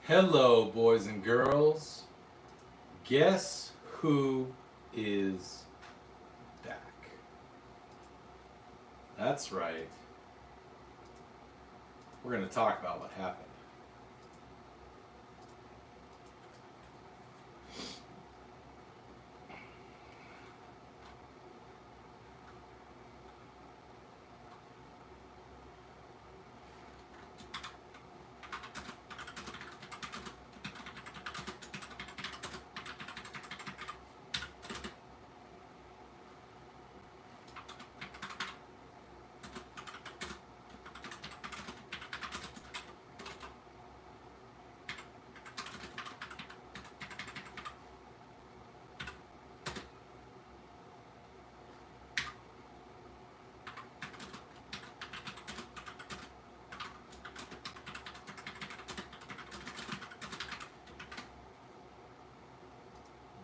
Hello, boys and girls. Guess who is back? That's right. We're going to talk about what happened.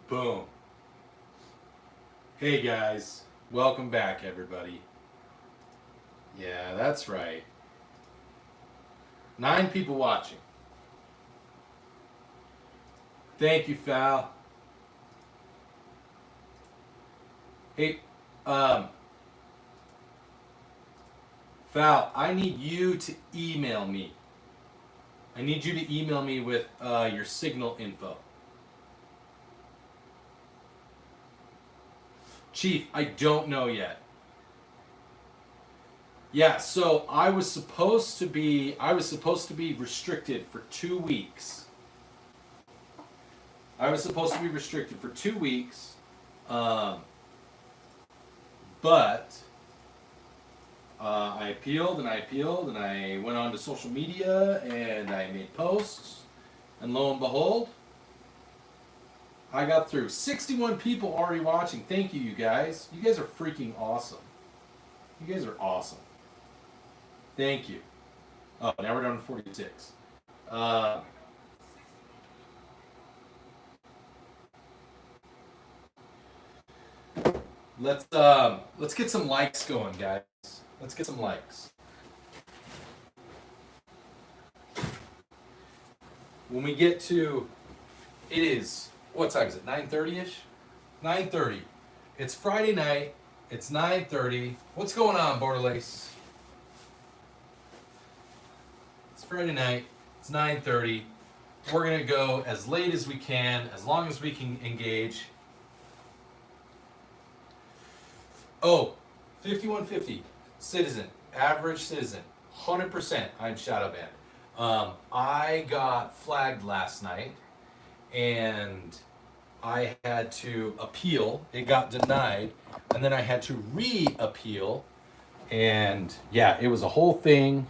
Boom. Hey guys, welcome back everybody. Yeah, that's right. 9 people watching. Thank you, Fal. Hey, Fal, I need you to email me. I need you to email me with your signal info. Chief, I don't know yet. Yeah, so I was supposed to be restricted for 2 weeks. But I appealed and I went on to social media and I made posts, and lo and behold, I got through. 61 people already watching. Thank you, you guys. You guys are freaking awesome. You guys are awesome. Thank you. Oh, now we're down to 46. Let's get some likes going, guys. Let's get some likes. When we get to, it is, what time is it? 9:30ish? 9:30. It's Friday night. It's 9:30. What's going on, Borderlace? It's Friday night. It's 9:30. We're going to go as late as we can, as long as we can engage. Oh, 5150. Citizen. Average citizen. 100%. I'm shadowban. I got flagged last night, and I had to appeal. It got denied, and then I had to re-appeal, and yeah, it was a whole thing.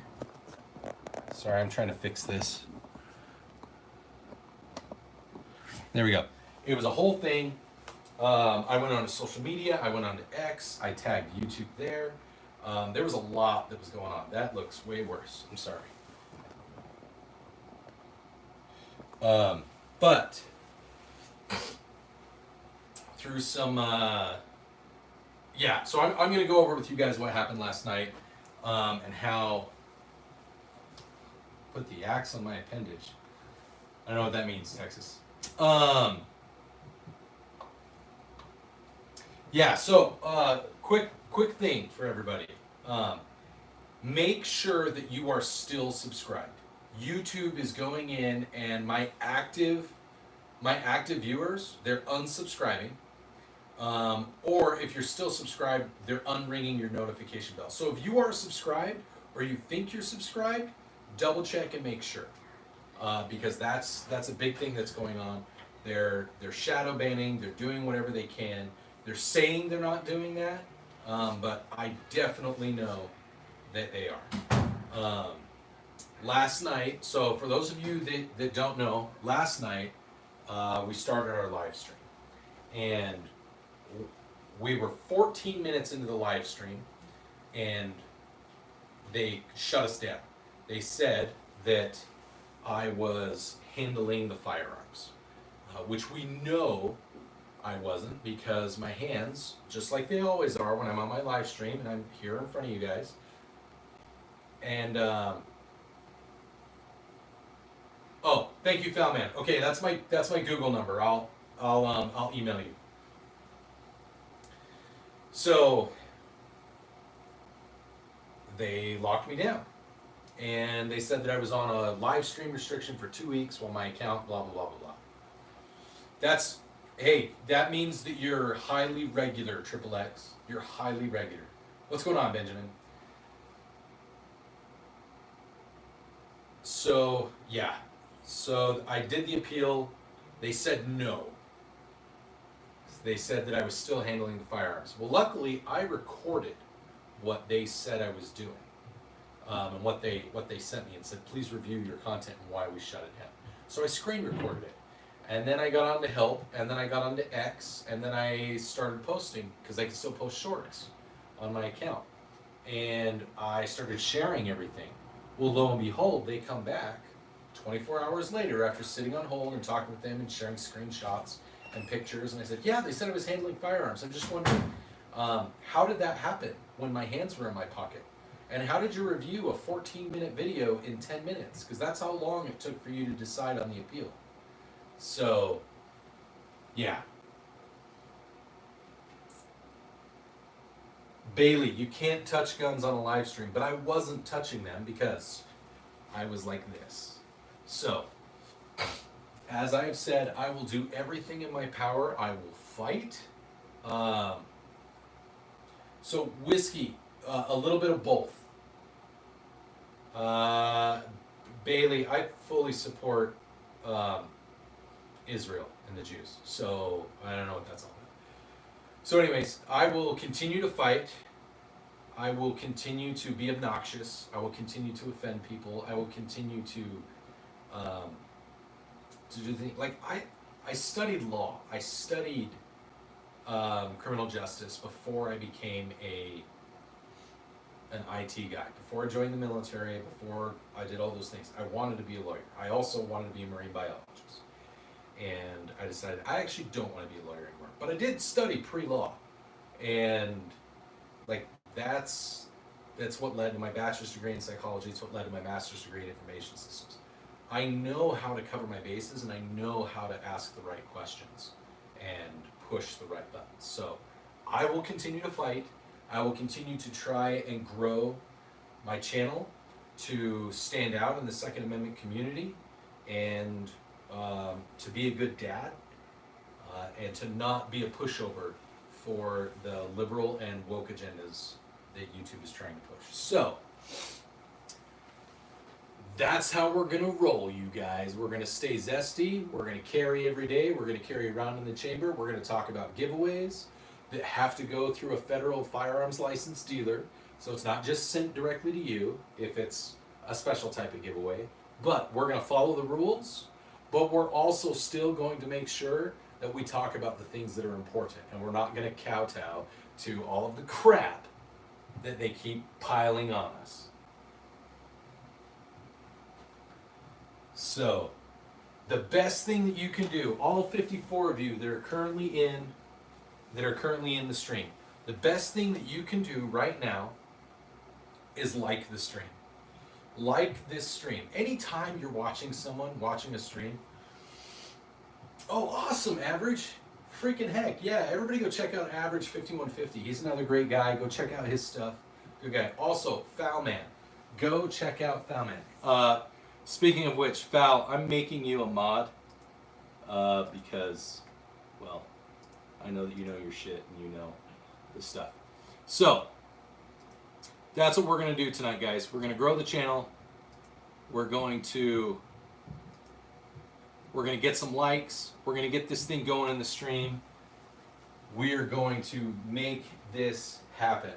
Sorry, I'm trying to fix this. There we go. It was a whole thing. I went on to social media. I went on to X. I tagged YouTube there. There was a lot that was going on. That looks way worse. I'm sorry. But through some, yeah, so I'm going to go over with you guys what happened last night, and how, put the axe on my appendage. I don't know what that means, Texas. Yeah, so, quick thing for everybody. Make sure that you are still subscribed. YouTube is going in, and my active viewers, they're unsubscribing. Or if you're still subscribed, they're unringing your notification bell. So if you are subscribed, or you think you're subscribed, double check and make sure. Because that's a big thing that's going on. They're shadow banning, they're doing whatever they can. They're saying they're not doing that, but I definitely know that they are. Last night, so for those of you that don't know, last night we started our live stream. And we were 14 minutes into the live stream, and they shut us down. They said that I was handling the firearms, which we know I wasn't, because my hands, just like they always are when I'm on my live stream and I'm here in front of you guys, and oh, thank you, Falman. Okay, that's my Google number. I'll email you. So they locked me down, and they said that I was on a live stream restriction for 2 weeks while my account, blah blah blah blah blah. That means that you're highly regular, Triple X. You're highly regular. What's going on, Benjamin? So yeah. So I did the appeal. They said no. They said that I was still handling the firearms. Well, luckily, I recorded what they said I was doing, and what they sent me, and said, please review your content and why we shut it down. So I screen recorded it. And then I got on to help, and then I got on to X, and then I started posting, because I can still post shorts on my account. And I started sharing everything. Well, lo and behold, they come back 24 hours later after sitting on hold and talking with them and sharing screenshots and pictures, and I said, yeah, they said I was handling firearms. I'm just wondering, how did that happen when my hands were in my pocket? And how did you review a 14-minute video in 10 minutes? Because that's how long it took for you to decide on the appeal. So, yeah. Bailey, you can't touch guns on a live stream, but I wasn't touching them because I was like this. So, as I have said, I will do everything in my power. I will fight. So, whiskey, a little bit of both. Bailey, I fully support Israel and the Jews. So, I don't know what that's all about. So anyways, I will continue to fight. I will continue to be obnoxious. I will continue to offend people. I will continue to do things. Like, I studied law. I studied criminal justice before I became an IT guy. Before I joined the military, before I did all those things, I wanted to be a lawyer. I also wanted to be a marine biologist. And I decided I actually don't want to be a lawyer anymore. But I did study pre-law. And like that's what led to my bachelor's degree in psychology. It's what led to my master's degree in information systems. I know how to cover my bases, and I know how to ask the right questions and push the right buttons. So I will continue to fight. I will continue to try and grow my channel to stand out in the Second Amendment community, and to be a good dad, and to not be a pushover for the liberal and woke agendas that YouTube is trying to push. So that's how we're gonna roll, you guys. We're gonna stay zesty. We're gonna carry every day. We're gonna carry around in the chamber. We're gonna talk about giveaways that have to go through a federal firearms license dealer. So it's not just sent directly to you if it's a special type of giveaway. But we're gonna follow the rules, but we're also still going to make sure that we talk about the things that are important, and we're not gonna kowtow to all of the crap that they keep piling on us. So, the best thing that you can do, all 54 of you that are currently in the stream, the best thing that you can do right now is like the stream. Like this stream. Anytime you're watching someone watching a stream, oh, awesome, Average. Freaking heck, yeah, everybody go check out Average 5150. He's another great guy. Go check out his stuff. Good guy. Also, Foulman. Go check out Foulman. Speaking of which, Foul, I'm making you a mod because, well, I know that you know your shit and you know this stuff. So, that's what we're going to do tonight, guys. We're going to grow the channel. We're going to get some likes. We're going to get this thing going in the stream. We are going to make this happen.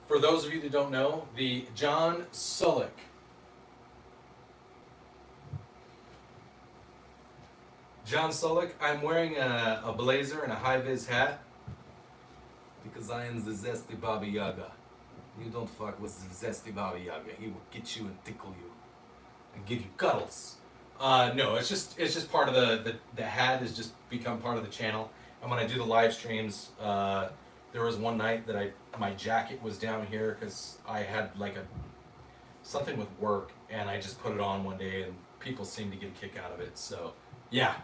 for those of you that don't know, the John Sullick. John Sullick, I'm wearing a blazer and a high-vis hat because I am the zesty Baba Yaga. You don't fuck with the zesty Baba Yaga. He will get you and tickle you and give you cuddles. No, it's just part of the hat has just become part of the channel. And when I do the live streams, there was one night that my jacket was down here because I had like something with work, and I just put it on one day, and people seemed to get a kick out of it. So yeah.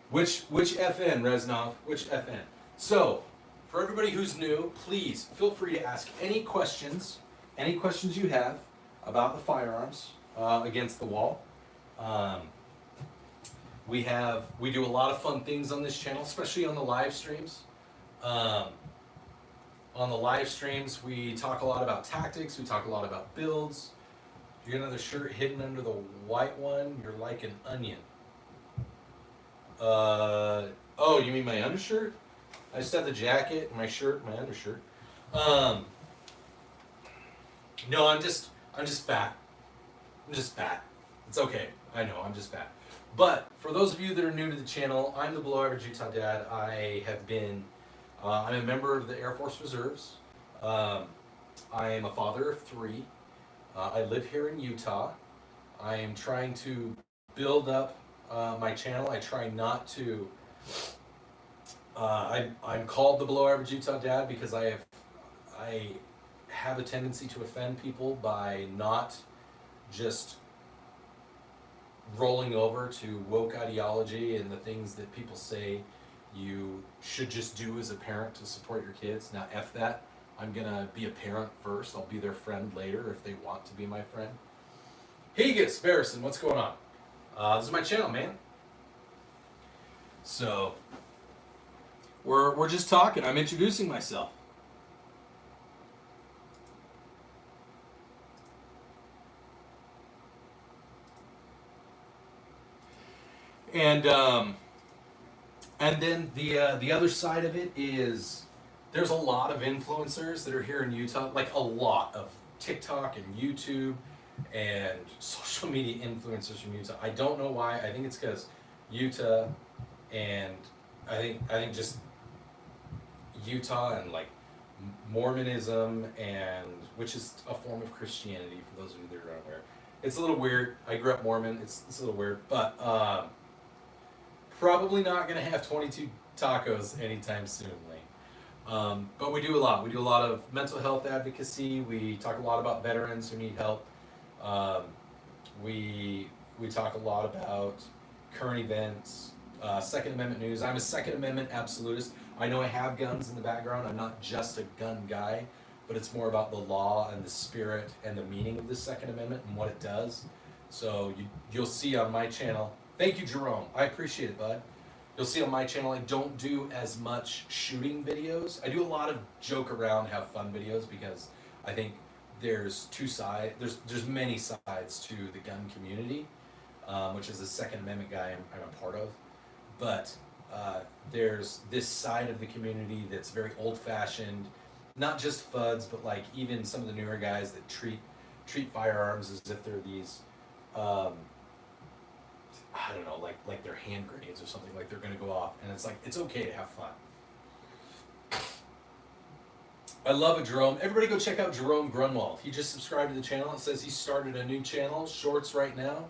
Which FN, Reznov? Which FN? So, for everybody who's new, please feel free to ask any questions you have about the firearms against the wall. We do a lot of fun things on this channel, especially on the live streams. On the live streams, we talk a lot about tactics. We talk a lot about builds. You got another shirt hidden under the white one. You're like an onion. Oh, you mean my undershirt? I just have the jacket, my shirt, my undershirt. No, I'm just fat. I'm just fat. It's okay. I know, I'm just fat. But for those of you that are new to the channel, I'm the Below Average Utah Dad. I have been, I'm a member of the Air Force Reserves. I am a father of 3. I live here in Utah. I am trying to build up my channel. I try not to. I'm called the Below Average Utah Dad because I have a tendency to offend people by not just rolling over to woke ideology and the things that people say you should just do as a parent to support your kids. Now, F that. I'm gonna be a parent first. I'll be their friend later if they want to be my friend. Hegus, Barrison, what's going on? This is my channel, man. So, we're just talking. I'm introducing myself. And then the other side of it is there's a lot of influencers that are here in Utah, like a lot of TikTok and YouTube and social media influencers from Utah. I don't know why. I think it's because Utah, and I think just Utah and like Mormonism, and which is a form of Christianity for those of you that are unaware. It's a little weird. I grew up Mormon. It's a little weird, but probably not gonna have 22 tacos anytime soon, Lane. But we do a lot. We do a lot of mental health advocacy. We talk a lot about veterans who need help. We talk a lot about current events, Second Amendment news. I'm a Second Amendment absolutist. I know I have guns in the background. I'm not just a gun guy, but it's more about the law and the spirit and the meaning of the Second Amendment and what it does. So you'll see on my channel. Thank you, Jerome. I appreciate it, bud. You'll see on my channel I don't do as much shooting videos. I do a lot of joke around, have fun videos because I think there's two sides. There's many sides to the gun community, which is the Second Amendment guy I'm a part of. But there's this side of the community that's very old-fashioned, not just FUDs, but like even some of the newer guys that treat firearms as if they're these, I don't know, like they're hand grenades or something, like they're gonna go off, and it's like, it's okay to have fun. I love it, Jerome. Everybody go check out Jerome Grunwald. He just subscribed to the channel. It says he started a new channel, Shorts right now.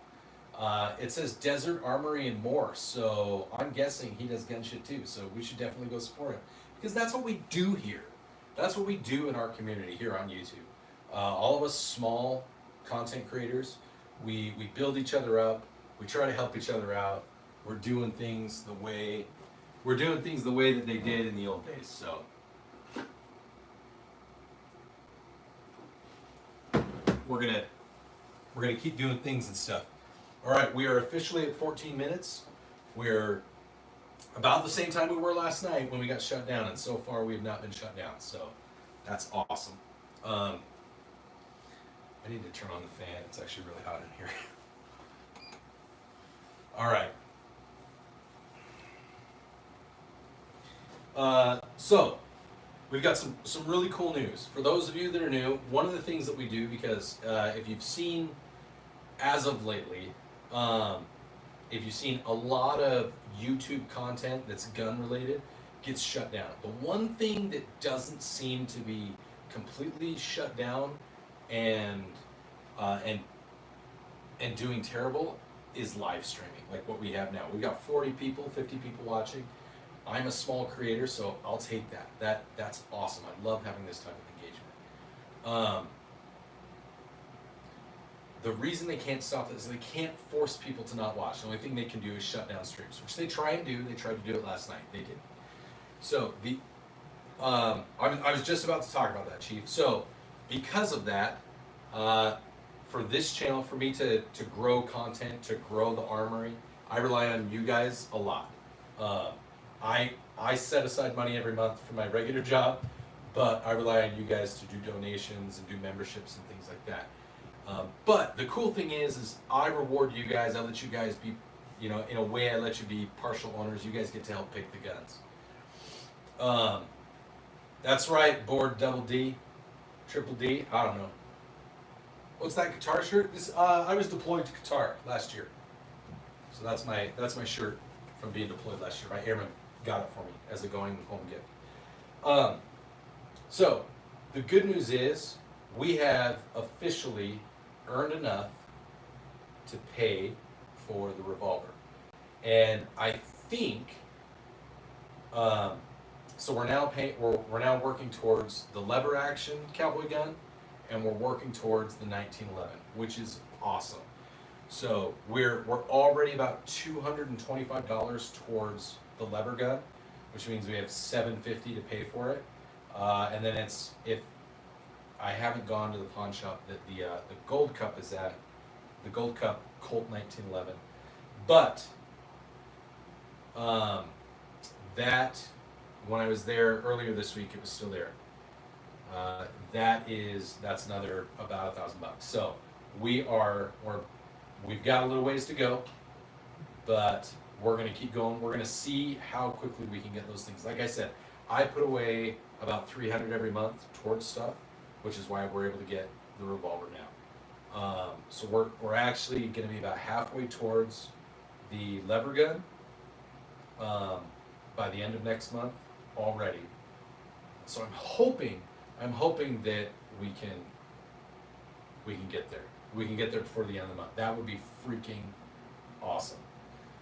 It says Desert, Armory, and more, so I'm guessing he does gun shit too, so we should definitely go support him. Because that's what we do here. That's what we do in our community here on YouTube. All of us small content creators, we build each other up. We try to help each other out. We're doing things the way that they did in the old days. So we're gonna keep doing things and stuff. All right, we are officially at 14 minutes. We're about the same time we were last night when we got shut down, and so far we have not been shut down. So that's awesome. I need to turn on the fan. It's actually really hot in here. All right. So we've got some really cool news. For those of you that are new, one of the things that we do, because if you've seen, as of lately, if you've seen a lot of YouTube content that's gun related, gets shut down. The one thing that doesn't seem to be completely shut down and doing terrible is live streaming, like what we have now. We've got 40 people, 50 people watching. I'm a small creator, so I'll take that. That's awesome. I love having this type of engagement. The reason they can't stop this is they can't force people to not watch. The only thing they can do is shut down streams, which they try and do. They tried to do it last night. They didn't. So I was just about to talk about that, Chief. So because of that, for this channel, for me to grow content, to grow the Armory, I rely on you guys a lot. I set aside money every month for my regular job, but I rely on you guys to do donations and do memberships and things like that. But the cool thing is I reward you guys. I let you guys be, in a way, I let you be partial owners. You guys get to help pick the guns. That's right, board double D, triple D, I don't know. What's that Qatar shirt? This I was deployed to Qatar last year, so that's my shirt from being deployed last year. My airman got it for me as a going home gift. So the good news is we have officially earned enough to pay for the revolver, and I think so. We're now working towards the lever action cowboy gun, and we're working towards the 1911, which is awesome. So we're already about $225 towards the lever gun, which means we have $750 to pay for it. And then if I haven't gone to the pawn shop that the Gold Cup is at, the Gold Cup Colt 1911, but that when I was there earlier this week, it was still there. That's another about $1,000. So we've got a little ways to go, but we're gonna keep going. We're gonna see how quickly we can get those things. Like I said, I put away about $300 every month towards stuff, which is why we're able to get the revolver now. So we're actually gonna be about halfway towards the lever gun by the end of next month already. So I'm hoping that we can get there. We can get there before the end of the month. That would be freaking awesome.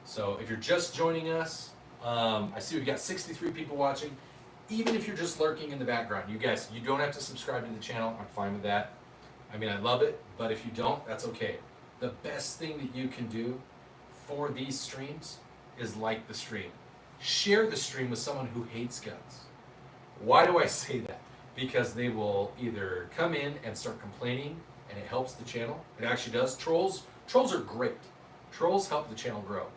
So if you're just joining us, I see we've got 63 people watching. Even if you're just lurking in the background, you guys, you don't have to subscribe to the channel. I'm fine with that. I mean, I love it, but if you don't, that's okay. The best thing that you can do for these streams is like the stream. Share the stream with someone who hates guns. Why do I say that? Because they will either come in and start complaining, and it helps the channel. It actually does. Trolls are great. Trolls help the channel grow.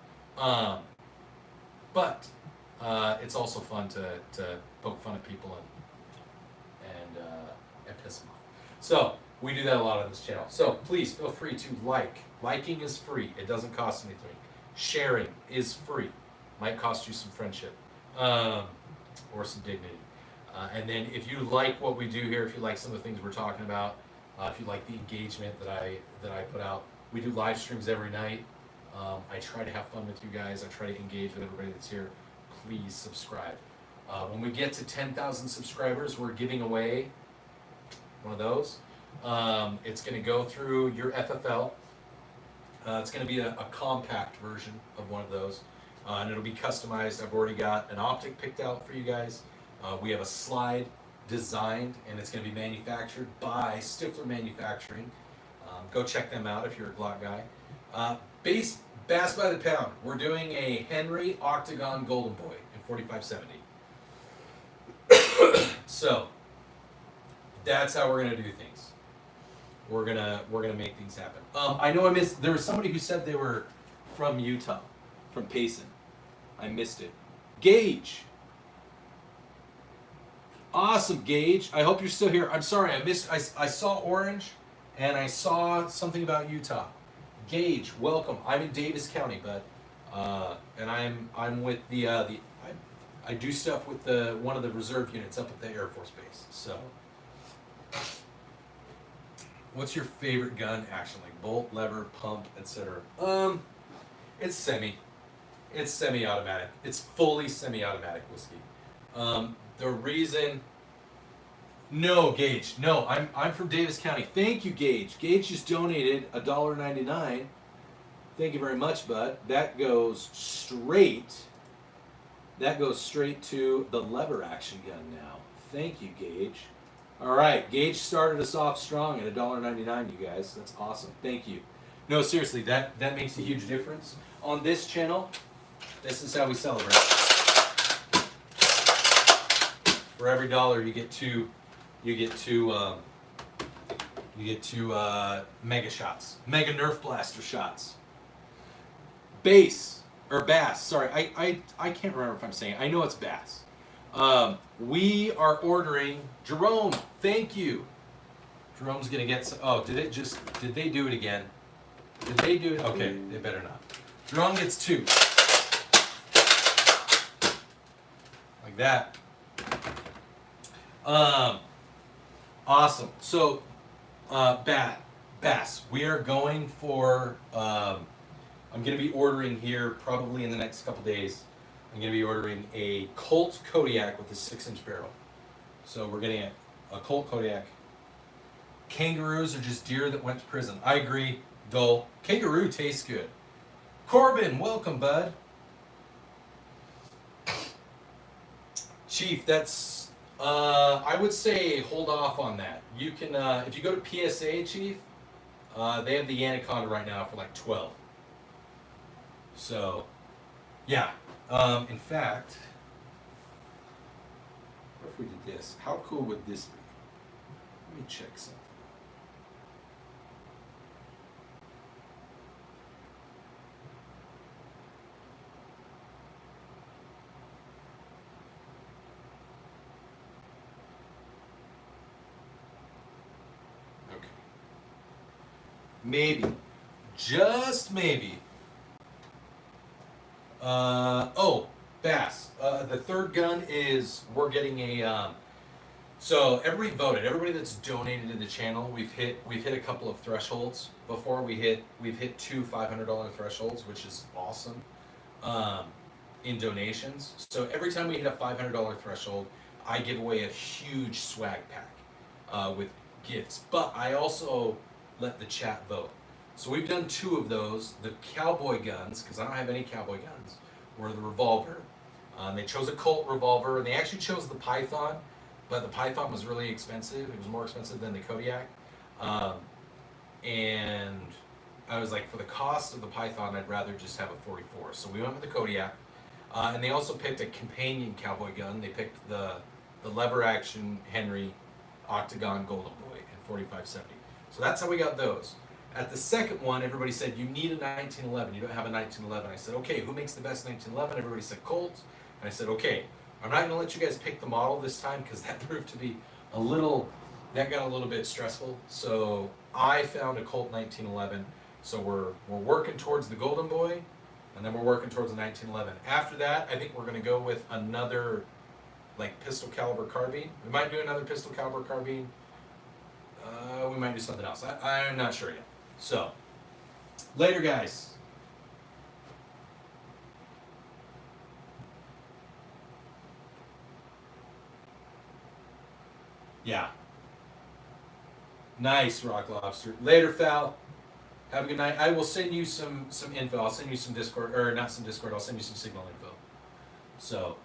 But it's also fun to poke fun at people and piss them off. So we do that a lot on this channel. So please feel free to like. Liking is free. It doesn't cost anything. Sharing is free. Might cost you some friendship or some dignity. And then if you like what we do here, if you like some of the things we're talking about, if you like the engagement that I put out, we do live streams every night. I try to have fun with you guys. I try to engage with everybody that's here. Please subscribe. When we get to 10,000 subscribers, we're giving away one of those. It's going to go through your FFL. It's going to be a compact version of one of those, and it'll be customized. I've already got an optic picked out for you guys. We have a slide designed, and it's going to be manufactured by Stifler Manufacturing. Go check them out if you're a Glock guy. Bass by the pound. We're doing a Henry Octagon Golden Boy in 4570. So that's how we're going to do things. We're gonna make things happen. I know there was somebody who said they were from Utah, from Payson. I missed it. Gage. Awesome, Gage. I hope you're still here. I'm sorry, I saw orange, and I saw something about Utah. Gage, welcome. I'm in Davis County, bud, and I'm with the I do stuff with one of the reserve units up at the Air Force Base. So, what's your favorite gun action? Like bolt, lever, pump, etc. It's semi-automatic. It's fully semi-automatic whiskey. The reason. No, Gage. No, I'm from Davis County. Thank you, Gage. Gage just donated $1.99. Thank you very much, bud. That goes straight to the lever action gun now. Thank you, Gage. All right, Gage started us off strong at $1.99, you guys. That's awesome. Thank you. No, seriously, that makes a huge difference. On this channel, this is how we celebrate. For every dollar, you get two mega shots, mega Nerf blaster shots. Bass or bass. Sorry, I can't remember if I'm saying it. I know it's bass. We are ordering. Jerome, thank you. Jerome's gonna get some. Oh, did they do it again? Did they do it? Okay, they better not. Jerome gets 2. Like that. Awesome. So, bass. We are going for. I'm going to be ordering here probably in the next couple days. I'm going to be ordering a Colt Kodiak with a 6-inch barrel. So we're getting a Colt Kodiak. Kangaroos are just deer that went to prison. I agree. Dull. Kangaroo tastes good. Corbin, welcome, bud. Chief, that's. I would say hold off on that. You can, if you go to PSA, Chief, they have the Anaconda right now for like 12. So, yeah. In fact, what if we did this? How cool would this be? Let me check something. Okay. Maybe, just maybe. Bass. The third gun is we're getting a. So everybody voted. Everybody that's donated to the channel, we've hit a couple of thresholds before. We've hit 2 $500 thresholds, which is awesome. In donations. So every time we hit a $500 threshold, I give away a huge swag pack with gifts. But I also let the chat vote. So we've done 2 of those. The cowboy guns, because I don't have any cowboy guns, were the revolver. They chose a Colt revolver, and they actually chose the Python, but the Python was really expensive. It was more expensive than the Kodiak. And I was like, for the cost of the Python, I'd rather just have a 44. So we went with the Kodiak. And they also picked a companion cowboy gun. They picked the lever action Henry Octagon Golden Boy in 4570. So that's how we got those. At the second one, everybody said, you need a 1911. You don't have a 1911. I said, okay, who makes the best 1911? Everybody said Colt. And I said, okay, I'm not going to let you guys pick the model this time because that proved to be that got a little bit stressful. So I found a Colt 1911. So we're working towards the Golden Boy, and then we're working towards the 1911. After that, I think we're going to go with another like pistol caliber carbine. We might do another pistol caliber carbine. We might do something else. I'm not sure yet. So, later, guys. Yeah. Nice, Rock Lobster. Later, Fal. Have a good night. I will send you some info. I'll send you some Discord, or not some Discord. I'll send you some Signal info. So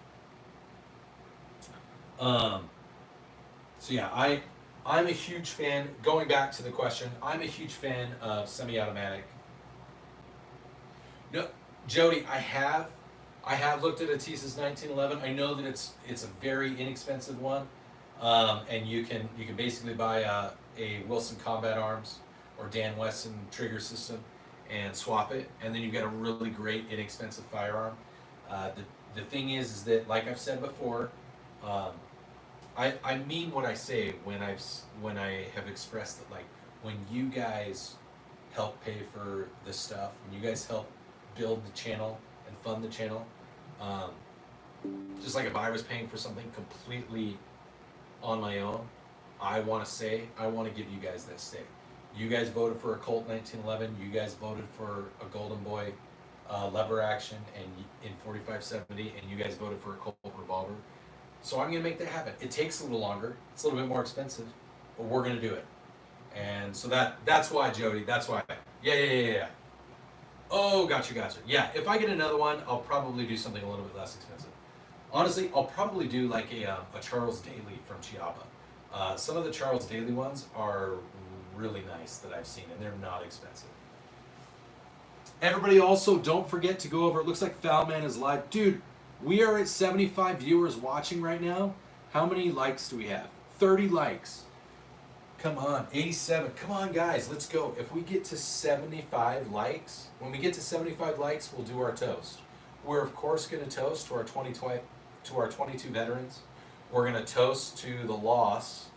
yeah, I'm a huge fan. Going back to the question, I'm a huge fan of semi-automatic. No, Jody, I have looked at a Tisas 1911. I know that it's a very inexpensive one, and you can basically buy a Wilson Combat Arms or Dan Wesson trigger system and swap it, and then you've got a really great inexpensive firearm. The thing is that, like I've said before, I mean what I say when I have expressed that, like, when you guys help pay for this stuff, when you guys help build the channel and fund the channel, Just like if I was paying for something completely on my own, I want to give you guys that say. You guys voted for a Colt 1911. You guys voted for a Golden Boy lever action and in 4570, and you guys voted for a Colt revolver. So I'm gonna make that happen. It takes a little longer. It's a little bit more expensive, but we're gonna do it. And so that's why, Jody. That's why. Yeah. Oh, gotcha. Yeah, if I get another one, I'll probably do something a little bit less expensive. Honestly, I'll probably do like a Charles Daly from Chiapa. Some of the Charles Daly ones are really nice that I've seen, and they're not expensive. Everybody also, don't forget to go over, it looks like Foulman is live. Dude, we are at 75 viewers watching right now. How many likes do we have? 30 likes. Come on, 87. Come on, guys, let's go. If we get to 75 likes, when we get to 75 likes, we'll do our toast. We're, of course, going to toast to our 22 veterans. We're going to toast to the loss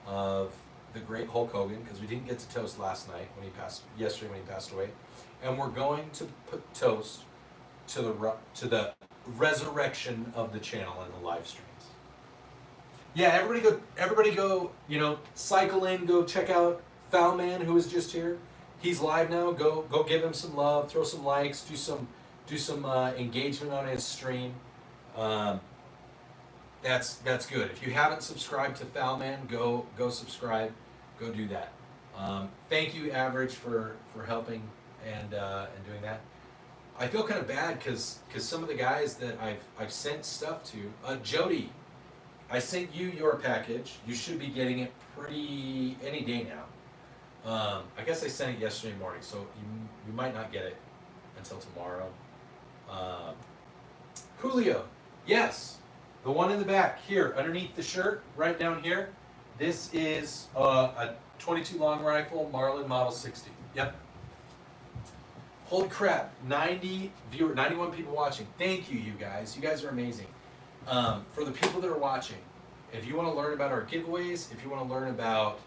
of the great Hulk Hogan, because we didn't get to toast yesterday when he passed away. And we're going to put toast to the resurrection of the channel and the live streams. Yeah, everybody go, cycle in, go check out Foulman, who is just here. He's live now. Go give him some love, throw some likes, do some engagement on his stream. That's good. If you haven't subscribed to Foulman, go subscribe. Go do that. Thank you, Average, for helping and doing that. I feel kind of bad because some of the guys that I've sent stuff to, Jody, I sent you your package. You should be getting it any day now. I guess I sent it yesterday morning, so you might not get it until tomorrow. Julio, yes, the one in the back here, underneath the shirt, right down here. This is a 22 long rifle, Marlin Model 60. Yep. Holy crap, 91 people watching. Thank you, you guys. You guys are amazing. For the people that are watching, if you want to learn about our giveaways, if you want to learn about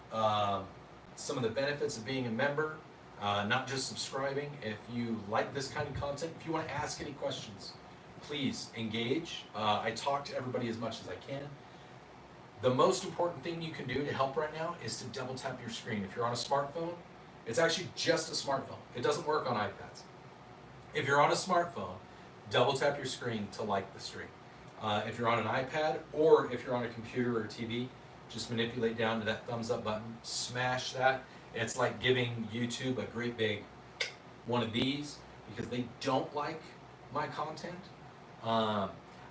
some of the benefits of being a member, not just subscribing, if you like this kind of content, if you want to ask any questions, please engage. I talk to everybody as much as I can. The most important thing you can do to help right now is to double tap your screen. If you're on a smartphone, it's actually just a smartphone. It doesn't work on iPads. If you're on a smartphone, double tap your screen to like the stream. If you're on an iPad or if you're on a computer or TV, just manipulate down to that thumbs up button, smash that. It's like giving YouTube a great big one of these because they don't like my content. I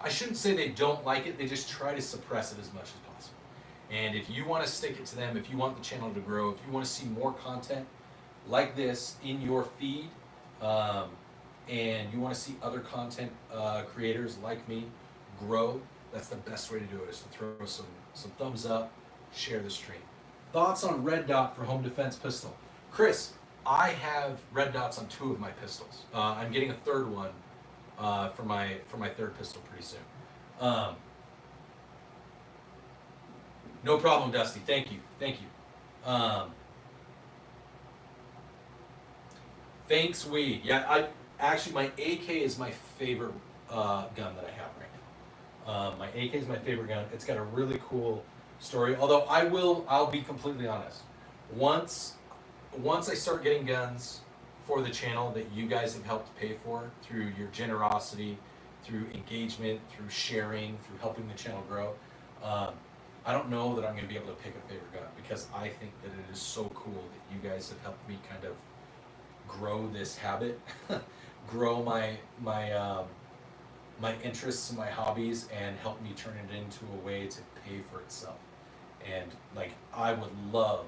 shouldn't say they don't like it, they just try to suppress it as much as possible. And if you want to stick it to them, if you want the channel to grow, if you want to see more content like this in your feed, and you want to see other content creators like me grow, that's the best way to do it, is to throw some thumbs up, share the stream. Thoughts on red dot for home defense pistol? Chris, I have red dots on 2 of my pistols. I'm getting a third one for my third pistol pretty soon. No problem, Dusty. Thank you. Thanks, Wee. Yeah, my AK is my favorite gun that I have right now. My AK is my favorite gun. It's got a really cool story. Although I'll be completely honest. Once I start getting guns for the channel that you guys have helped pay for through your generosity, through engagement, through sharing, through helping the channel grow, I don't know that I'm going to be able to pick a favorite gun because I think that it is so cool that you guys have helped me kind of grow this habit, grow my interests and my hobbies, and help me turn it into a way to pay for itself. And like I would love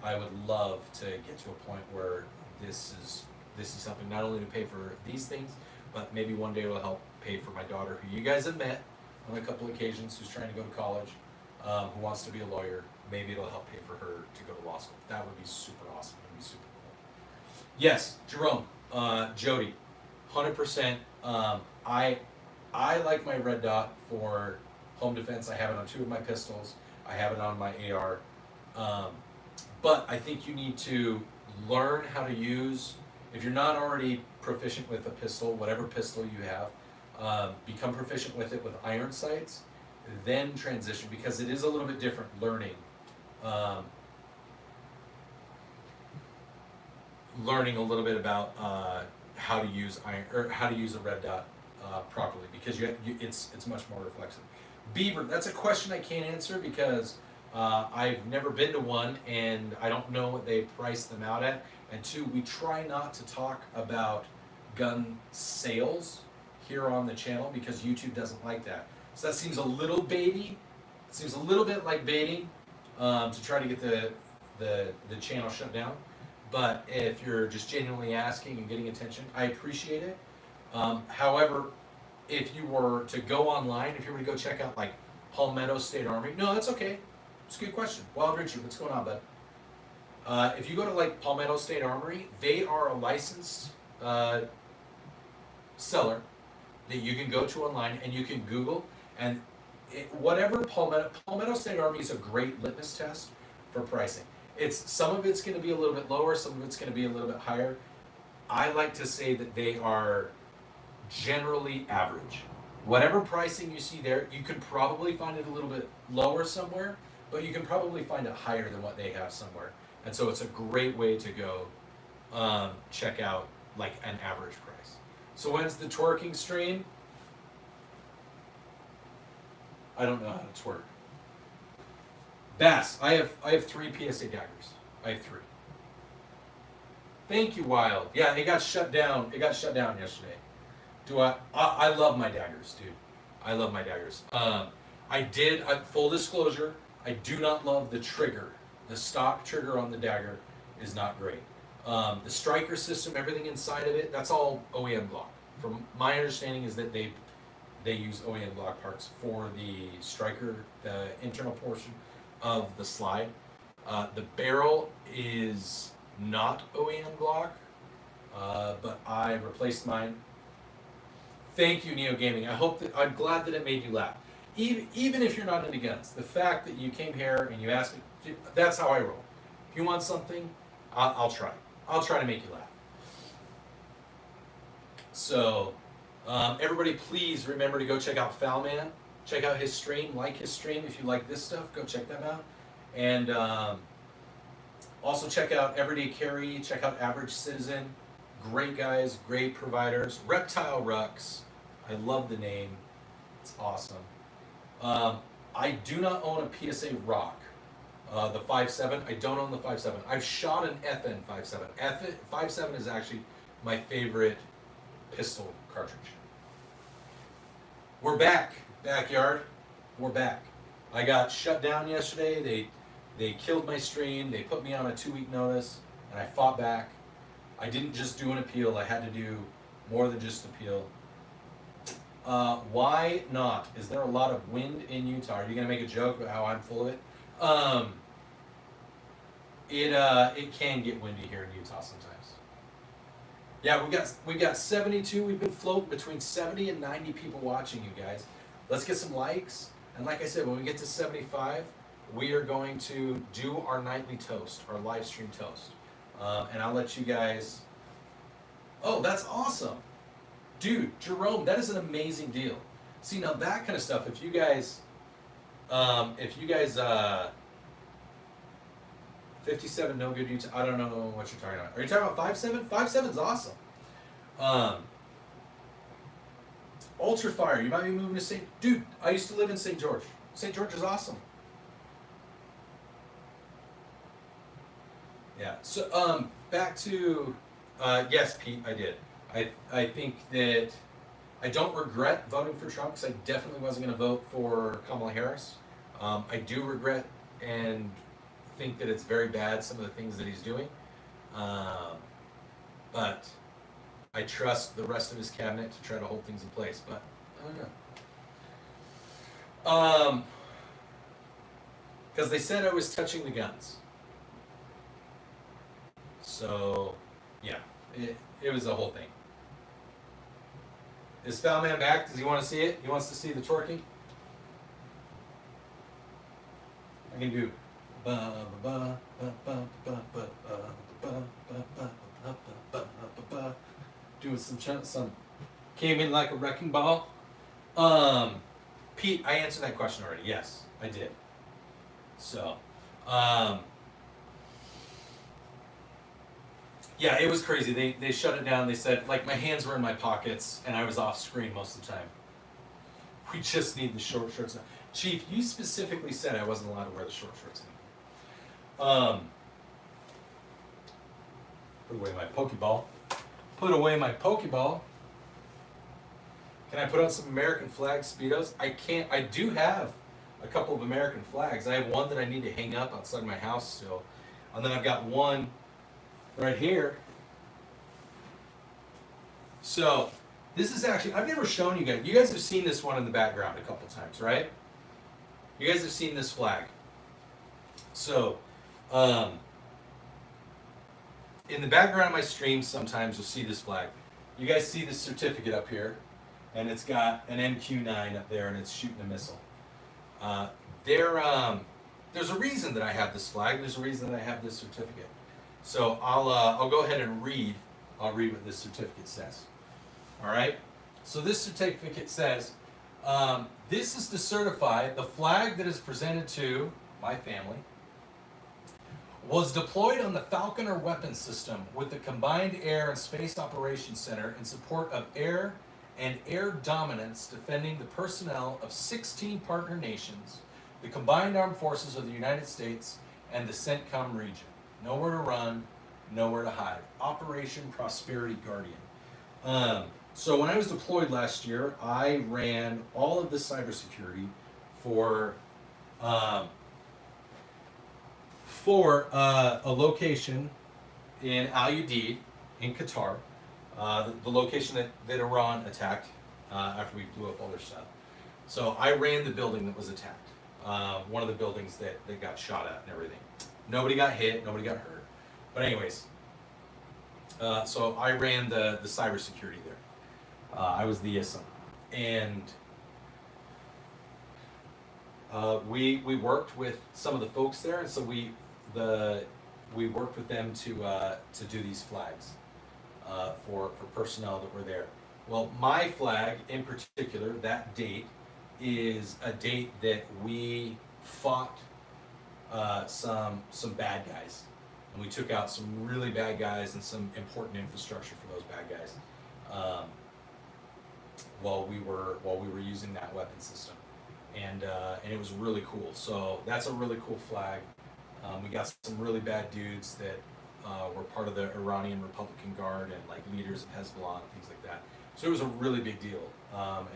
to get to a point where this is helping not only to pay for these things, but maybe one day it will help pay for my daughter, who you guys have met on a couple occasions, who's trying to go to college, who wants to be a lawyer. Maybe it'll help pay for her to go to law school. That would be super awesome. It would be super cool. Yes, Jerome, Jody, 100%. I like my red dot for home defense. I have it on 2 of my pistols. I have it on my AR. But I think you need to learn how to use, if you're not already proficient with a pistol, whatever pistol you have, become proficient with it with iron sights, then transition, because it is a little bit different learning. Learning a little bit about how to use iron, or how to use a red dot properly, because it's much more reflexive. Beaver, that's a question I can't answer because I've never been to one and I don't know what they price them out at. And two, we try not to talk about gun sales here on the channel because YouTube doesn't like that. So that seems a little baity. It seems a little bit like baiting to try to get the channel shut down. But if you're just genuinely asking and getting attention, I appreciate it. However, if you were to go online, if you were to go check out like Palmetto State Armory, no, that's okay. It's a good question. Wild Richard, what's going on, bud? If you go to like Palmetto State Armory, they are a licensed seller that you can go to online and you can Google, and whatever Palmetto State Armory is a great litmus test for pricing. Some of it's going to be a little bit lower, some of it's going to be a little bit higher. I like to say that they are generally average. Whatever pricing you see there, you could probably find it a little bit lower somewhere, but you can probably find it higher than what they have somewhere. And so it's a great way to go check out like an average price. So when's the twerking stream? I don't know how to twerk. Bass, I have 3 PSA daggers. I have 3. Thank you, Wild. Yeah, it got shut down. It got shut down yesterday. I love my daggers, dude. I love my daggers. Full disclosure, I do not love the trigger. The stock trigger on the dagger is not great. The striker system, everything inside of it, that's all OEM block. From my understanding is that they use OEM block parts for the striker, the internal portion of the slide. The barrel is not OEM block, but I replaced mine. Thank you, Neo Gaming. I'm glad that it made you laugh. Even if you're not into guns, the fact that you came here and you asked me, that's how I roll. If you want something, I'll try. I'll try to make you laugh. So, everybody, please remember to go check out Foulman. Check out his stream. Like his stream. If you like this stuff, go check them out. And also check out Everyday Carry. Check out Average Citizen. Great guys, great providers. Reptile Rux. I love the name. It's awesome. I do not own a PSA Rock. The 5.7. I don't own the 5.7. I've shot an FN 5.7. 5.7 is actually my favorite pistol cartridge. We're back, backyard. We're back. I got shut down yesterday. They killed my stream. They put me on a 2-week notice, and I fought back. I didn't just do an appeal. I had to do more than just appeal. Why not? Is there a lot of wind in Utah? Are you gonna make a joke about how I'm full of it? It can get windy here in Utah sometimes. Yeah, we got 72. We've been floating between 70 and 90 people watching, you guys. Let's get some likes. And like I said, when we get to 75, we are going to do our nightly toast, our live stream toast. And I'll let you guys. Oh, that's awesome. Dude, Jerome, that is an amazing deal. See, now that kind of stuff, if you guys 57 no good Utah, I don't know what you're talking about. Are you talking about 5.7? 5.7's awesome. Ultra Fire, you might be moving to St. Dude, I used to live in St. George. St. George is awesome. Yeah, so back to, yes, Pete, I did. I think that I don't regret voting for Trump because I definitely wasn't going to vote for Kamala Harris. I do regret and think that it's very bad, some of the things that he's doing. But I trust the rest of his cabinet to try to hold things in place. But I don't know. Because they said I was touching the guns. So, yeah, it was the whole thing. Is Foulman back? Does he want to see it? He wants to see the twerking? I can do. Doing some Came in like a wrecking ball. Pete, I answered that question already. Yes, I did. So, yeah, it was crazy. They shut it down. They said, like, my hands were in my pockets and I was off screen most of the time. We just need the short shorts now. Chief, you specifically said I wasn't allowed to wear the short shorts anymore. Put away my Pokeball. Put away my Pokeball. Can I put on some American flag Speedos? I can't. I do have a couple of American flags. I have one that I need to hang up outside my house still. And then I've got one right here. So, this is actually, I've never shown you guys. You guys have seen this one in the background a couple times, right? You guys have seen this flag. So, in the background of my streams, sometimes you'll see this flag. You guys see this certificate up here, and it's got an MQ-9 up there, and it's shooting a missile. There's a reason that I have this flag. There's a reason that I have this certificate. So I'll go ahead and read. I'll read what this certificate says. All right. So this certificate says, this is to certify the flag that is presented to my family was deployed on the Falconer weapon system with the Combined Air and Space Operations Center in support of air and air dominance defending the personnel of 16 partner nations, the Combined Armed Forces of the United States, and the CENTCOM region. Nowhere to run, nowhere to hide. Operation Prosperity Guardian. So when I was deployed last year, I ran all of the cybersecurity for a location in Al Udeid in Qatar, the location that Iran attacked after we blew up all their stuff. So I ran the building that was attacked, one of the buildings that got shot at and everything. Nobody got hit, nobody got hurt. But anyways, so I ran the cybersecurity there. I was the ISM. And we worked with some of the folks there, and so we worked with them to do these flags for personnel that were there. Well, my flag in particular, that date is a date that we fought some bad guys, and we took out some really bad guys and some important infrastructure for those bad guys while we were using that weapon system, and it was really cool. So that's a really cool flag. We got some really bad dudes that were part of the Iranian Republican Guard and like leaders of Hezbollah and things like that. So it was a really big deal,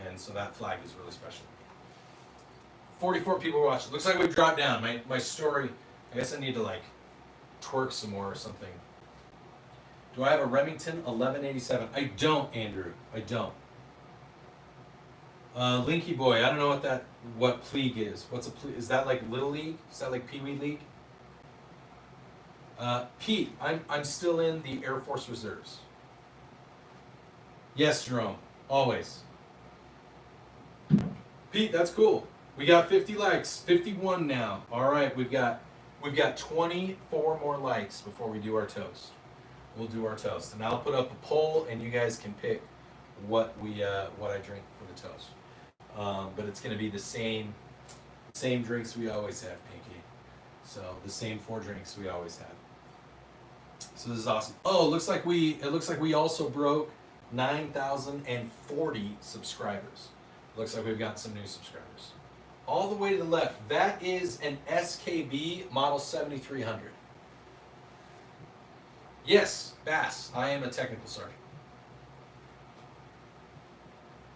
and so that flag is really special. 44 people watching. Looks like we've dropped down. My story, I guess I need to like twerk some more or something. Do I have a Remington 1187? I don't, Andrew. I don't. Linky Boy, I don't know what Pleague is. What's a Pleague? Is that like Little League? Is that like Pee Wee League? Pete, I'm still in the Air Force Reserves. Yes, Jerome, always. Pete, that's cool. We got 50 likes, 51 now. All right, we've got 24 more likes before we do our toast. We'll do our toast, and I'll put up a poll, and you guys can pick what I drink for the toast. But it's going to be the same drinks we always have, Pinky. So the same 4 drinks we always have. So this is awesome. Oh, it looks like we also broke 9,040 subscribers. Looks like we've got some new subscribers. All the way to the left, that is an SKB Model 7300. Yes, Bass, I am a technical sergeant.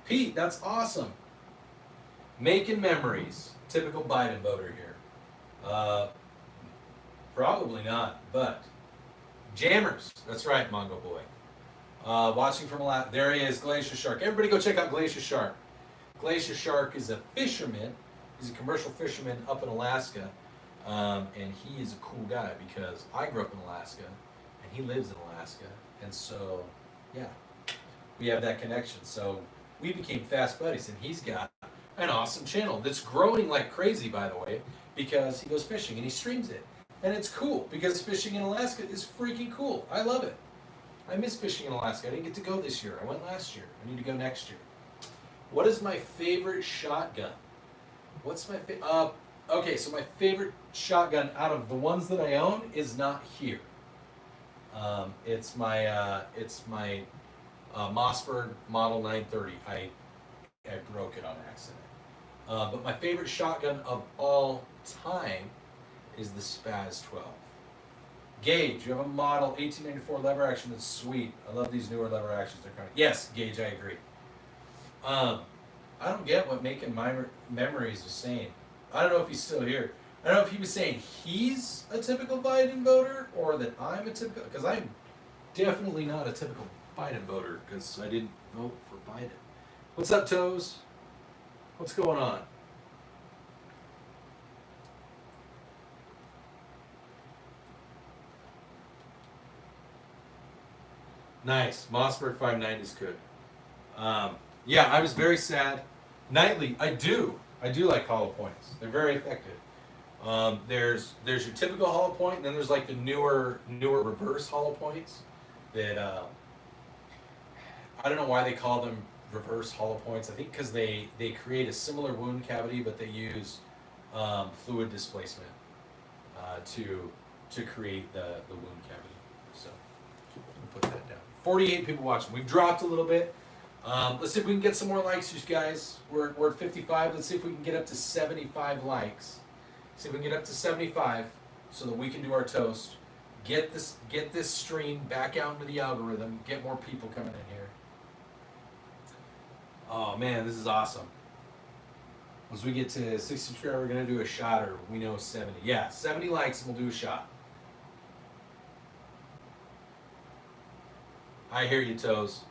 Pete, that's awesome. Making memories. Typical Biden voter here. Probably not, but Jammers. That's right, Mongo Boy. Watching from Alaska. There he is, Glacier Shark. Everybody go check out Glacier Shark. Glacier Shark is a fisherman. He's a commercial fisherman up in Alaska. And he is a cool guy because I grew up in Alaska and he lives in Alaska. And so, yeah, we have that connection. So we became fast buddies, and he's got an awesome channel that's growing like crazy, by the way, because he goes fishing and he streams it. And it's cool because fishing in Alaska is freaking cool. I love it. I miss fishing in Alaska. I didn't get to go this year. I went last year. I need to go next year. What is my favorite shotgun? What's my okay, so my favorite shotgun out of the ones that I own is not here. It's my Mossberg Model 930. I broke it on accident. But my favorite shotgun of all time is the Spaz 12. Gage, you have a model 1894 lever action that's sweet. I love these newer lever actions. They're kind of, yes, Gage, I agree. I don't get what Making My Memories was saying. I don't know if he's still here. I don't know if he was saying he's a typical Biden voter or that I'm a typical, because I'm definitely not a typical Biden voter because I didn't vote for Biden. What's up, Toes? What's going on? Nice. Mossberg 590 is good. Yeah, I was very sad. Nightly, I do like hollow points. They're very effective. There's your typical hollow point, and then there's like the newer reverse hollow points that I don't know why they call them reverse hollow points. I think because they create a similar wound cavity, but they use fluid displacement to create the wound cavity. So put that down. 48 people watching. We've dropped a little bit. Let's see if we can get some more likes, you guys. We're at 55. Let's see if we can get up to 75 likes. See if we can get up to 75 so that we can do our toast. Get this stream back out into the algorithm. Get more people coming in here. Oh man, this is awesome. Once we get to 60 subscribers, we're gonna do a shot, or we know 70. Yeah, 70 likes and we'll do a shot. I hear you, Toes.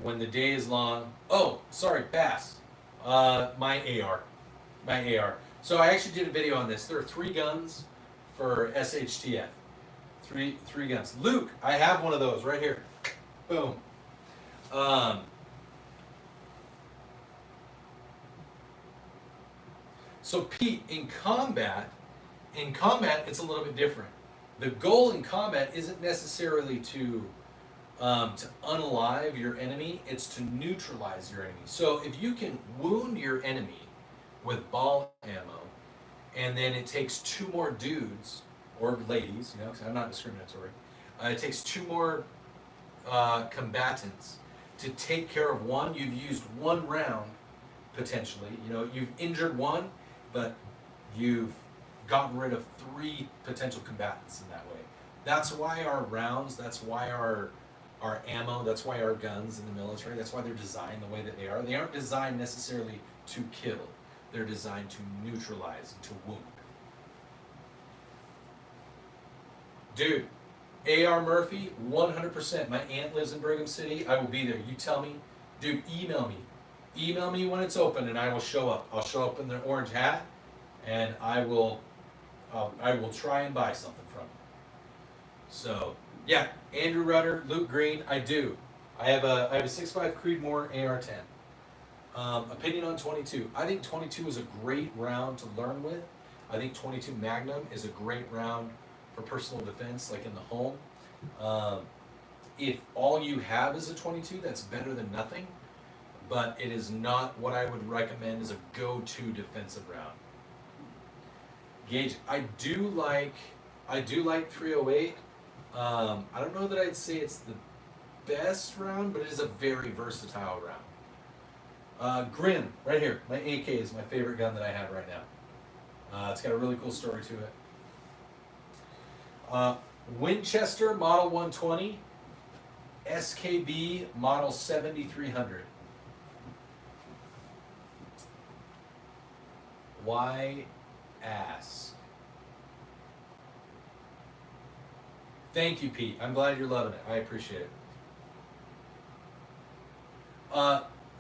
When the day is long. Oh, sorry, Bass. My AR. So I actually did a video on this. There are 3 guns for SHTF. Three guns. Luke, I have one of those right here. Boom. So Pete, in combat, it's a little bit different. The goal in combat isn't necessarily to unalive your enemy, it's to neutralize your enemy. So if you can wound your enemy with ball ammo, and then it takes 2 more dudes, or ladies, you know, because I'm not discriminatory, it takes 2 more combatants to take care of one. You've used 1 round, potentially. You know, you've injured 1, but you've gotten rid of 3 potential combatants in that way. That's why our rounds, that's why our ammo, that's why our guns in the military, that's why they're designed the way that they are. They aren't designed necessarily to kill. They're designed to neutralize and to wound. Dude, AR Murphy, 100%. My aunt lives in Brigham City. I will be there. You tell me. Dude, email me. Email me when it's open and I will show up. I'll show up in the orange hat and I will try and buy something from you. So, yeah, Andrew Rudder, Luke Green, I do. I have a 6.5 Creedmoor AR-10. Opinion on 22. I think 22 is a great round to learn with. I think 22 Magnum is a great round for personal defense, like in the home. If all you have is a 22, that's better than nothing. But it is not what I would recommend as a go-to defensive round. Gage, I do like 308. I don't know that I'd say it's the best round, but it is a very versatile round. Grim, right here. My AK is my favorite gun that I have right now. It's got a really cool story to it. Winchester Model 120, SKB Model 7300. Why ask? Thank you, Pete. I'm glad you're loving it. I appreciate it.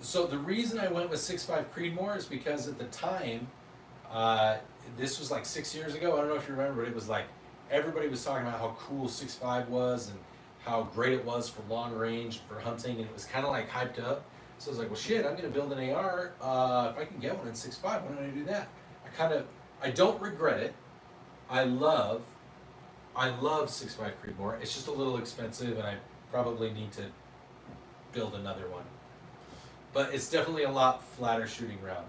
So the reason I went with 6.5 Creedmoor is because at the time, this was like 6 years ago. I don't know if you remember, but it was like everybody was talking about how cool 6.5 was and how great it was for long range, for hunting, and it was kind of like hyped up. So I was like, well, shit, I'm going to build an AR. If I can get one in 6.5, why don't I do that? I don't regret it. I I love 6.5 Creedmoor. It's just a little expensive, and I probably need to build another one. But it's definitely a lot flatter shooting round.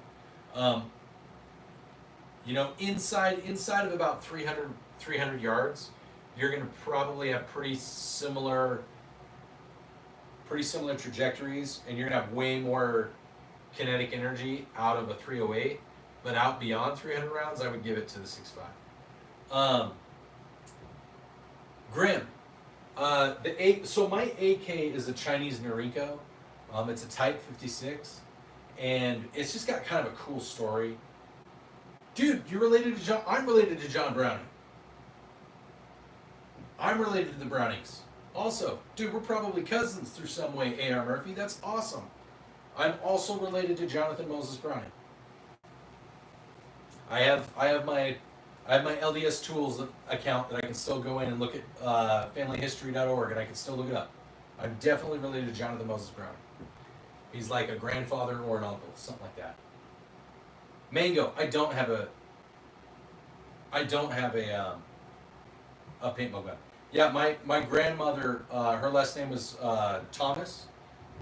You know, inside of about 300 yards, you're going to probably have pretty similar trajectories, and you're going to have way more kinetic energy out of a 308. But out beyond 300 rounds, I would give it to the 6.5. Grim. So my AK is a Chinese Noriko. It's a Type 56, and it's just got kind of a cool story. Dude, you're related to John. I'm related to John Browning. I'm related to the Brownings. Also, dude, we're probably cousins through some way, A.R. Murphy. That's awesome. I'm also related to Jonathan Moses Browning. I have my LDS Tools account that I can still go in and look at familyhistory.org, and I can still look it up. I'm definitely related to Jonathan Moses Browning. He's like a grandfather or an uncle, something like that. Mango, I don't have a paintball gun. Yeah, my grandmother, her last name was Thomas,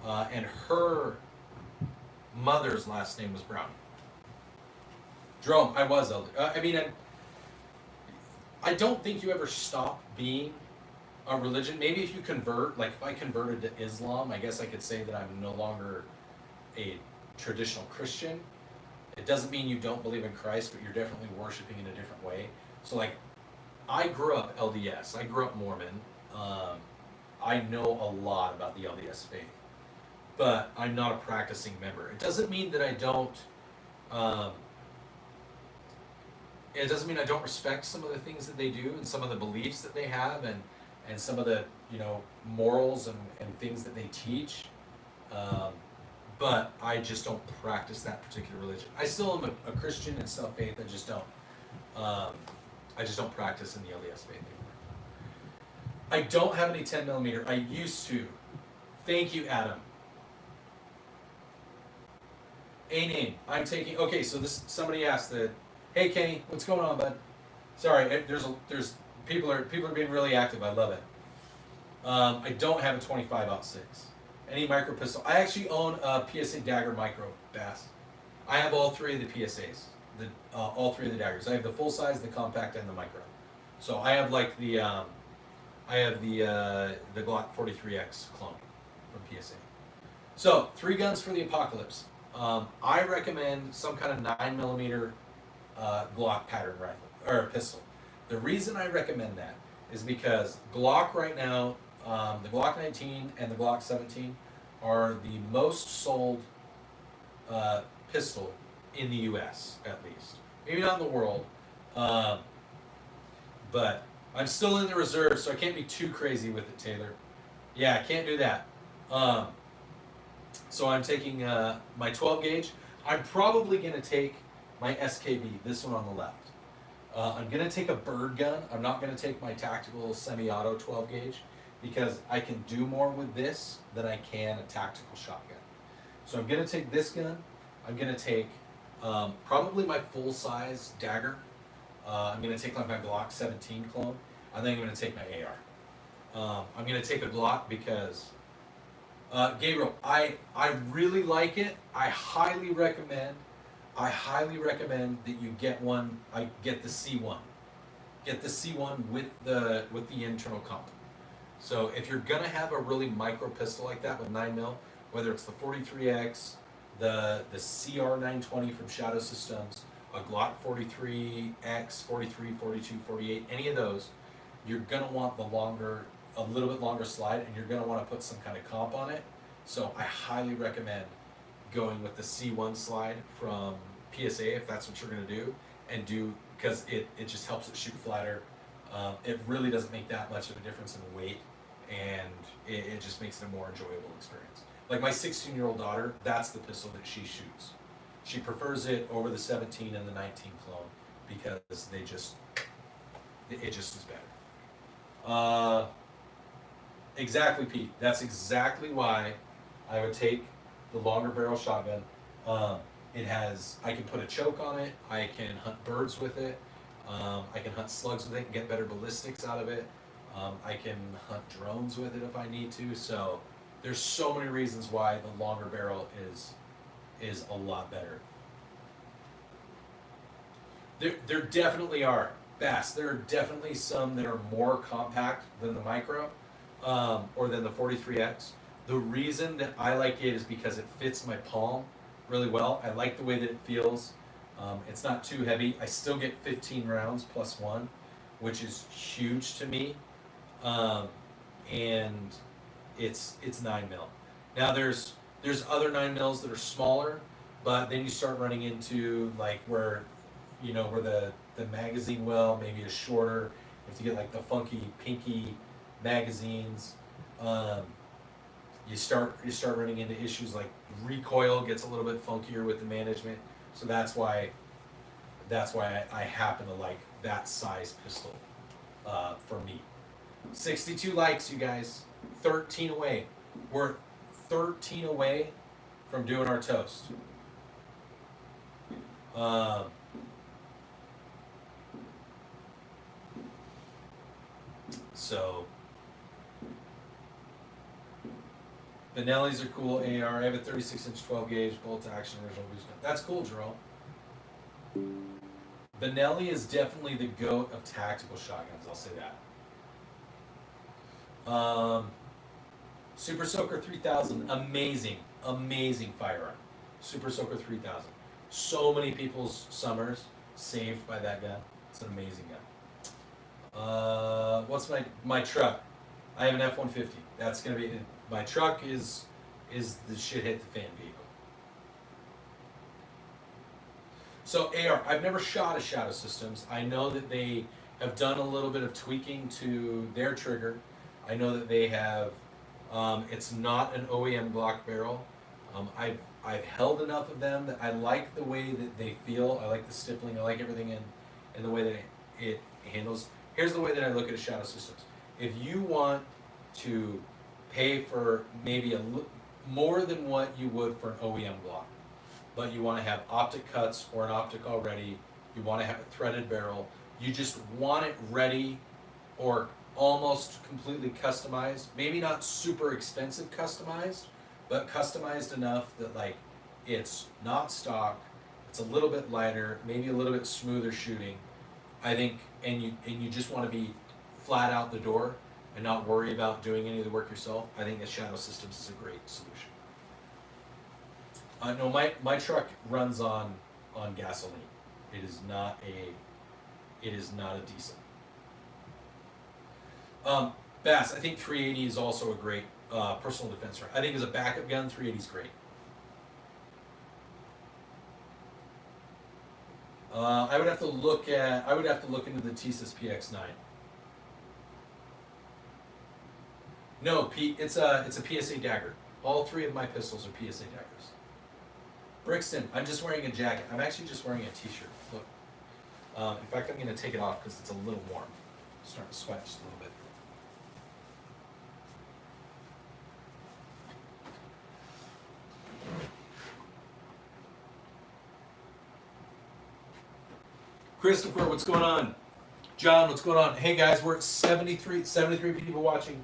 and her mother's last name was Brown. Jerome, I was elder. I don't think you ever stop being a religion. Maybe if you convert, like if I converted to Islam, I guess I could say that I'm no longer a traditional Christian. It doesn't mean you don't believe in Christ, but you're definitely worshiping in a different way. So like, I grew up LDS. I grew up Mormon. I know a lot about the LDS faith, but I'm not a practicing member. It doesn't mean that I don't. It doesn't mean I don't respect some of the things that they do and some of the beliefs that they have and some of the morals and things that they teach. But I just don't practice that particular religion. I still am a Christian in some faith. I just don't practice in the LDS faith anymore. I don't have any 10mm. I used to. Thank you, Adam. A name. I'm taking. Okay, so somebody asked that. Hey Kenny, what's going on, bud? Sorry, there's people are being really active. I love it. I don't have a 25-06. Any micro pistol? I actually own a PSA dagger micro bass. I have all three of the PSAs. All three of the daggers. I have the full size, the compact, and the micro. So I have like the Glock 43X clone from PSA. So 3 guns for the apocalypse. I recommend some kind of 9mm Glock pattern rifle or pistol. The reason I recommend that is because Glock right now, the Glock 19 and the Glock 17 are the most sold pistol in the U.S. at least. Maybe not in the world, but I'm still in the reserve, so I can't be too crazy with it, Taylor. Yeah, I can't do that. So I'm taking my 12 gauge. I'm probably going to take my SKB, this one on the left. I'm going to take a bird gun. I'm not going to take my tactical semi-auto 12 gauge because I can do more with this than I can a tactical shotgun. So I'm going to take this gun. I'm going to take probably my full-size dagger. I'm going to take like my Glock 17 clone. I think I'm going to take my AR. I'm going to take a Glock because, Gabriel, I really like it. I highly recommend that you get one. I get the C1. Get the C1 with the internal comp. So if you're gonna have a really micro pistol like that with 9mm, whether it's the 43X, the CR920 from Shadow Systems, a Glock 43X, 43, 42, 48, any of those, you're gonna want a little bit longer slide, and you're gonna want to put some kind of comp on it. So I highly recommend going with the C1 slide from PSA if that's what you're going to do, and because it just helps it shoot flatter. It really doesn't make that much of a difference in weight, and it just makes it a more enjoyable experience. Like my 16-year-old daughter, that's the pistol that she shoots. She prefers it over the 17 and the 19 clone because it just is better. Exactly, Pete. That's exactly why I would take the longer barrel shotgun. I can put a choke on it. I can hunt birds with it. I can hunt slugs with it and get better ballistics out of it. I can hunt drones with it if I need to. So there's so many reasons why the longer barrel is a lot better. There definitely are, Bass, there are definitely some that are more compact than the micro, or than the 43X. The reason that I like it is because it fits my palm really well. I like the way that it feels. It's not too heavy. I still get 15 rounds plus one, which is huge to me. And it's 9mm. Now there's other 9mm that are smaller, but then you start running into like where the magazine well maybe is shorter. You have to get like the funky pinky magazines. You start running into issues like recoil gets a little bit funkier with the management. So that's why I happen to like that size pistol for me. 62 likes, you guys. 13 away. We're 13 away from doing our toast. So Benelli's are cool. AR. I have a 36-inch 12 gauge bolt action original boost gun. That's cool, Jerome. Benelli is definitely the GOAT of tactical shotguns. I'll say that. Super Soaker 3000, amazing firearm. Super Soaker 3000. So many people's summers saved by that gun. It's an amazing gun. What's my truck? I have an F-150. That's gonna be my truck. Is the shit hit the fan vehicle. So AR, I've never shot a Shadow Systems. I know that they have done a little bit of tweaking to their trigger. I know that they have. It's not an OEM Glock barrel. I've held enough of them that I like the way that they feel. I like the stippling. I like everything in the way that it handles. Here's the way that I look at a Shadow Systems. If you want to pay for maybe more than what you would for an OEM Glock, but you want to have optic cuts or an optic already, you want to have a threaded barrel, you just want it ready or almost completely customized, maybe not super expensive customized, but customized enough that like it's not stock, it's a little bit lighter, maybe a little bit smoother shooting, I think, and you just want to be flat out the door and not worry about doing any of the work yourself, I think the Shadow Systems is a great solution. No, my truck runs on gasoline. It is not a diesel. Bass, I think 380 is also a great personal defense rifle. I think as a backup gun, 380 is great. I would have to look into the TSIS PX9. No, Pete, it's a PSA dagger. All three of my pistols are PSA daggers. Brixton, I'm just wearing a jacket. I'm actually just wearing a t-shirt. Look. In fact, I'm going to take it off because it's a little warm. I'm starting to sweat just a little bit. Christopher, what's going on? John, what's going on? Hey guys, we're at 73 people watching.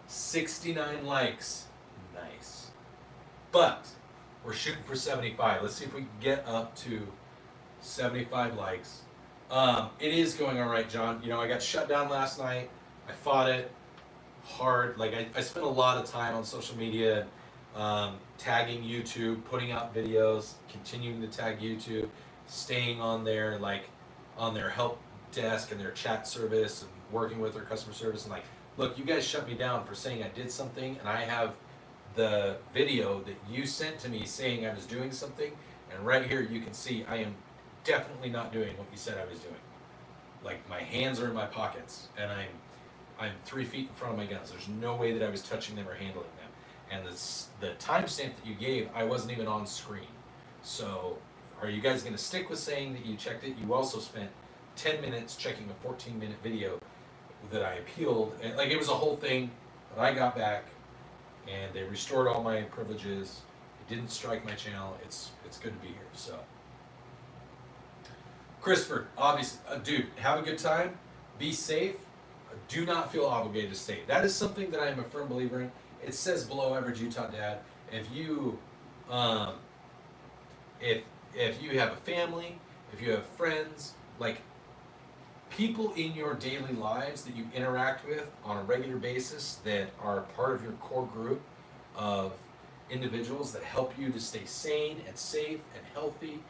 69 likes. Nice. But we're shooting for 75. Let's see if we can get up to 75 likes. It is going all right, John. You know, I got shut down last night. I fought it hard. Like I spent a lot of time on social media, tagging YouTube, putting out videos, continuing to tag YouTube, staying on their help desk and their chat service and working with their customer service and like, look, you guys shut me down for saying I did something, and I have the video that you sent to me saying I was doing something, and right here you can see I am definitely not doing what you said I was doing. Like my hands are in my pockets, and I'm 3 feet in front of my guns. There's no way that I was touching them or handling them. And the timestamp that you gave, I wasn't even on screen. So are you guys going to stick with saying that you checked it? You also spent 10 minutes checking a 14-minute video that I appealed, and like it was a whole thing, but I got back and they restored all my privileges. It didn't strike my channel. It's good to be here. So Christopher, obviously, dude, have a good time. Be safe. Do not feel obligated to stay. That is something that I am a firm believer in. It says below average Utah dad. If you, um, if you have a family, if you have friends, like people in your daily lives that you interact with on a regular basis that are part of your core group of individuals that help you to stay sane and safe and healthy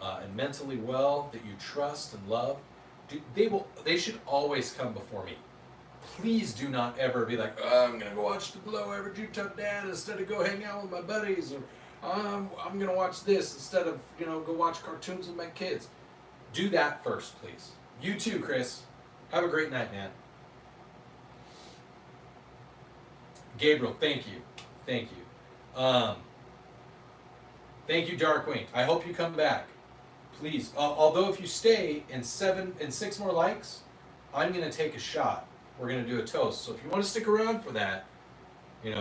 and mentally well, that you trust and love, they should always come before me. Please do not ever be like, oh, I'm gonna go watch the below average Utah dad instead of go hang out with my buddies, or I'm gonna watch this instead of go watch cartoons with my kids. Do that first, please. You too, Chris. Have a great night, man. Gabriel, thank you. Thank you. Thank you, Darkwing. I hope you come back. Please. Although if you stay in 6 more likes, I'm going to take a shot. We're going to do a toast. So if you want to stick around for that, you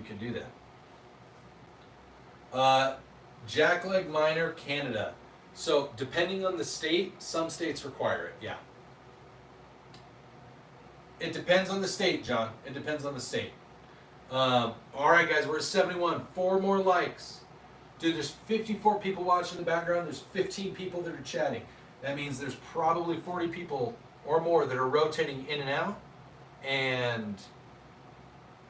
can do that. Jackleg Minor, Canada. So depending on the state, some states require it, yeah. It depends on the state, John. It depends on the state. All right, guys, we're at 71. 4 more likes. Dude, there's 54 people watching in the background. There's 15 people that are chatting. That means there's probably 40 people or more that are rotating in and out. And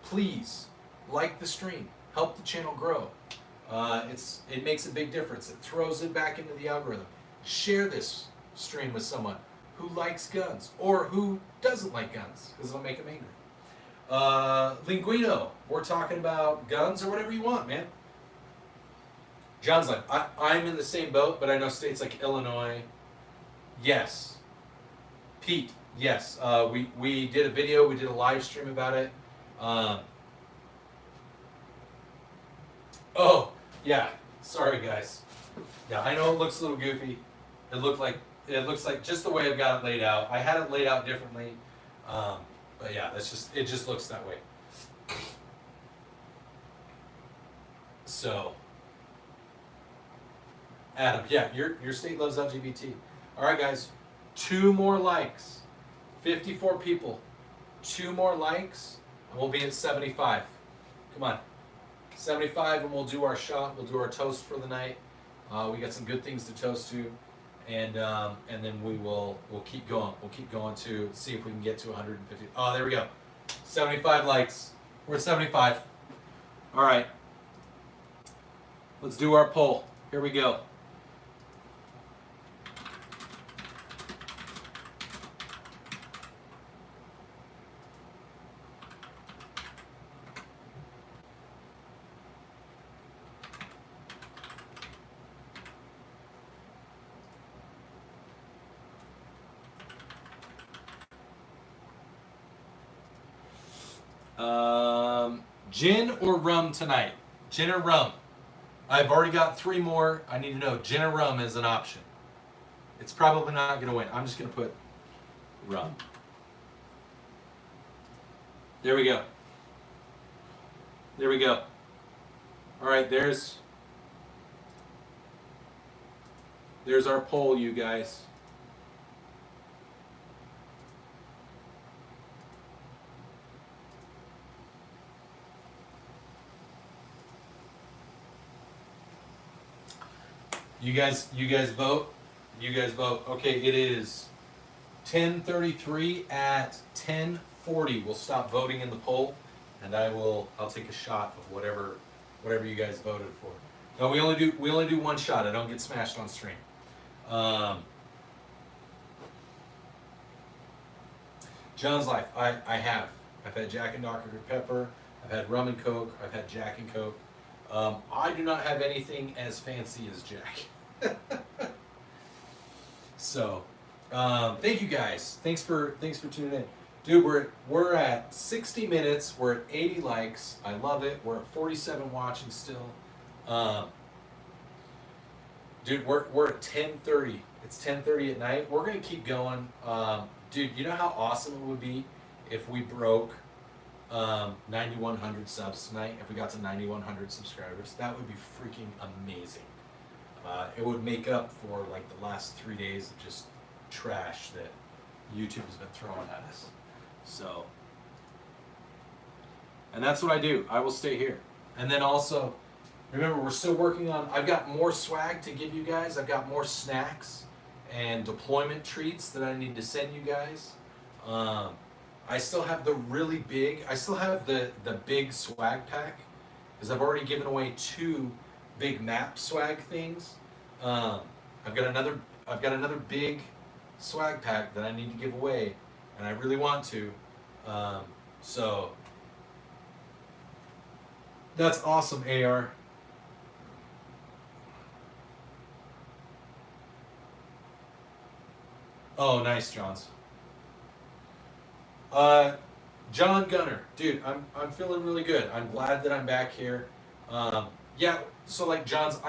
please, like the stream. Help the channel grow. It makes a big difference. It throws it back into the algorithm. Share this stream with someone who likes guns or who doesn't like guns, because it'll make them angry. Linguino, we're talking about guns or whatever you want, man. John's like, I'm in the same boat, but I know states like Illinois. Yes. Pete, yes. We did a video, we did a live stream about it. Oh, yeah. Sorry, guys. Yeah, I know it looks a little goofy. It looks like just the way I've got it laid out. I had it laid out differently, but yeah, it just looks that way. So, Adam, yeah, your state loves LGBT. All right, guys, 2 more likes, 54 people, 2 more likes, and we'll be at 75. Come on. 75, and we'll do our shot. We'll do our toast for the night. We got some good things to toast to, and then we'll keep going. We'll keep going to see if we can get to 150. Oh, there we go. 75 likes. We're at 75. All right. Let's do our poll. Here we go. Gin or rum tonight? Gin or rum? I've already got 3 more. I need to know. Gin or rum is an option. It's probably not going to win. I'm just going to put rum. There we go. There we go. All right, there's our poll, you guys. You guys vote. You guys vote. Okay, it is 10:33. At 10:40, we'll stop voting in the poll, and I'll take a shot of whatever you guys voted for. No, we only do 1 shot. I don't get smashed on stream. John's Life. I've had Jack and Dr. Pepper. I've had rum and Coke. I've had Jack and Coke. I do not have anything as fancy as Jack. So, thank you guys. Thanks for tuning in, dude. We're at 60 minutes. We're at 80 likes. I love it. We're at 47 watching still. Dude, we're at 10:30. It's 10:30 at night. We're gonna keep going. Dude, you know how awesome it would be if we broke 9,100 subs tonight, if we got to 9,100 subscribers? That would be freaking amazing. It would make up for like the last 3 days of just trash that YouTube has been throwing at us. So, and that's what I do. I will stay here. And then also, remember, we're still working on, I've got more swag to give you guys. I've got more snacks and deployment treats that I need to send you guys. I still have the really big, I still have the big swag pack, because I've already given away 2 big map swag things. I've got another big swag pack that I need to give away, and I really want to. So that's awesome, AR. Oh, nice, Johns. John Gunner, dude, I'm feeling really good. I'm glad that I'm back here. Yeah, so like John's,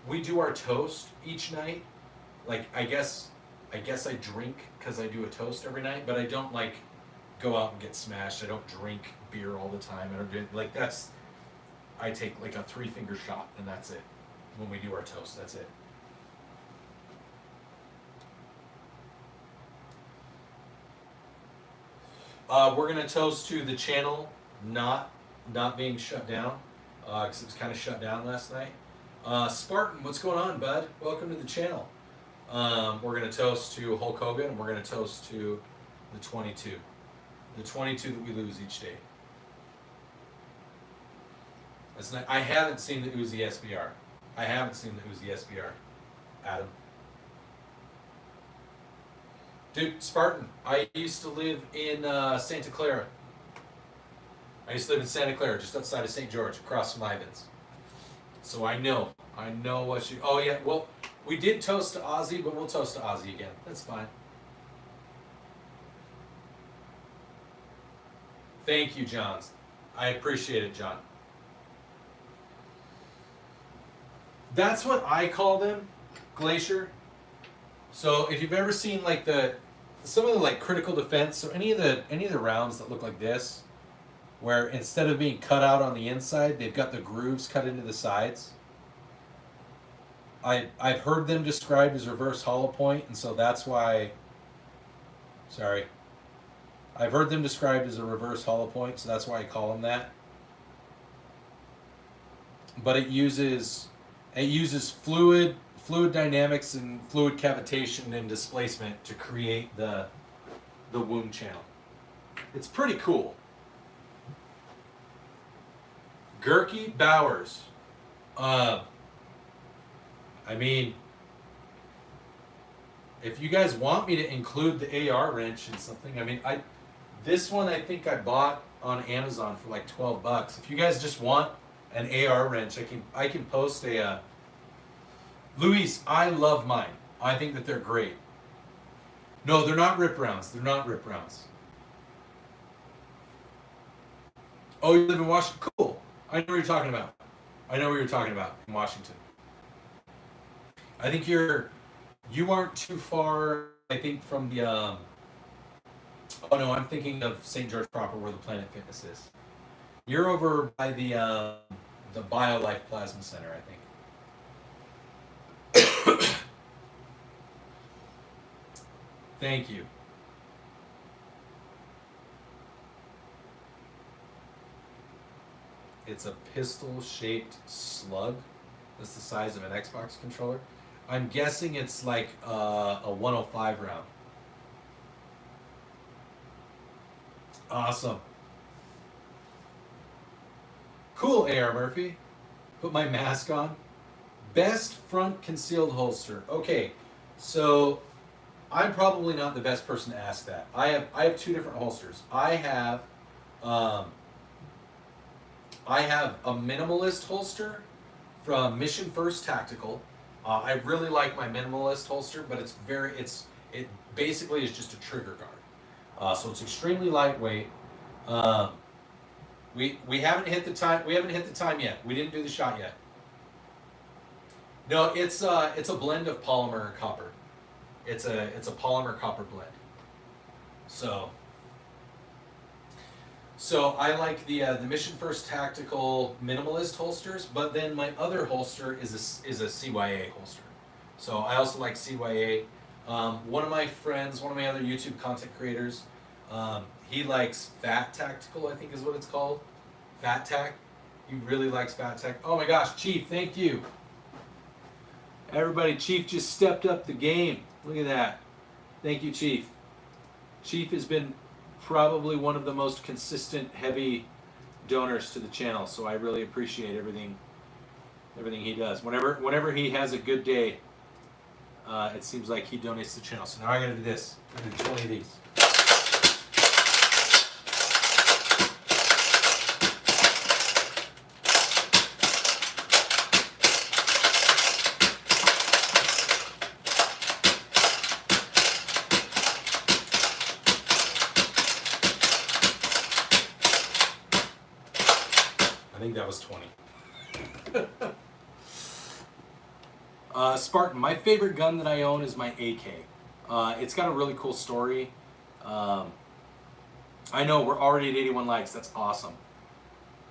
we do our toast each night. Like I guess I drink because I do a toast every night, but I don't like go out and get smashed. I don't drink beer all the time. I don't do like that's. I take like a 3-finger shot and that's it. When we do our toast, that's it. We're gonna toast to the channel not being shut down because it was kind of shut down last night. Spartan, what's going on, bud? Welcome to the channel. We're gonna toast to Hulk Hogan, and we're gonna toast to the 22 that we lose each day. That's not, I haven't seen the Uzi SBR. I haven't seen the Uzi SBR. Adam. Dude, Spartan, I used to live in Santa Clara. I used to live in Santa Clara, just outside of St. George, across from Ivan's. So I know what you, oh yeah, well, we did toast to Ozzy, but we'll toast to Ozzy again. That's fine. Thank you, Johns. I appreciate it, John. That's what I call them, Glacier. So if you've ever seen like some of the like critical defense, so any of the rounds that look like this, where instead of being cut out on the inside, they've got the grooves cut into the sides. I've heard them described as reverse hollow point, and so that's why. Sorry. I've heard them described as a reverse hollow point, so that's why I call them that. But it uses fluid dynamics and fluid cavitation and displacement to create the wound channel. It's pretty cool. Gurky Bowers. I mean, if you guys want me to include the AR wrench in something, I mean, this one I think I bought on Amazon for like $12. If you guys just want an AR wrench, I can post a. Luis, I love mine. I think that they're great. No, they're not rip rounds. They're not rip rounds. Oh, you live in Washington? Cool. I know what you're talking about. I know what you're talking about in Washington. I think you aren't too far, I think, from the, oh no, I'm thinking of St. George proper where the Planet Fitness is. You're over by the BioLife Plasma Center, I think. Thank you. It's a pistol-shaped slug. That's the size of an Xbox controller. I'm guessing it's like a 105 round. Awesome. Cool, AR Murphy. Put my mask on. Best front concealed holster. Okay, so I'm probably not the best person to ask that. I have 2 different holsters. I have a minimalist holster from Mission First Tactical. I really like my minimalist holster, but it basically is just a trigger guard. So it's extremely lightweight. We haven't hit the time. We haven't hit the time yet. We didn't do the shot yet. No, it's a blend of polymer and copper. It's a polymer copper blend. So So I like the Mission First Tactical Minimalist holsters, but then my other holster is a CYA holster. So I also like CYA. One of my friends, one of my other YouTube content creators, he likes Fat Tactical, I think is what it's called. Fat Tac. He really likes Fat Tac. Oh my gosh, Chief, thank you. Everybody, Chief just stepped up the game. Look at that. Thank you, Chief. Chief has been probably one of the most consistent heavy donors to the channel, so I really appreciate everything he does. Whenever he has a good day, it seems like he donates to the channel. So now I gotta do this. I'm gonna do 20 of these. I think that was 20. Spartan, my favorite gun that I own is my AK. It's got a really cool story. I know we're already at 81 likes. That's awesome.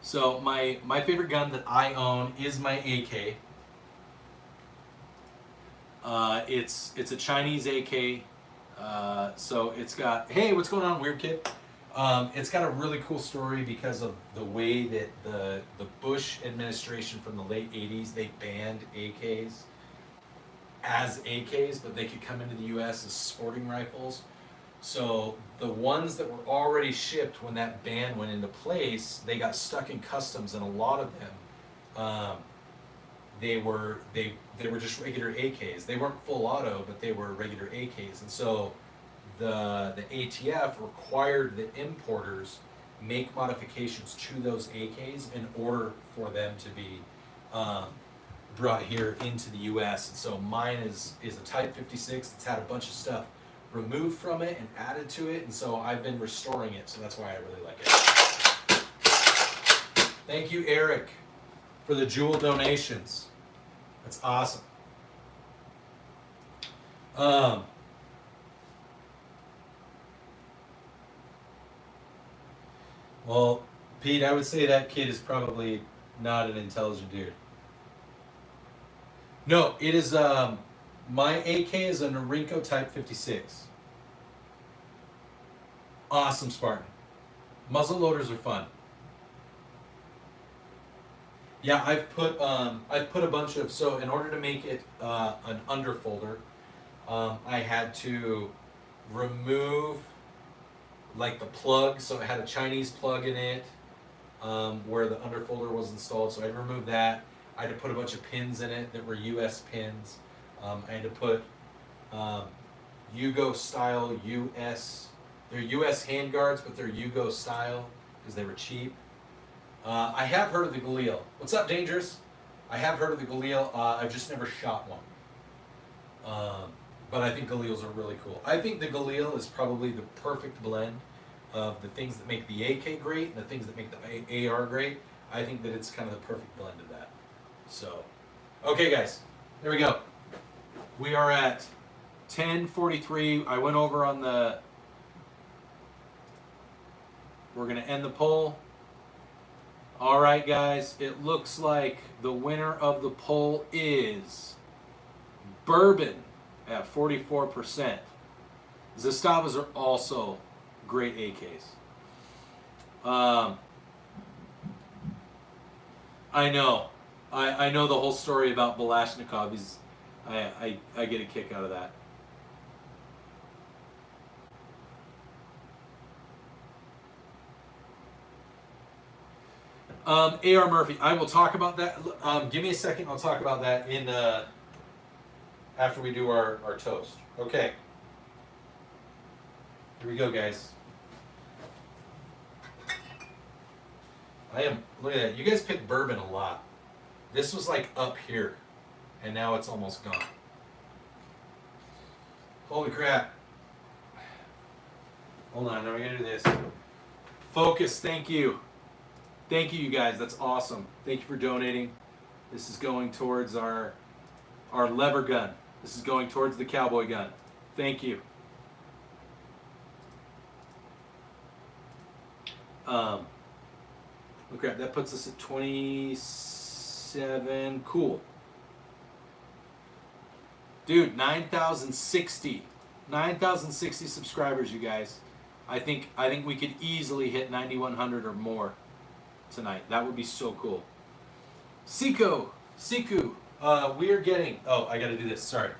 So my favorite gun that I own is my AK. It's a Chinese AK. So it's got, hey, what's going on, weird kid? It's got a really cool story because of the way that the Bush administration from the late 80s, they banned AKs as AKs, but they could come into the US as sporting rifles. So the ones that were already shipped when that ban went into place, they got stuck in customs, and a lot of them, they were just regular AKs. They weren't full auto, but they were regular AKs. And so the ATF required that importers make modifications to those AKs in order for them to be brought here into the US. And so mine is a Type 56 that's had a bunch of stuff removed from it and added to it, and so I've been restoring it, so that's why I really like it. Thank you, Eric, for the jewel donations. That's awesome. Well, Pete, I would say that kid is probably not an intelligent dude. No, it is, my AK is a Norinco Type 56. Awesome, Spartan. Muzzle loaders are fun. Yeah, I've put a bunch of, so in order to make it an underfolder, I had to remove like the plug, so it had a Chinese plug in it where the underfolder was installed, so I had to remove that. I had to put a bunch of pins in it that were US pins. I had to put Yugo style US, they're US handguards, but they're Yugo style because they were cheap. I have heard of the Galil. What's up, Dangerous? I have heard of the Galil. I've just never shot one. But I think Galils are really cool. I think the Galil is probably the perfect blend of the things that make the AK great and the things that make the AR great. I think that it's kind of the perfect blend of that. So, okay guys, there we go. We are at 10:43. I went over on the, we're gonna end the poll. All right guys, it looks like the winner of the poll is Bourbon at 44%. Zastavas are also great AKs. I know. I know the whole story about Balashnikov. I get a kick out of that. AR Murphy, I will talk about that. Give me a second. I'll talk about that in after we do our toast. Okay. Here we go, guys. Look at that. You guys picked bourbon a lot. This was like up here, and now it's almost gone. Holy crap. Hold on, now we're gonna do this. Focus, thank you. Thank you, you guys, that's awesome. Thank you for donating. This is going towards our lever gun. This is going towards the cowboy gun. Thank you. Look at that, puts us at 27. Cool. Dude, 9,060 subscribers, you guys. I think we could easily hit 9,100 or more tonight. That would be so cool. Siku, we are getting. Oh, I got to do this. Sorry.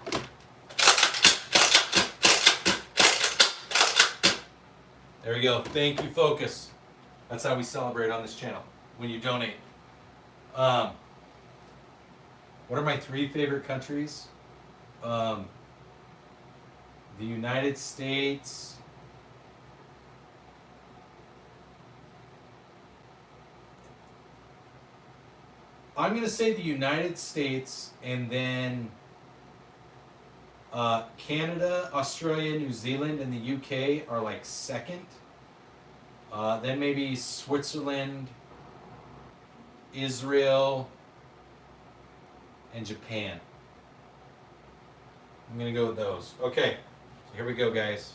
There we go. Thank you, Focus. That's how we celebrate on this channel when you donate. What are my 3 favorite countries? The United States. I'm going to say the United States, and then Canada, Australia, New Zealand, and the UK are like second. Then maybe Switzerland, Israel, and Japan. I'm going to go with those. Okay, so here we go, guys.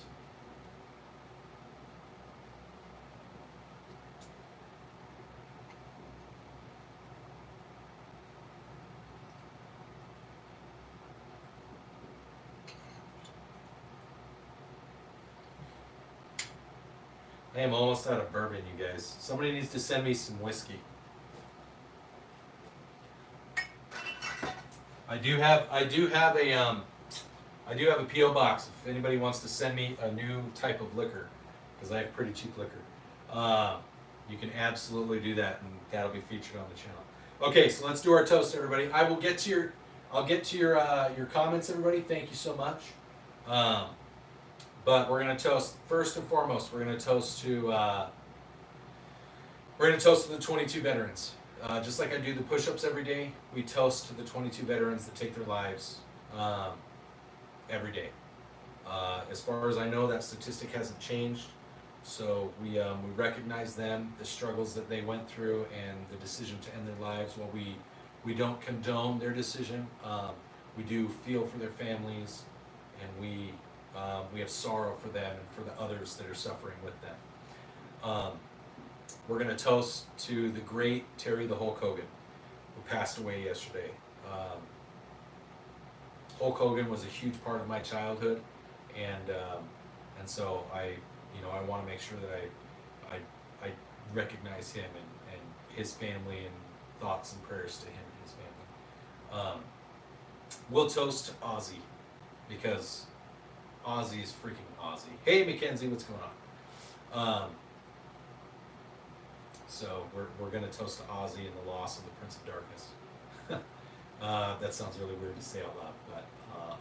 I am almost out of bourbon, you guys. Somebody needs to send me some whiskey. I do have a PO box if anybody wants to send me a new type of liquor, because I have pretty cheap liquor. You can absolutely do that, and that'll be featured on the channel. Okay, so let's do our toast, everybody. I'll get to your comments, everybody. Thank you so much. But we're gonna toast first and foremost. We're gonna toast to the 22 veterans. Just like I do the push-ups every day, we toast to the 22 veterans that take their lives every day. As far as I know, that statistic hasn't changed. So we recognize them, the struggles that they went through, and the decision to end their lives. While we don't condone their decision, we do feel for their families, and we have sorrow for them and for the others that are suffering with them. We're going to toast to the great Terry the Hulk Hogan, who passed away yesterday. Hulk Hogan was a huge part of my childhood, and so I want to make sure that I recognize him and his family, and thoughts and prayers to him and his family. We'll toast to Ozzy, because Ozzy is freaking Ozzy. Hey, Mackenzie, what's going on? So we're going to toast to Ozzy and the loss of the Prince of Darkness. That sounds really weird to say out loud, but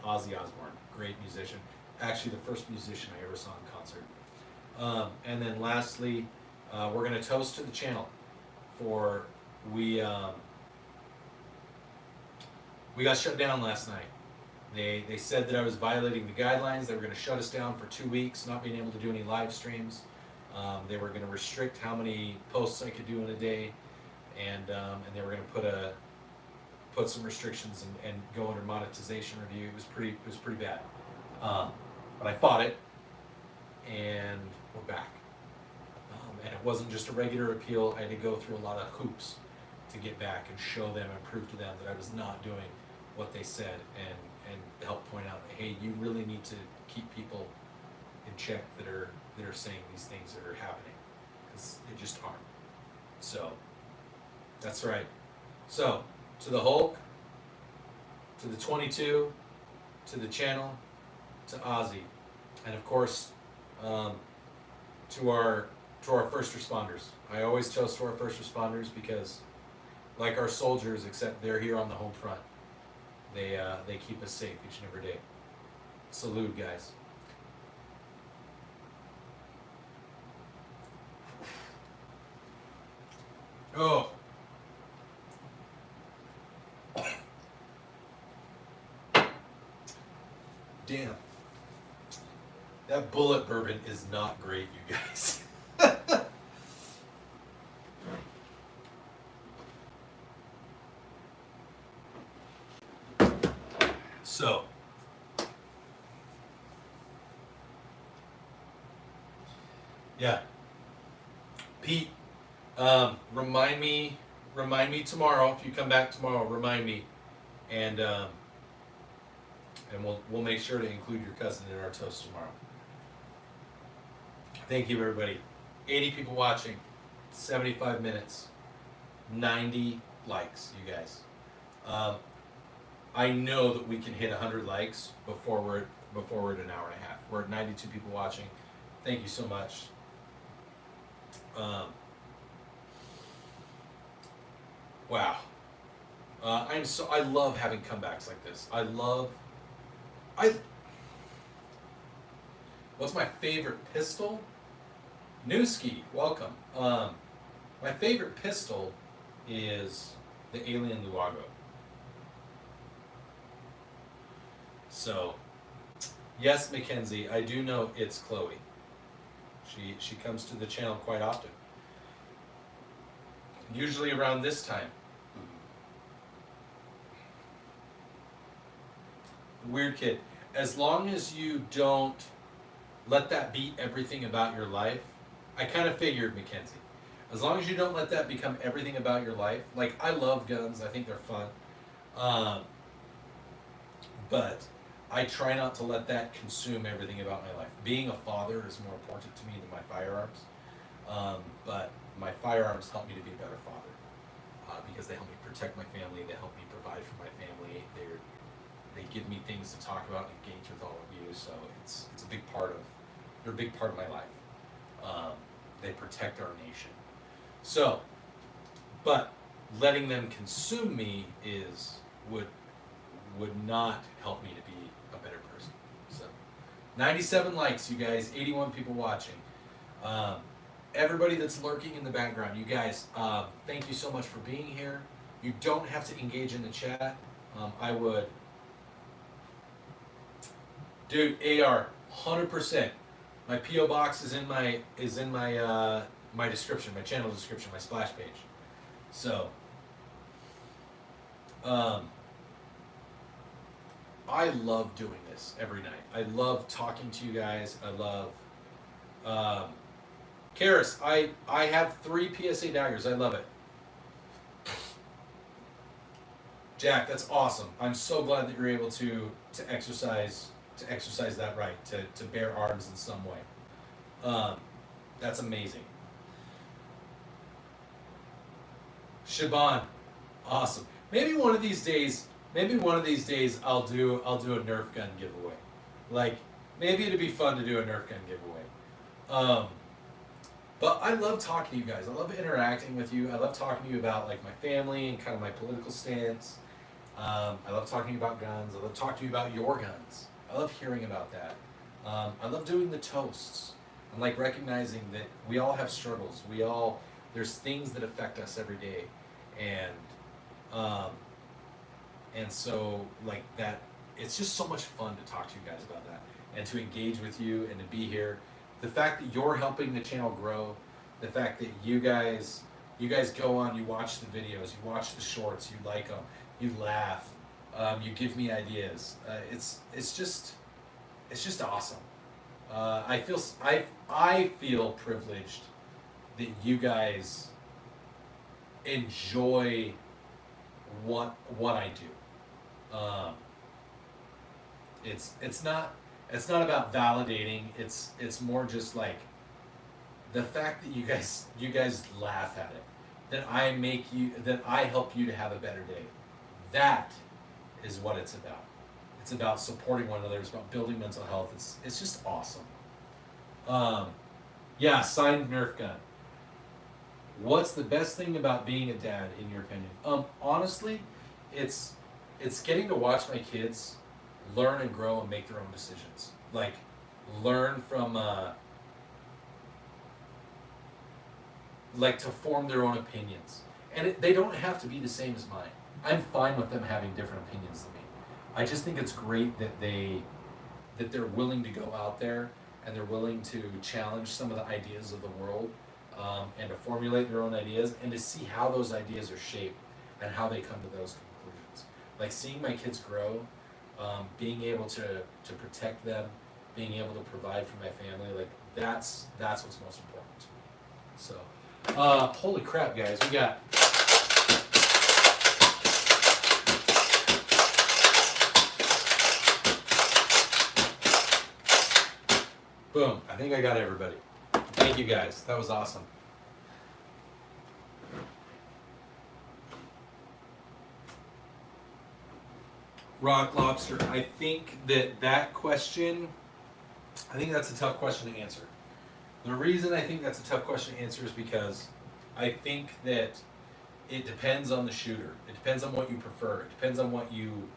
Ozzy Osbourne, great musician. Actually, the first musician I ever saw in concert. And then lastly, we're going to toast to the channel for we got shut down last night. They said that I was violating the guidelines. They were going to shut us down for 2 weeks, not being able to do any live streams. They were going to restrict how many posts I could do in a day, and they were going to put some restrictions and go under monetization review. It was pretty bad, but I fought it, and we're back. And it wasn't just a regular appeal. I had to go through a lot of hoops to get back and show them and prove to them that I was not doing what they said, and help point out, hey, you really need to keep people in check that are saying these things that are happening, because they just aren't. So that's right. So to the Hulk, to the 22, to the channel, to Ozzy, and of course to our first responders. I always toast to our first responders, because like our soldiers, except they're here on the home front, they keep us safe each and every day. Salute, guys. Oh. Damn. That bullet bourbon is not great, you guys. So, yeah, Pete, remind me tomorrow if you come back tomorrow. Remind me, and we'll make sure to include your cousin in our toast tomorrow. Thank you, everybody. 80 people watching, 75 minutes, 90 likes, you guys. I know that we can hit 100 likes before we're at an hour and a half. We're at 92 people watching. Thank you so much. Wow. I love having comebacks like this. What's my favorite pistol? Newski, welcome. My favorite pistol is the Alien Luago. So, yes, Mackenzie, I do know it's Chloe. She comes to the channel quite often. Usually around this time. Weird kid. As long as you don't let that be everything about your life, I kind of figured, Mackenzie. As long as you don't let that become everything about your life. Like, I love guns. I think they're fun. But I try not to let that consume everything about my life. Being a father is more important to me than my firearms. But my firearms help me to be a better father. Because they help me protect my family. They help me provide for my family. They give me things to talk about and engage with all of you. So it's a big part of, they're a big part of my life. They protect our nation. So, but letting them consume me would not help me to be a better person. So, 97 likes, you guys, 81 people watching. Everybody that's lurking in the background, you guys, thank you so much for being here. You don't have to engage in the chat. I would, dude, AR, 100%. My PO box is in my my description, my channel description, my splash page. So, I love doing this every night. I love talking to you guys. I love, Karis, I have 3 PSA daggers. I love it. Jack, that's awesome. I'm so glad that you're able to exercise that right, to bear arms in some way. That's amazing. Shaban, awesome. Maybe one of these days I'll do a Nerf gun giveaway. Like, maybe it'd be fun to do a Nerf gun giveaway. But I love talking to you guys. I love interacting with you. I love talking to you about like my family and kind of my political stance. I love talking about guns. I love talking to you about your guns. I love hearing about that. I love doing the toasts and like recognizing that we all have struggles. There's things that affect us every day, and so like that, it's just so much fun to talk to you guys about that and to engage with you and to be here. The fact that you're helping the channel grow, the fact that you guys go on, you watch the videos, you watch the shorts, you like them, you laugh, you give me ideas. It's just awesome. I feel privileged that you guys enjoy what I do. It's not about validating. It's more just like the fact that you guys laugh at it, that I help you to have a better day. That is what it's about. It's about supporting one another. It's about building mental health. It's just awesome. Yeah, signed Nerf gun. What's the best thing about being a dad, in your opinion? Honestly, it's getting to watch my kids learn and grow and make their own decisions. Like, learn from, like, to form their own opinions. And they don't have to be the same as mine. I'm fine with them having different opinions than me. I just think it's great that they're willing to go out there and they're willing to challenge some of the ideas of the world, and to formulate their own ideas and to see how those ideas are shaped and how they come to those conclusions. Like, seeing my kids grow, being able to protect them, being able to provide for my family, like that's what's most important to me. So Holy crap, guys. We got... Boom. I think I got everybody. Thank you, guys. That was awesome. Rock Lobster. I think that question, I think that's a tough question to answer. The reason I think that's a tough question to answer is because I think that it depends on the shooter. It depends on what you prefer. It depends on what you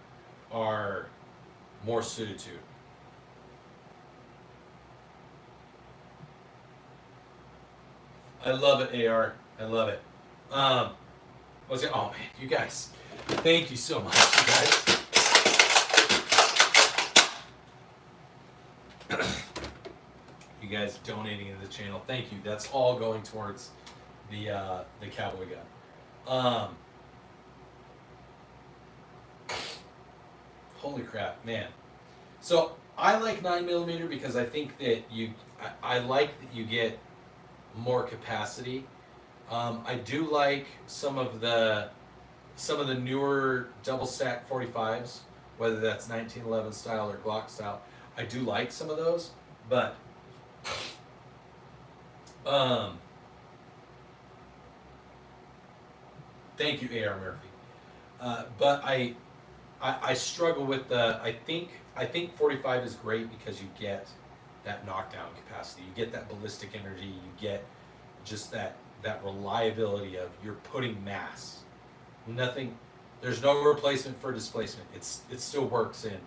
are more suited to. I love it, AR. I love it. Oh man, you guys. Thank you so much, you guys. You guys donating to the channel. Thank you. That's all going towards the cowboy gun. Holy crap, man. So I like 9mm because I think that I like that you get more capacity. I do like some of the newer double stack 45s, whether that's 1911 style or Glock style. I do like some of those, but thank you, A.R. Murphy. But I struggle with the. I think 45 is great because you get that knockdown capacity, you get that ballistic energy, you get just that reliability of you're putting mass. Nothing. There's no replacement for displacement. It still works in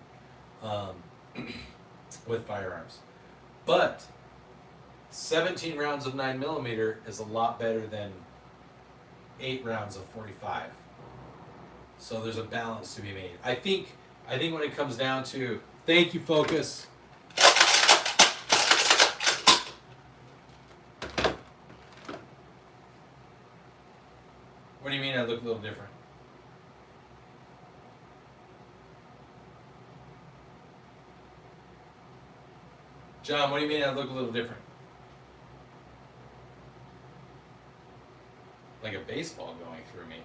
with firearms, but 17 rounds of 9mm is a lot better than 8 rounds of 45. So there's a balance to be made. I think when it comes down to, thank you, Focus. What do you mean I look a little different? John, what do you mean I look a little different? Like a baseball going through me.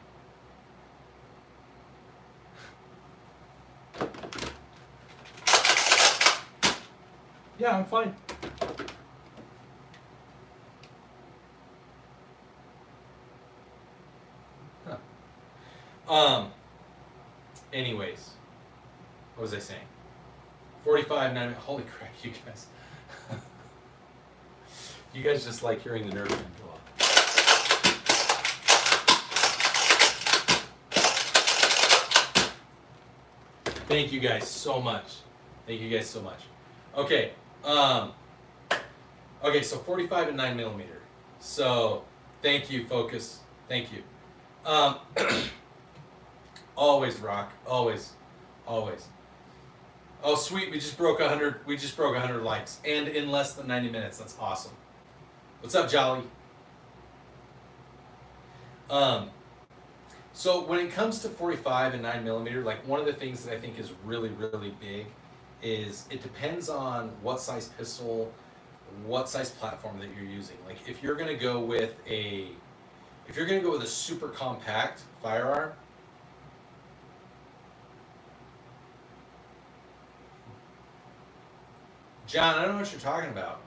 Yeah, I'm fine. Huh. Anyways, what was I saying? 45, 9, holy crap, you guys. You guys just like hearing the nerve gun go off. Thank you guys so much. Thank you guys so much. Okay. Okay, so 45 and 9mm. So thank you, Focus. Thank you. Always rock. Always. Always. Oh sweet, we just broke 100. We just broke 100 likes, and in less than 90 minutes. That's awesome. What's up, Jolly? So when it comes to 45 and 9mm, like one of the things that I think is really, really big is it depends on what size pistol, what size platform that you're using. Like if you're gonna go with a super compact firearm, John, I don't know what you're talking about.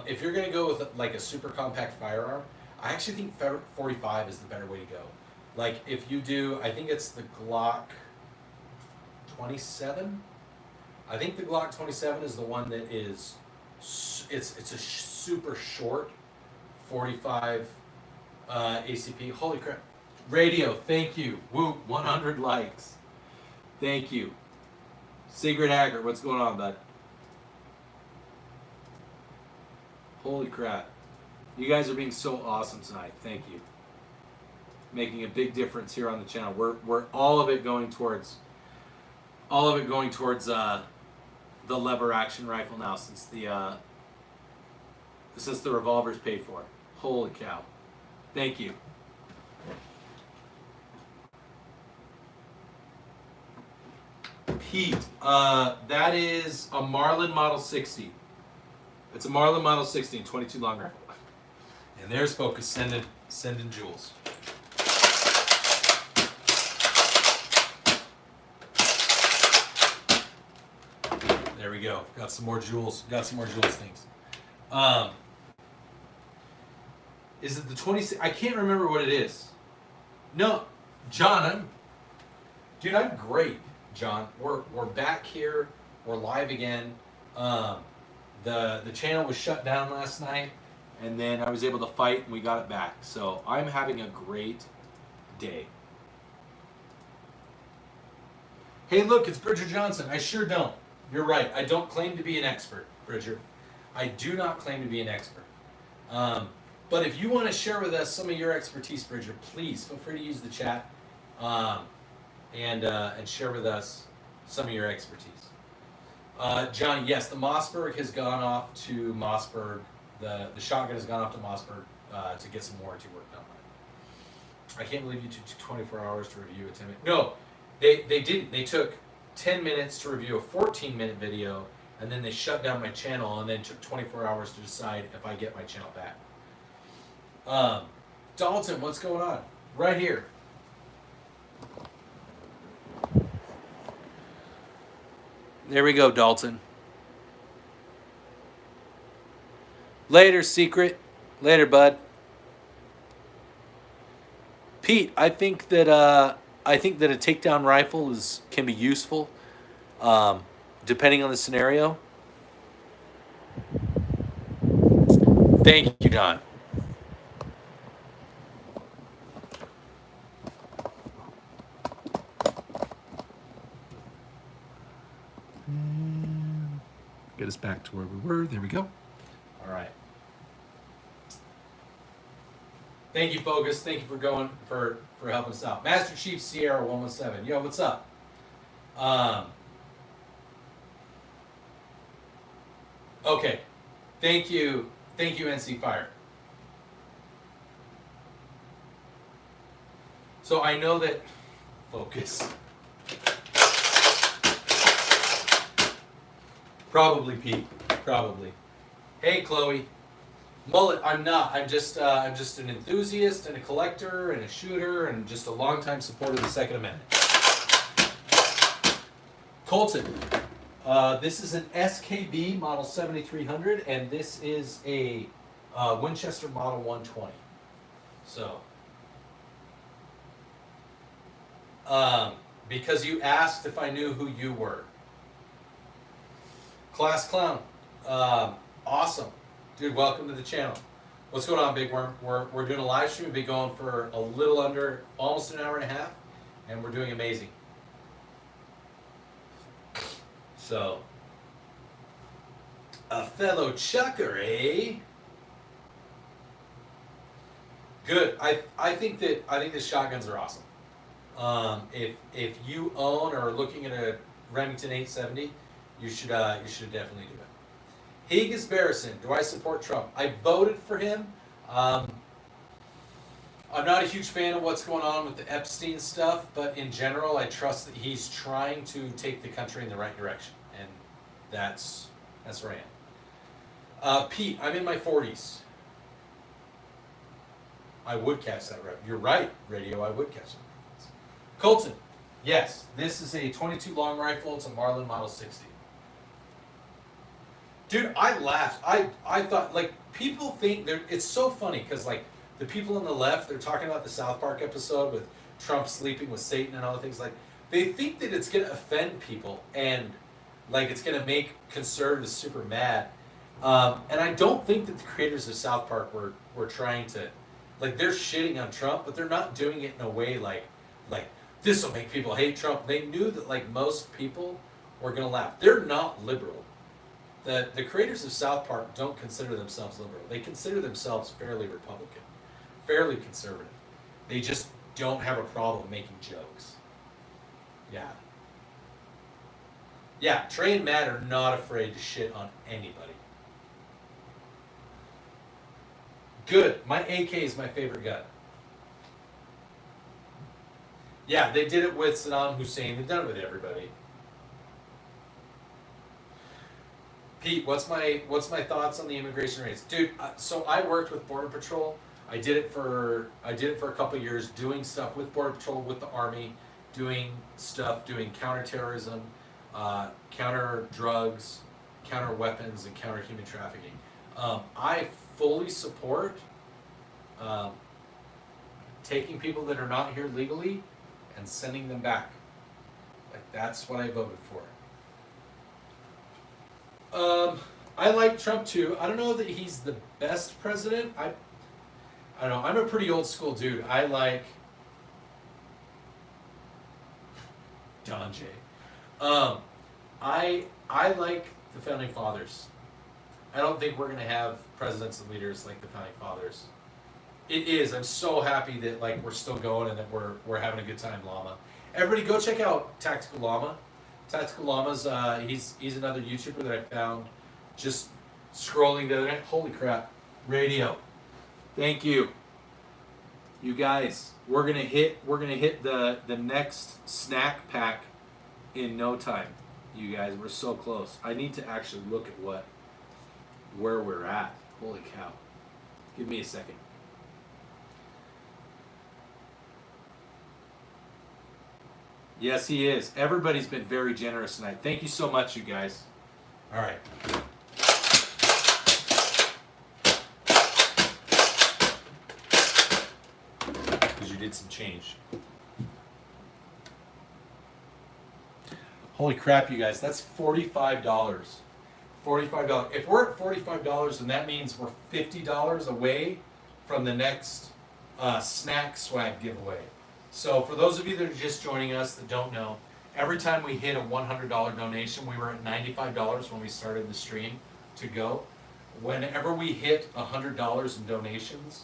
If you're going to go with like a super compact firearm, I actually think 45 is the better way to go. Like if you do, I think it's the Glock 27. I think the Glock 27 is the one that is, it's a super short 45 ACP. Holy crap. Radio, thank you. Woo, 100 likes. Thank you. Secret Hacker, what's going on, bud? Holy crap. You guys are being so awesome tonight. Thank you. Making a big difference here on the channel. We're all of it going towards the lever action rifle now since the revolver's paid for. Holy cow. Thank you. Pete, that is a Marlin Model 60. It's a Marlin Model 60 and 22 long rifle. And there's Focus sending jewels. There we go. Got some more jewels. Got some more jewels things. Is it the 26? I can't remember what it is. No, John, I'm great, John. We're back here. We're live again. The channel was shut down last night, and then I was able to fight, and we got it back. So I'm having a great day. Hey, look, it's Bridger Johnson. I sure don't. You're right. I don't claim to be an expert, Bridger. I do not claim to be an expert. But if you want to share with us some of your expertise, Bridger, please feel free to use the chat and share with us some of your expertise. Johnny, yes, the Mossberg has gone off to Mossberg. The shotgun has gone off to Mossberg to get some warranty work done on it. I can't believe you took 24 hours to review a 10-minute. No, they didn't. They took 10 minutes to review a 14-minute video, and then they shut down my channel, and then took 24 hours to decide if I get my channel back. Dalton, what's going on? Right here. There we go, Dalton. Later, Secret. Later, bud. Pete, I think that a takedown rifle can be useful, depending on the scenario. Thank you, John. Get us back to where we were. There we go. All right. Thank you, Focus. Thank you for helping us out. Master Chief Sierra 117. Yo, what's up? Okay. Thank you, NC Fire. So I know that Focus. Probably Pete. Probably. Hey, Chloe. Mullet, I'm not. I'm just an enthusiast and a collector and a shooter and just a longtime supporter of the Second Amendment. Colton, this is an SKB Model 7300, and this is a Winchester Model 120. So, because you asked if I knew who you were. Class Clown, awesome. Dude, welcome to the channel. What's going on, Big Worm? We're doing a live stream. We've been going for a little under, almost an hour and a half, and we're doing amazing. So, a fellow chucker, eh? Good. I think the shotguns are awesome. If you own or are looking at a Remington 870, you should definitely do it. Higgins Barrison, do I support Trump? I voted for him. I'm not a huge fan of what's going on with the Epstein stuff, but in general, I trust that he's trying to take the country in the right direction, and that's where I am. Pete, I'm in my 40s. I would catch that reference. You're right, Radio. I would catch that reference. Colton, yes, this is a 22 long rifle. It's a Marlin Model 60. Dude, I laughed. I thought, like, people think it's so funny because, like, the people on the left, they're talking about the South Park episode with Trump sleeping with Satan and all the things. Like, they think that it's going to offend people and, like, it's going to make conservatives super mad. And I don't think that the creators of South Park were trying to, like, they're shitting on Trump, but they're not doing it in a way like this will make people hate Trump. They knew that, like, most people were going to laugh. They're not liberal. The creators of South Park don't consider themselves liberal. They consider themselves fairly Republican, fairly conservative. They just don't have a problem making jokes. Yeah. Yeah, Trey and Matt are not afraid to shit on anybody. Good. My AK is my favorite gun. Yeah, they did it with Saddam Hussein. They've done it with everybody. Pete, what's my thoughts on the immigration rates, dude? So I worked with Border Patrol. I did it for a couple of years, doing stuff with Border Patrol, with the Army, doing counterterrorism, counter drugs, counter weapons, and counter human trafficking. I fully support taking people that are not here legally and sending them back. Like, that's what I voted for. I like Trump too. I don't know that he's the best president. I don't know. I'm a pretty old school dude. I like Don J. I like the founding fathers. I don't think we're gonna have presidents and leaders like the founding fathers. It is. I'm so happy that like we're still going and that we're having a good time, Llama. Everybody, go check out Tactical Llama. Tactical Llama's he's another YouTuber that I found just scrolling the other night. Holy crap! Radio. Thank you. You guys, we're gonna hit the next snack pack in no time. You guys, we're so close. I need to actually look at where we're at. Holy cow! Give me a second. Yes, he is. Everybody's been very generous tonight. Thank you so much, you guys. All right. Because you did some change. Holy crap, you guys. That's $45. $45. If we're at $45, then that means we're $50 away from the next snack swag giveaway. So for those of you that are just joining us that don't know, every time we hit a $100 donation, we were at $95 when we started the stream to go. Whenever we hit $100 in donations,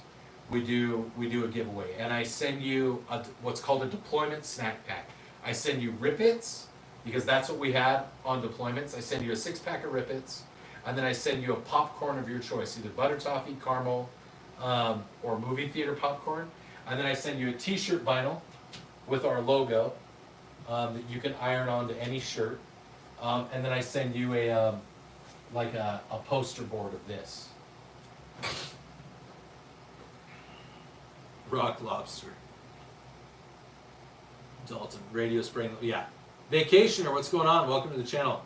we do a giveaway, and I send you what's called a deployment snack pack. I send you Rip-Its, because that's what we had on deployments. I send you a 6-pack of Rip-Its, and then I send you a popcorn of your choice, either butter toffee, caramel, or movie theater popcorn. And then I send you a t-shirt vinyl with our logo that you can iron onto any shirt. And then I send you a poster board of this. Rock Lobster. Dalton, radio spraying, yeah. Vacationer, what's going on? Welcome to the channel.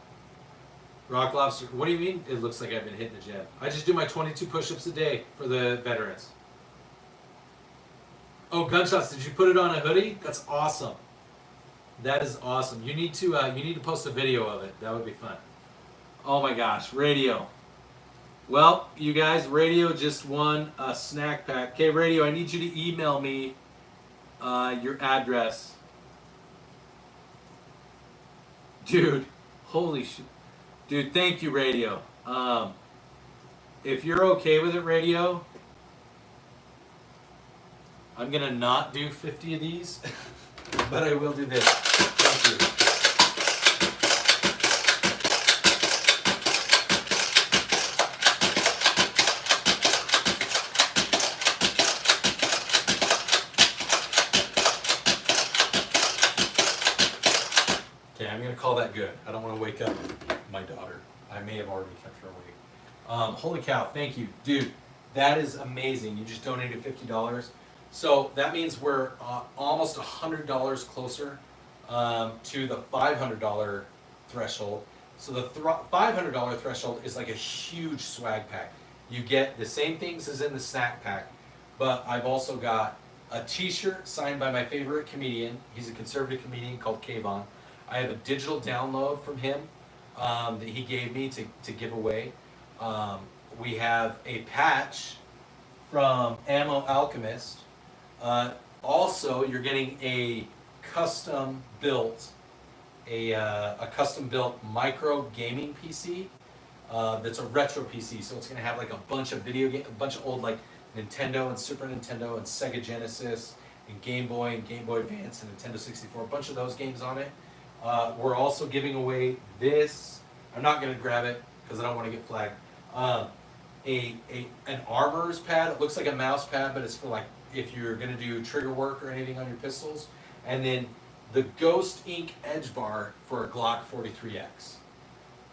Rock Lobster, what do you mean? It looks like I've been hitting the gym. I just do my 22 push-ups a day for the veterans. Oh, gunshots! Did you put it on a hoodie? That's awesome. That is awesome. You need to post a video of it. That would be fun. Oh my gosh, radio. Well, you guys, radio just won a snack pack. Okay, radio, I need you to email me your address. Dude, holy shit. Dude, thank you, radio. If you're okay with it, radio, I'm going to not do 50 of these, but I will do this. Thank you. Okay, I'm going to call that good. I don't want to wake up my daughter. I may have already kept her awake. Holy cow, thank you. Dude, that is amazing. You just donated $50. So that means we're almost $100 closer to the $500 threshold. So the $500 threshold is like a huge swag pack. You get the same things as in the snack pack, but I've also got a t-shirt signed by my favorite comedian. He's a conservative comedian called Kayvon. I have a digital download from him that he gave me to give away. We have a patch from Ammo Alchemist. Also, you're getting a custom built micro gaming PC that's a retro PC. So it's going to have like a bunch of a bunch of old like Nintendo and Super Nintendo and Sega Genesis and Game Boy Advance and Nintendo 64. A bunch of those games on it. We're also giving away this. I'm not going to grab it because I don't want to get flagged. An armorer's pad. It looks like a mouse pad, but it's for like if you're going to do trigger work or anything on your pistols. And then the Ghost Ink Edge Bar for a Glock 43X.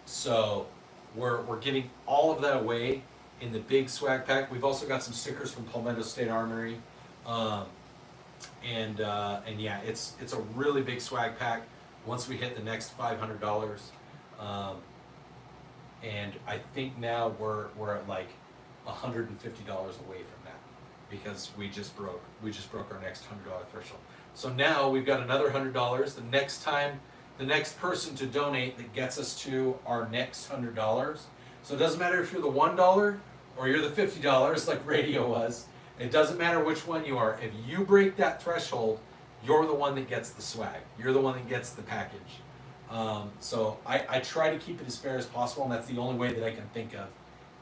So we're getting all of that away in the big swag pack. We've also got some stickers from Palmetto State Armory, and yeah, it's a really big swag pack. Once we hit the next $500, and I think now we're at like $150 away from that, because we just broke our next $100 threshold. So now we've got another $100. The next time, the next person to donate that gets us to our next $100. So it doesn't matter if you're the $1 or you're the $50 like Radio was. It doesn't matter which one you are. If you break that threshold, you're the one that gets the swag. You're the one that gets the package. So I try to keep it as fair as possible, and that's the only way that I can think of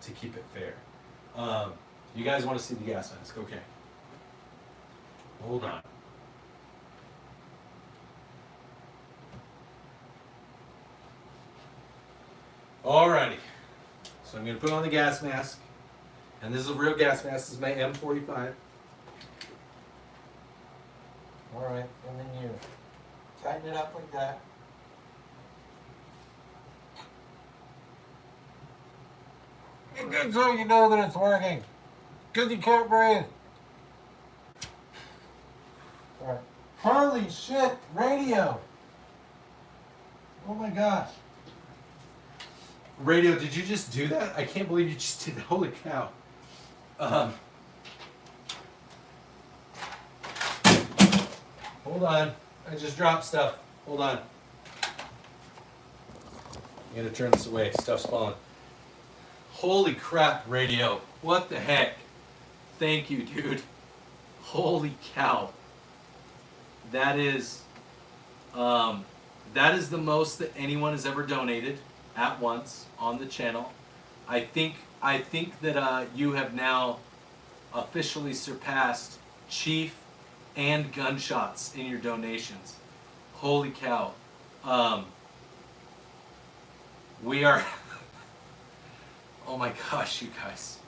to keep it fair. You guys want to see the gas mask? Okay. Hold on. Alrighty. So I'm going to put on the gas mask. And this is a real gas mask. This is my M45. Alright, and then you tighten it up like that. It's good so you know that it's working. Because you can't breathe. Alright. Holy shit, Radio! Oh my gosh. Radio, did you just do that? I can't believe you just did that. Holy cow. Hold on. I just dropped stuff. Hold on. I'm gonna turn this away. Stuff's falling. Holy crap, Radio. What the heck? Thank you, dude. Holy cow. That is the most that anyone has ever donated at once on the channel. I think that you have now officially surpassed Chief and Gunshots in your donations. Holy cow. We are oh my gosh, you guys.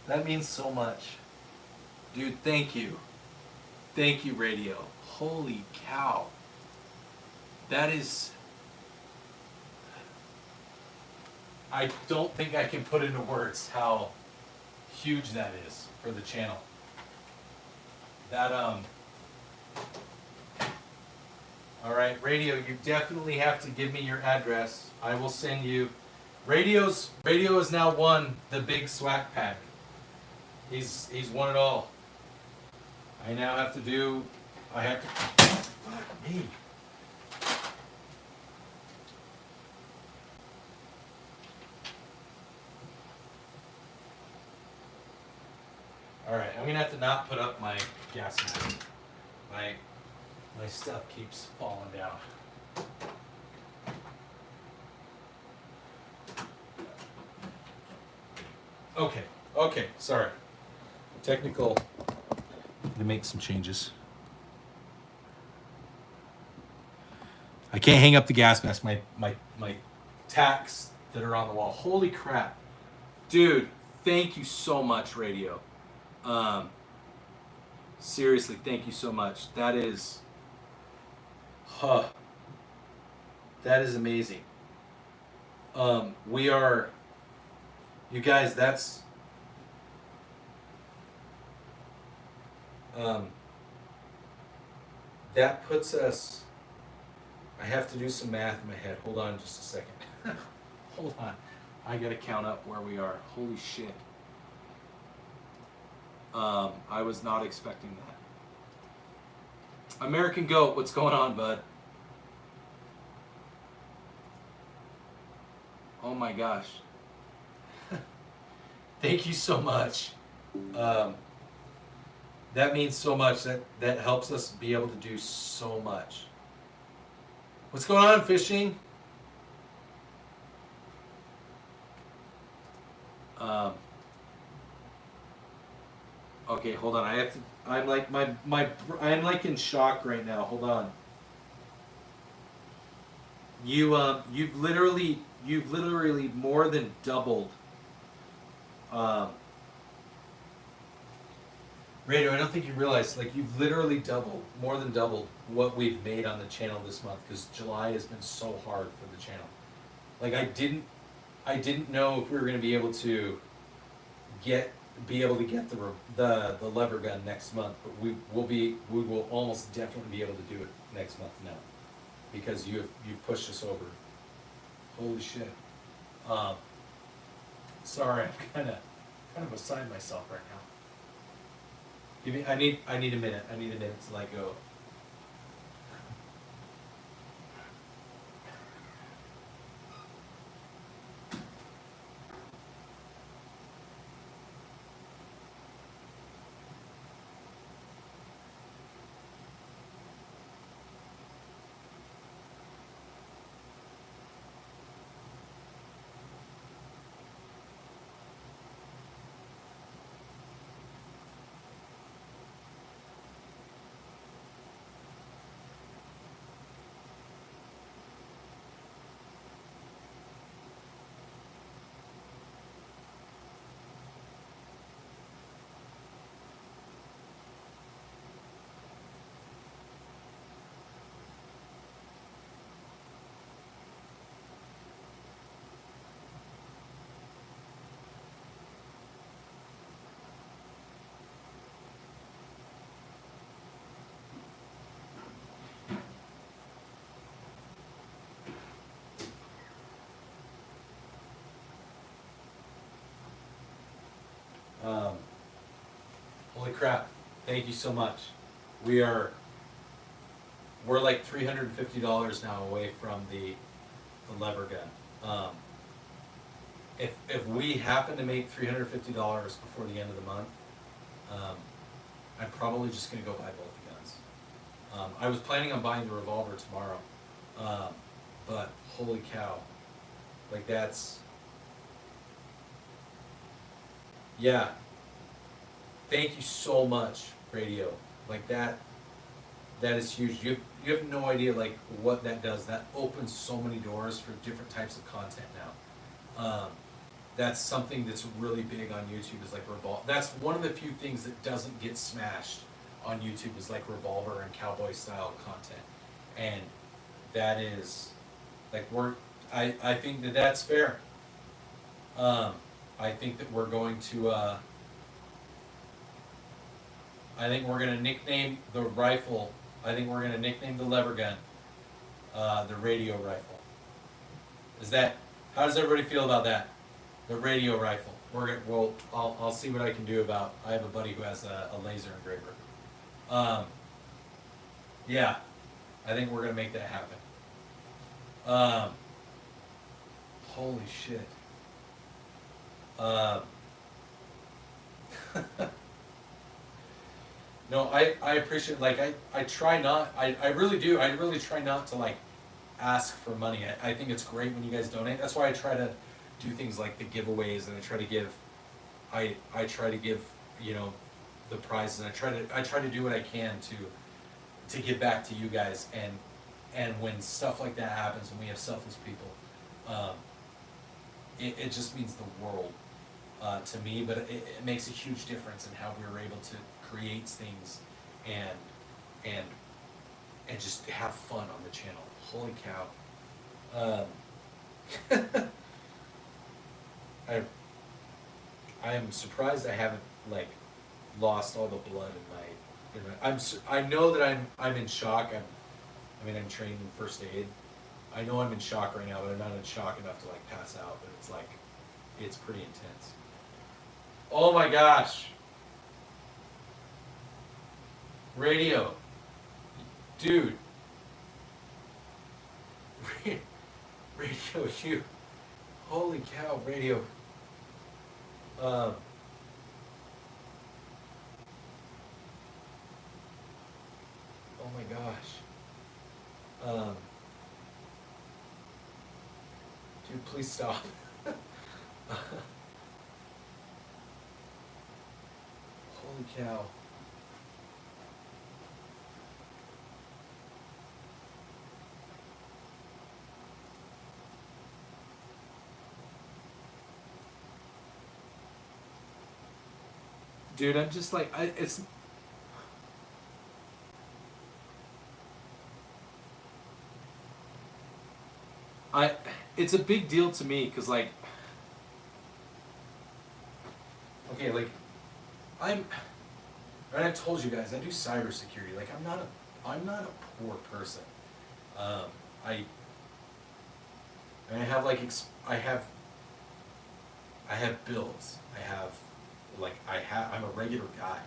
That means so much. Dude, thank you. Thank you, Radio. Holy cow. That is... I don't think I can put into words how huge that is for the channel. That, Alright, Radio, you definitely have to give me your address. I will send you... Radio has now won the big swag pack. He's won it all. I now have to do... I have to... Fuck me. Alright, I'm going to have to not put up my gas mask. My stuff keeps falling down. Okay, sorry. Technical. To make some changes. I can't hang up the gas mask. My tacks that are on the wall. Holy crap. Dude, thank you so much, Radio. Seriously, thank you so much. That is... that is amazing. We are... You guys, that's... that puts us... I have to do some math in my head. Hold on just a second. Hold on. I gotta count up where we are. Holy shit. I was not expecting that. American Goat, what's going on, bud? Oh my gosh. Thank you so much. That means so much. That helps us be able to do so much. What's going on, Fishing? Okay, hold on. I have to. I'm like I'm like in shock right now. Hold on. You've literally more than doubled. Radio, I don't think you realize, like, you've literally more than doubled what we've made on the channel this month, because July has been so hard for the channel. Like I didn't know if we were going to be able to get the lever gun next month, but we will almost definitely be able to do it next month now, because you've pushed us over. Holy shit. Sorry, I'm kind of beside myself right now. I need a minute. I need a minute to let go. Holy crap. Thank you so much. We're like $350 now away from the lever gun. If we happen to make $350 before the end of the month, I'm probably just going to go buy both the guns. I was planning on buying the revolver tomorrow, but holy cow, like that's, yeah. Thank you so much, radio. Like that is huge. You have no idea like what that does. That opens so many doors for different types of content now. That's something that's really big on YouTube is like revolver. That's one of the few things that doesn't get smashed on YouTube is like revolver and cowboy style content. And that is like I think that that's fair. I think that we're going to I think we're going to nickname the rifle, I think we're going to nickname the lever gun, the radio rifle. How does everybody feel about that? The radio rifle. I'll see what I can do about, I have a buddy who has a laser engraver. Yeah, I think we're going to make that happen. Holy shit. No, I appreciate, like, I try not, I really do, I really try not to, like, ask for money. I think it's great when you guys donate. That's why I try to do things like the giveaways, and I try to give, you know, the prizes, and I try to do what I can to give back to you guys, and when stuff like that happens, when we have selfless people, it just means the world to me, but it makes a huge difference in how we were able to create things and just have fun on the channel. Holy cow. I am surprised I haven't like lost all the blood in my I know that I'm in shock. I'm trained in first aid. I know I'm in shock right now, but I'm not in shock enough to like pass out, but it's like it's pretty intense. Oh my gosh. Radio. Dude. Radio, you. Holy cow, radio. Oh my gosh. Dude, please stop. Holy cow. Dude, I'm just like, it's a big deal to me because, like, okay, like, and I've told you guys I do cybersecurity. Like, I'm not a poor person. I have like I have bills. I'm a regular guy.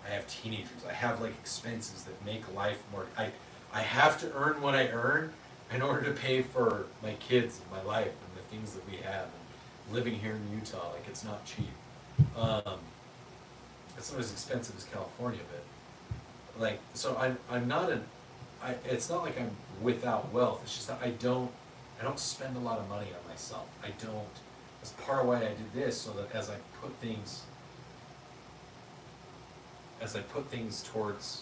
I have teenagers. I have like expenses that make life more. I have to earn what I earn in order to pay for my kids and my life and the things that we have. And living here in Utah, like, it's not cheap. It's not as expensive as California, but like, so I'm not it's not like I'm without wealth. It's just that I don't spend a lot of money on myself. I don't. That's part of why I did this, so that as I put things towards,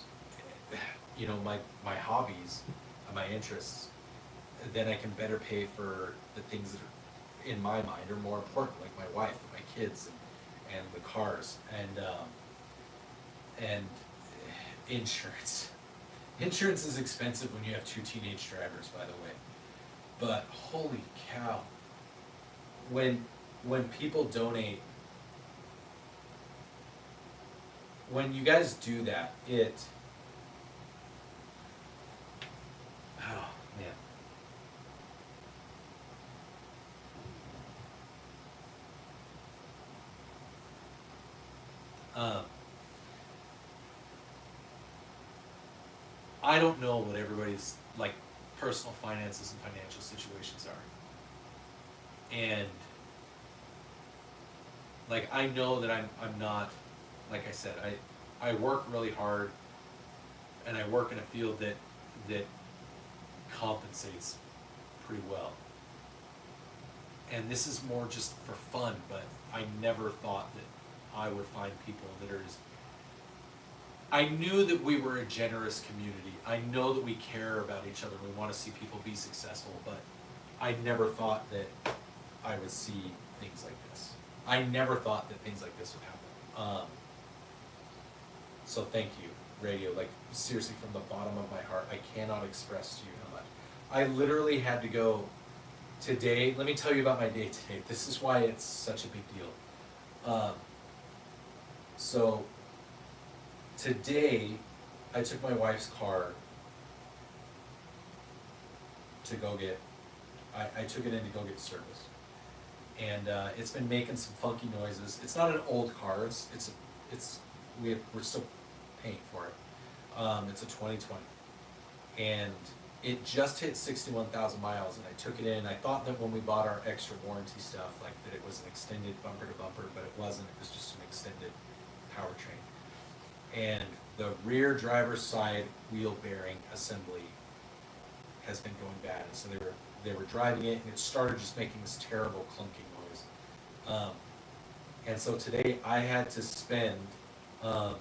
you know, my hobbies and my interests, then I can better pay for the things that are in my mind are more important, like my wife and my kids and the cars and insurance. Insurance is expensive when you have 2 teenage drivers, by the way. But holy cow, when people donate, when you guys do that, oh man. I don't know what everybody's, like, personal finances and financial situations are. And like, I know that I'm not, like I said, I work really hard and I work in a field that compensates pretty well. And this is more just for fun, but I never thought that I would find people that are as, I knew that we were a generous community. I know that we care about each other. We want to see people be successful, but I never thought that I would see things like this. I never thought that things like this would happen. So thank you, radio. Like, seriously, from the bottom of my heart, I cannot express to you how much. I literally had to go today. Let me tell you about my day today. This is why it's such a big deal. So today, I took my wife's car to go get, I took it in to go get service. And it's been making some funky noises. It's not an old car, we're still paying for it. It's a 2020. And it just hit 61,000 miles, and I took it in. I thought that when we bought our extra warranty stuff, like, that it was an extended bumper to bumper, but it wasn't. It was just an extended powertrain. And the rear driver's side wheel bearing assembly has been going bad. And so they were driving it, and it started just making this terrible clunking noise. And so today I had to spend over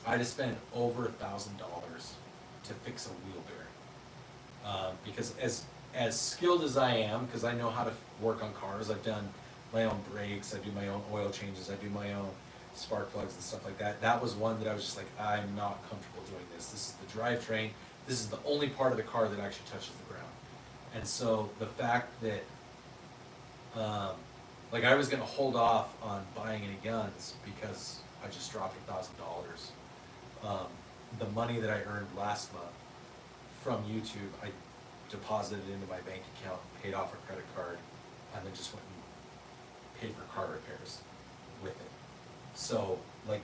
$1,000 to fix a wheel bearing. Because as skilled as I am, because I know how to work on cars, I've done my own brakes, I do my own oil changes, I do my own spark plugs and stuff like that. That was one that I was just like, I'm not comfortable doing this. This is the drivetrain. This is the only part of the car that actually touches the ground. And so the fact that, like, I was going to hold off on buying any guns because I just dropped $1,000. The money that I earned last month from YouTube, I deposited into my bank account, paid off a credit card, and then just went and paid for car repairs with it. So, like,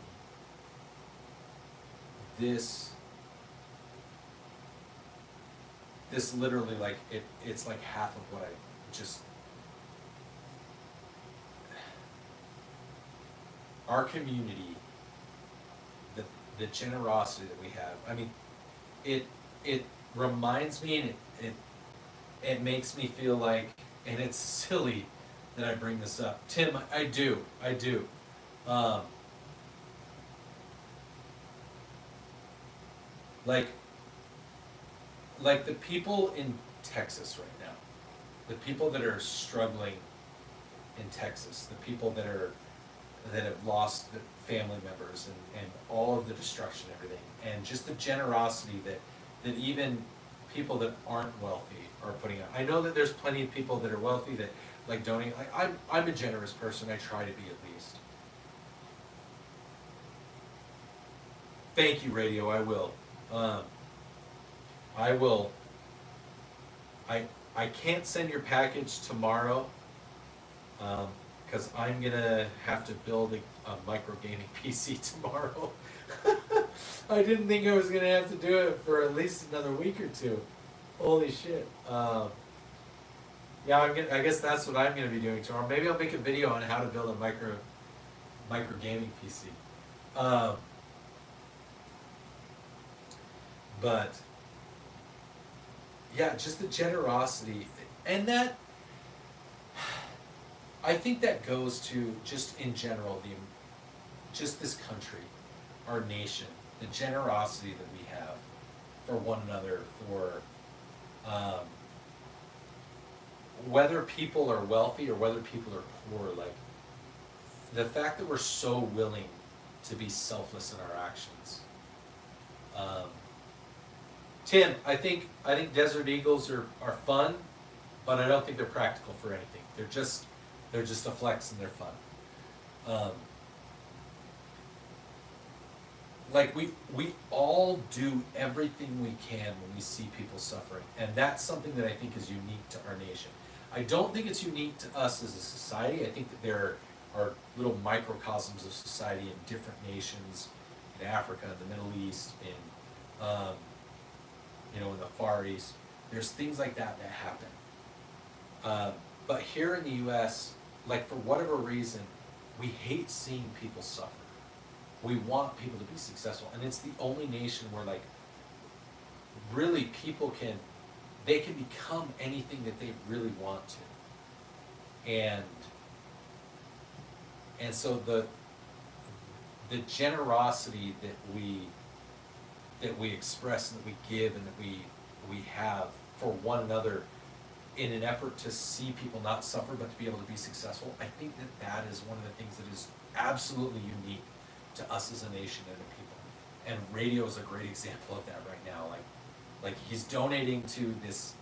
this literally, like, it's like half of what I just, our community, the generosity that we have. I mean, it reminds me, and it makes me feel like, and it's silly that I bring this up. Tim, I do. Like the people in Texas right now, the people that are struggling in Texas, the people that have lost the family members and all of the destruction and everything, and just the generosity that even people that aren't wealthy are putting out. I know that there's plenty of people that are wealthy that like donate. Like I'm a generous person. I try to be at least. Thank you, radio. I will. I will. I can't send your package tomorrow because I'm gonna have to build a micro gaming PC tomorrow. I didn't think I was gonna have to do it for at least another week or two. Holy shit. Yeah, I guess that's what I'm gonna be doing tomorrow. Maybe I'll make a video on how to build a micro gaming PC. But yeah, just the generosity, and that I think that goes to just in general just this country, our nation, the generosity that we have for one another, for whether people are wealthy or whether people are poor, like the fact that we're so willing to be selfless in our actions. Tim, I think Desert Eagles are fun, but I don't think they're practical for anything. They're just a flex and they're fun. Like we all do everything we can when we see people suffering, and that's something that I think is unique to our nation. I don't think it's unique to us as a society. I think that there are little microcosms of society in different nations, in Africa, in the Middle East, in in the Far East. There's things like that happen. But here in the U.S., like for whatever reason, we hate seeing people suffer. We want people to be successful, and it's the only nation where like really people can become anything that they really want to. And so the generosity that we express and that we give and that we have for one another in an effort to see people not suffer but to be able to be successful, I think that is one of the things that is absolutely unique to us as a nation and a people. And radio is a great example of that right now. Like he's donating to this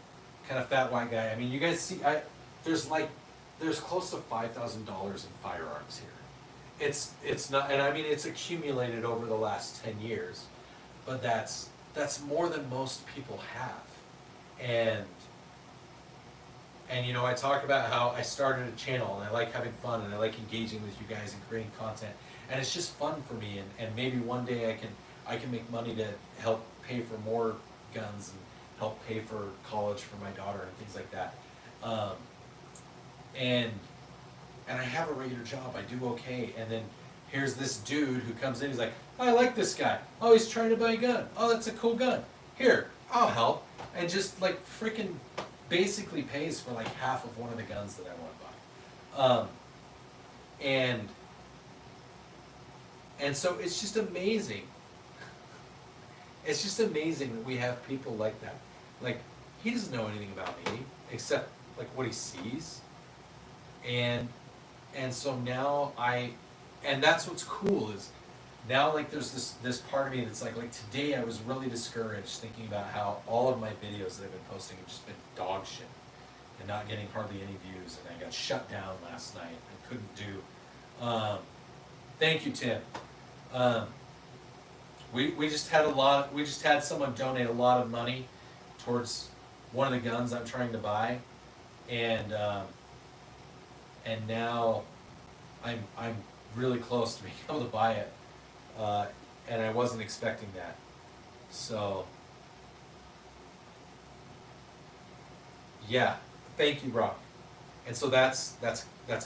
kind of fat white guy. I mean, you guys see, there's close to $5,000 in firearms here. It's not, and I mean it's accumulated over the last 10 years, but that's more than most people have. And I talk about how I started a channel and I like having fun and I like engaging with you guys and creating content, and it's just fun for me, and maybe one day I can make money to help pay for more guns and help pay for college for my daughter and things like that. And I have a regular job, I do okay, and then here's this dude who comes in, he's like, I like this guy. Oh, he's trying to buy a gun. Oh, that's a cool gun. Here, I'll help. And just like freaking basically pays for like half of one of the guns that I want to buy. And so it's just amazing. It's just amazing that we have people like that. Like, he doesn't know anything about me except like what he sees. And so now and that's what's cool is now like there's this part of me that's like today I was really discouraged thinking about how all of my videos that I've been posting have just been dog shit and not getting hardly any views, and I got shut down last night. I couldn't do. Thank you, Tim. We just had someone donate a lot of money towards one of the guns I'm trying to buy, and now I'm really close to being able to buy it, and I wasn't expecting that. So yeah, thank you, Rock. And so that's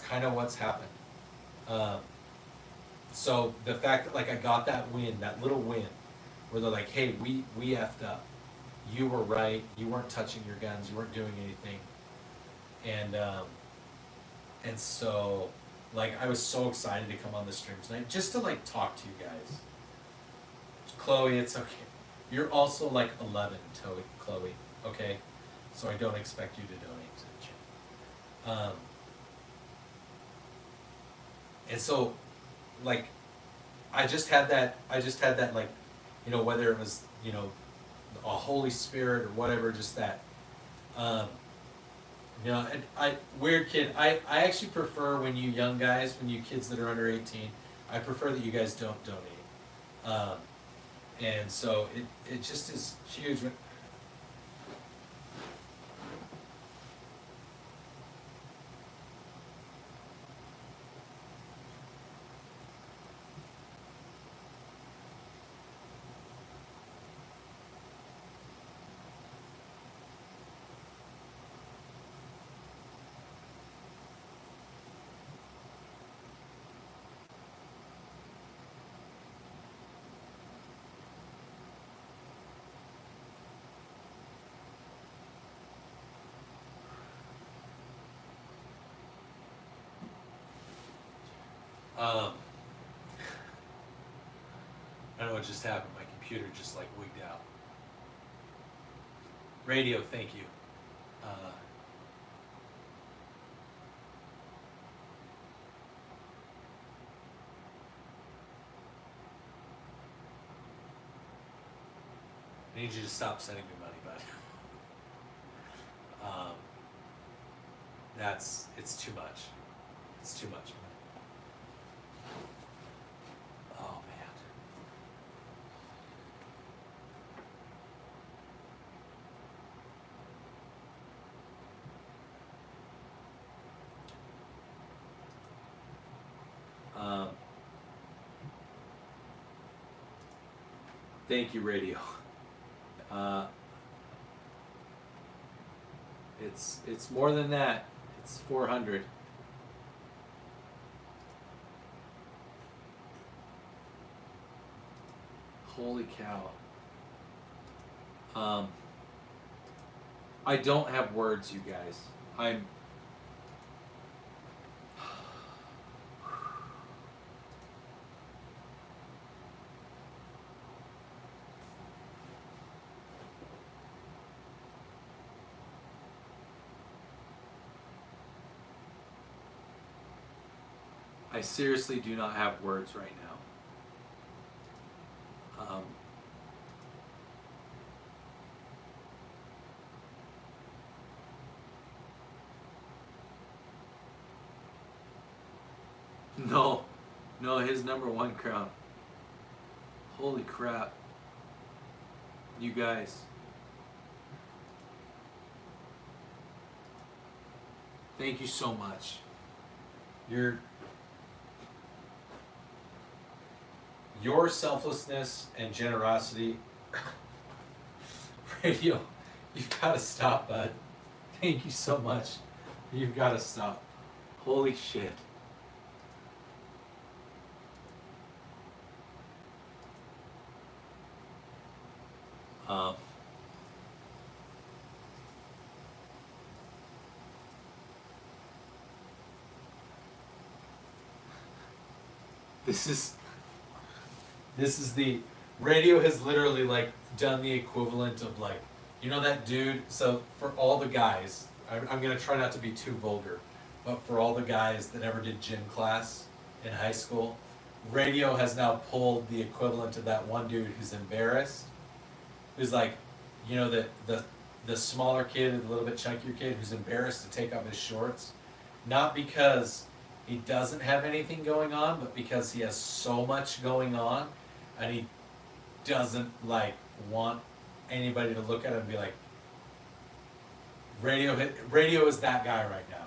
kind of what's happened. So the fact that like I got that win, that little win, where they're like, hey, we effed up. You were right. You weren't touching your guns. You weren't doing anything. And so like I was so excited to come on the stream tonight just to like talk to you guys. Chloe, it's okay. You're also like 11, Chloe. Okay, so I don't expect you to donate to the channel. And so, like, I just had that like, whether it was a Holy Spirit or whatever, just that. You know, and weird kid. I actually prefer when you young guys, when you kids that are under 18, I prefer that you guys don't donate. And so it just is huge. I don't know what just happened. My computer just like wigged out. Radio, thank you. I need you to stop sending me money, bud. It's too much. It's too much. Oh man. Thank you, radio. It's more than that. It's 400. Holy cow. I don't have words, you guys. I seriously do not have words right now. No, his #1 crown. Holy crap. You guys. Thank you so much. Your selflessness and generosity, radio, you've got to stop, bud. Thank you so much. You've got to stop. Holy shit. This is the radio has literally like done the equivalent of like, you know that dude. So for all the guys, I'm gonna try not to be too vulgar, but for all the guys that ever did gym class in high school, radio has now pulled the equivalent of that one dude who's embarrassed, who's like, you know, the smaller kid, the little bit chunkier kid who's embarrassed to take off his shorts, not because he doesn't have anything going on, but because he has so much going on, and he doesn't like want anybody to look at him and be like, radio is that guy right now.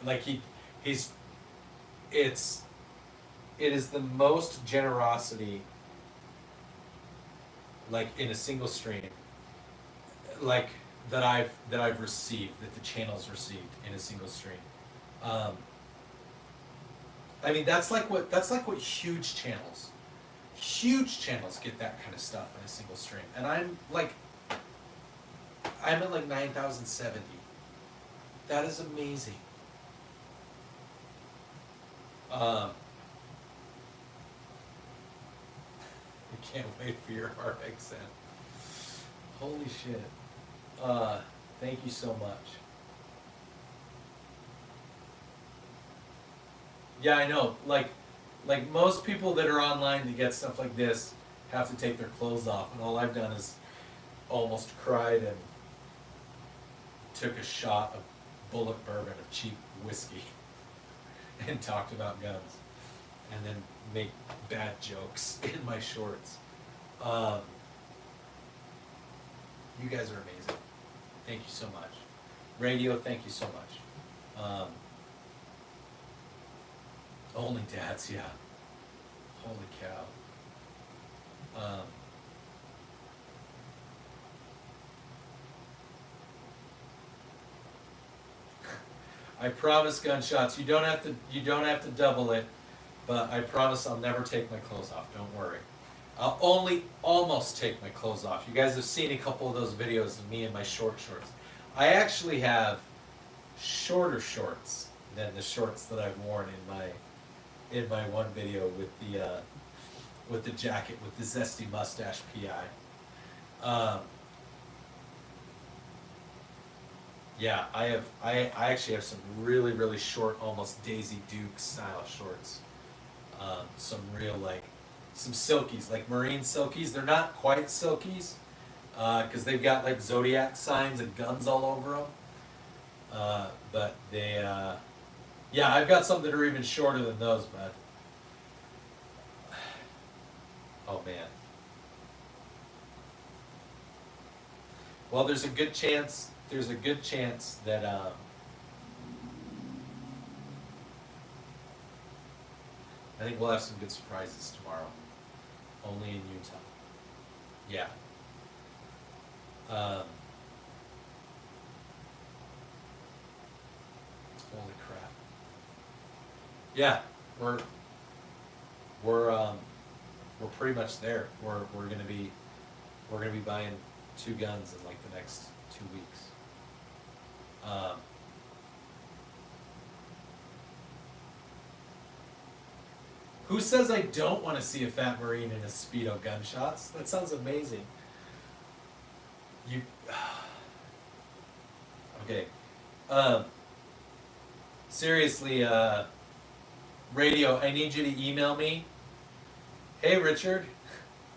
Like it is the most generosity, like in a single stream, like that I've received, that the channel's received in a single stream. I mean, that's like what huge channels get that kind of stuff in a single stream. And I'm at like 9,070. That is amazing. I can't wait for your RXN. Holy shit. Thank you so much. Yeah, I know. Like most people that are online to get stuff like this have to take their clothes off, and all I've done is almost cried and took a shot of bullet bourbon of cheap whiskey and talked about guns and then make bad jokes in my shorts. You guys are amazing. Thank you so much. Radio, thank you so much. Only dads, yeah. Holy cow. I promise, Gunshots, you don't have to double it, but I promise I'll never take my clothes off. Don't worry. I'll only almost take my clothes off. You guys have seen a couple of those videos of me in my shorts. I actually have shorter shorts than the shorts that I've worn in my one video with the jacket with the zesty mustache PI. Yeah, I actually have some really short, almost Daisy Duke style shorts. Some real some silkies, like marine silkies. They're not quite silkies, because they've got like zodiac signs and guns all over them. But they, yeah, I've got some that are even shorter than those, but oh man. Well, there's a good chance that I think we'll have some good surprises tomorrow. Only in Utah. Yeah. Holy crap. Yeah, we're pretty much there. We're gonna be buying 2 guns in like the next 2 weeks. Who says I don't want to see a fat Marine in a Speedo Gunshots? That sounds amazing. You okay? Seriously, Radio, I need you to email me. Hey Richard,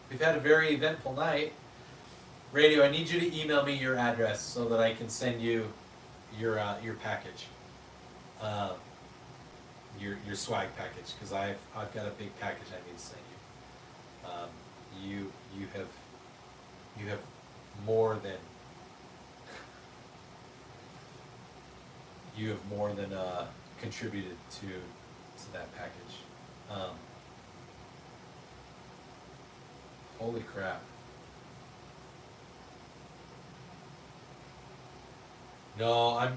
we've had a very eventful night. Radio, I need you to email me your address so that I can send you your package, your swag package, because I've got a big package I need to send you. You have more than contributed to that package. Holy crap. No,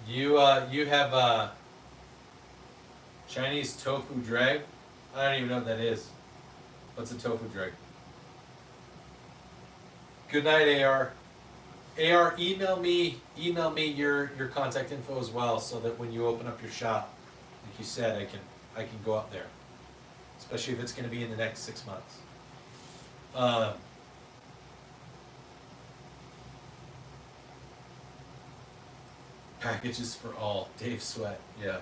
you have Chinese tofu drag? I don't even know what that is. What's a tofu drag? Good night, AR. AR, email me your contact info as well, so that when you open up your shop, like you said, I can go up there. Especially if it's going to be in the next 6 months. Packages for all. Dave Sweat, yeah.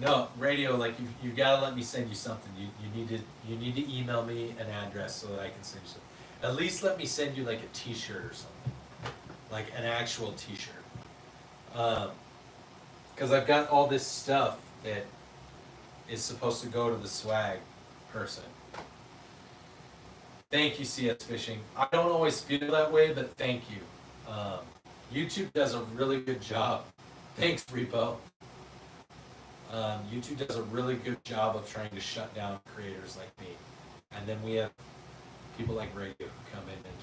No, Radio, like you've got to let me send you something. You need to email me an address so that I can send you something. At least let me send you like a T-shirt or something, like an actual T-shirt. Because I've got all this stuff that is supposed to go to the swag person. Thank you, CS Fishing. I don't always feel that way, but thank you. YouTube does a really good job. Thanks, Repo. YouTube does a really good job of trying to shut down creators like me. And then we have people like Radio who come in and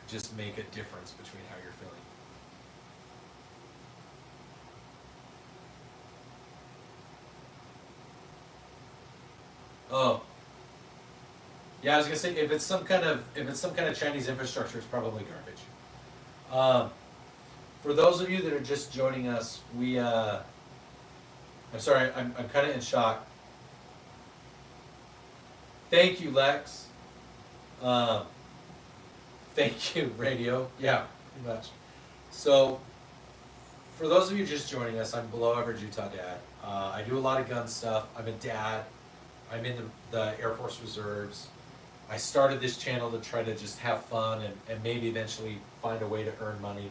just make a difference between how you're feeling. Oh. Yeah, I was gonna say if it's some kind of Chinese infrastructure, it's probably garbage. For those of you that are just joining us, I'm sorry, I'm kind of in shock. Thank you, Lex. Thank you, Radio. Yeah, pretty much. So, for those of you just joining us, I'm Below Average Utah Dad. I do a lot of gun stuff. I'm a dad. I'm in the Air Force Reserves. I started this channel to try to just have fun and maybe eventually find a way to earn money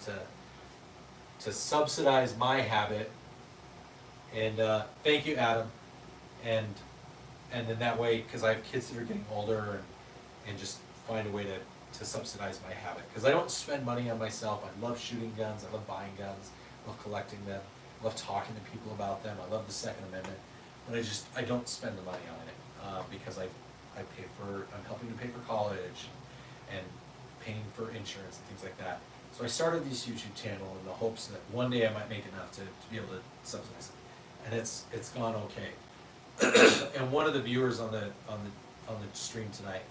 to subsidize my habit. And thank you, Adam. And then that way, because I have kids that are getting older, and just find a way to subsidize my habit. Because I don't spend money on myself. I love shooting guns. I love buying guns. I love collecting them. I love talking to people about them. I love the Second Amendment. But I don't spend the money on it because I'm helping to pay for college and paying for insurance and things like that. So I started this YouTube channel in the hopes that one day I might make enough to be able to subsidize it. And it's gone okay. And one of the viewers on the stream tonight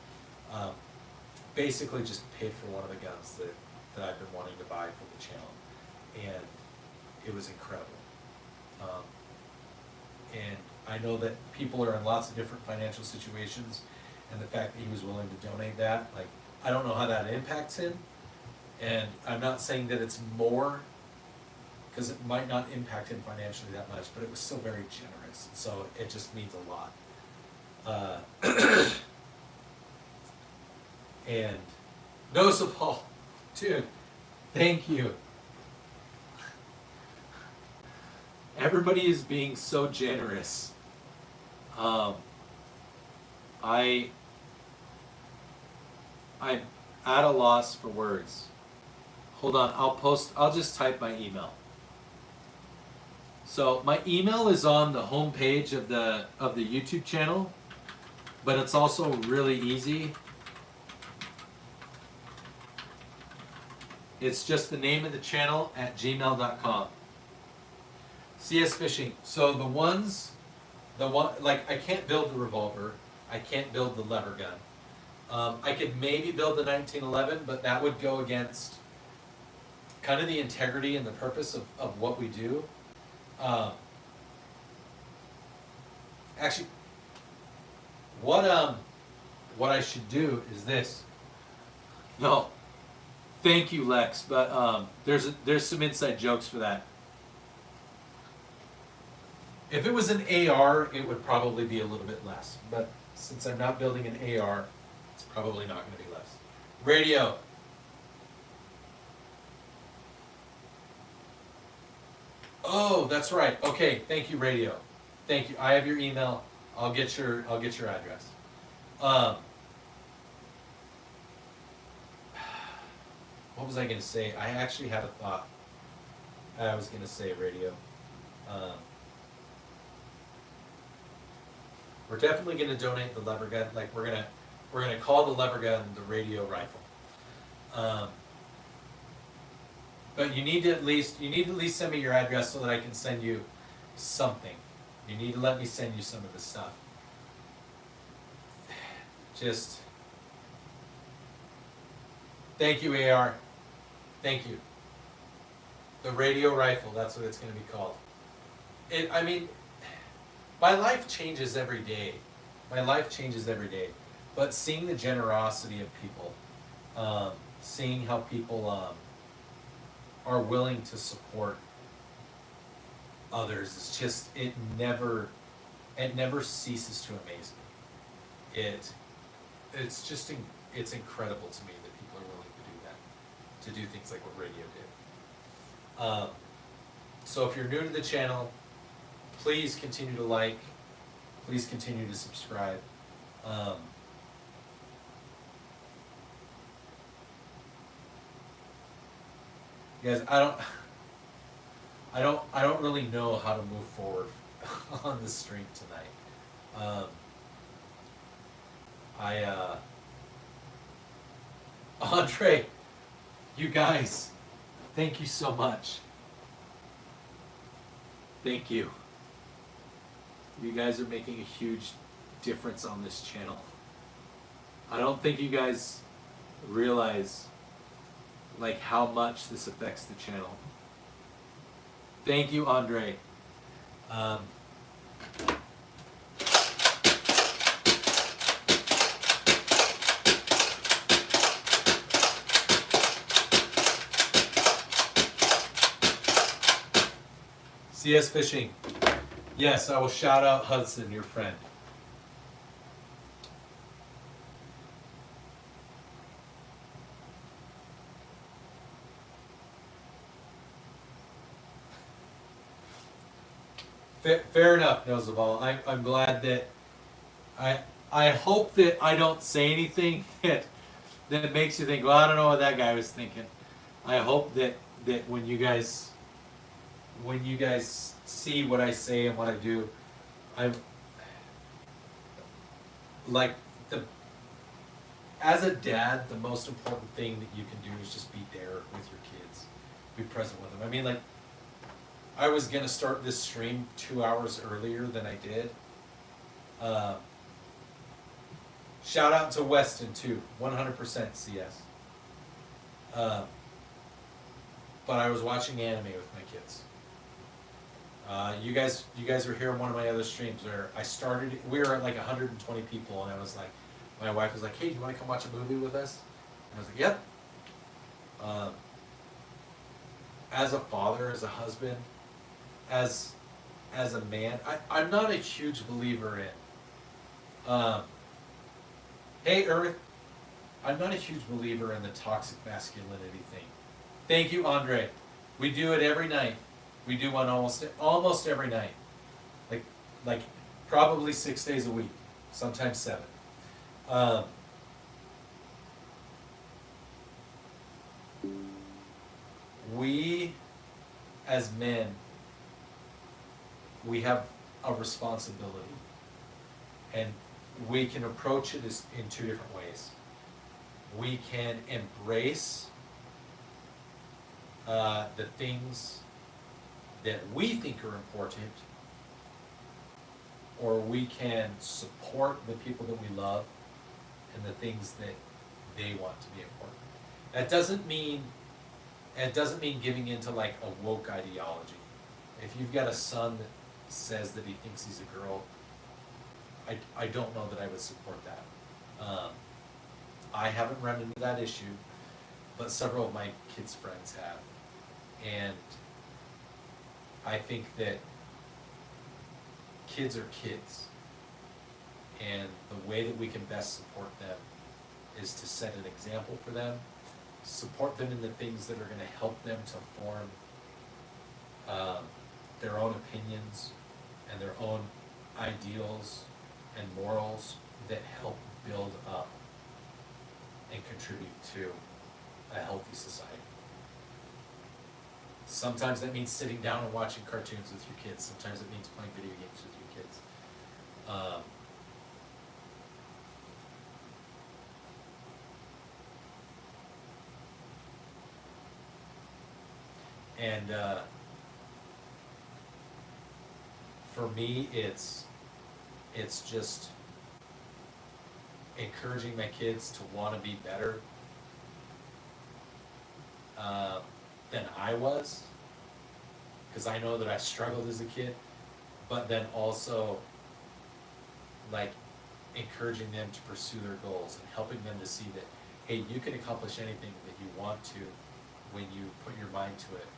basically just paid for one of the guns that I've been wanting to buy for the channel, and it was incredible. And I know that people are in lots of different financial situations, and the fact that he was willing to donate that, like, I don't know how that impacts him, and I'm not saying that it's more, because it might not impact him financially that much, but it was still very generous, so it just means a lot. And Notice of all, dude, thank you. Everybody is being so generous. I'm at a loss for words. Hold on, I'll just type my email. So my email is on the home page of the YouTube channel, but it's also really easy. It's just the name of the channel at gmail.com. CS Fishing. So the one, like, I can't build the revolver. I can't build the lever gun. I could maybe build the 1911, but that would go against kind of the integrity and the purpose of what we do. Actually, what I should do is this. No, thank you, Lex, but there's some inside jokes for that. If it was an AR, it would probably be a little bit less, but since I'm not building an AR, it's probably not going to be less. Radio. Oh, that's right. Okay, thank you, Radio. Thank you. I have your email. I'll get your address. What was I going to say? I actually had a thought. I was going to say Radio. We're definitely going to donate the lever gun. Like, we're gonna call the lever gun the radio rifle. But you need to at least send me your address so that I can send you something. You need to let me send you some of the stuff. Just thank you, AR. Thank you. The radio rifle, that's what it's going to be called. I mean, my life changes every day. My life changes every day. But seeing the generosity of people, seeing how people are willing to support others, is just, it never ceases to amaze me. It's incredible to me that people are willing to do that, to do things like what Radio did. So if you're new to the channel, please continue to like, please continue to subscribe. Guys, I don't really know how to move forward on the stream tonight. Andre, you guys, thank you so much. Thank you. You guys are making a huge difference on this channel. I don't think you guys realize like how much this affects the channel. Thank you, Andre. CS Fishing. Yes, I will shout out Hudson, your friend. Fair enough, Nozaval. I'm glad that I hope that I don't say anything that makes you think, well, I don't know what that guy was thinking. I hope that when you guys see what I say and what I do, I'm like as a dad, the most important thing that you can do is just be there with your kids, be present with them. I mean, like, I was gonna start this stream 2 hours earlier than I did. Shout out to Weston too, 100% CS. But I was watching anime with my kids. You guys were here on one of my other streams where I started. We were at like 120 people, and I was like, my wife was like, "Hey, do you want to come watch a movie with us?" And I was like, "Yep." As a father, as a husband, as a man, I'm not a huge believer in. Hey, Earth, I'm not a huge believer in the toxic masculinity thing. Thank you, Andre. We do it every night. We do one almost every night. Like probably 6 days a week, sometimes 7. We, as men, we have a responsibility, and we can approach it in 2 different ways. We can embrace the things that we think are important, or we can support the people that we love and the things that they want to be important. That doesn't mean giving into like a woke ideology. If you've got a son that says that he thinks he's a girl, I don't know that I would support that. I haven't run into that issue, but several of my kids' friends have. And I think that kids are kids. And the way that we can best support them is to set an example for them, support them in the things that are going to help them to form their own opinions and their own ideals and morals that help build up and contribute to a healthy society. Sometimes that means sitting down and watching cartoons with your kids. Sometimes it means playing video games with your kids. And for me, it's just encouraging my kids to want to be better than I was, because I know that I struggled as a kid, but then also like encouraging them to pursue their goals and helping them to see that, hey, you can accomplish anything that you want to when you put your mind to it.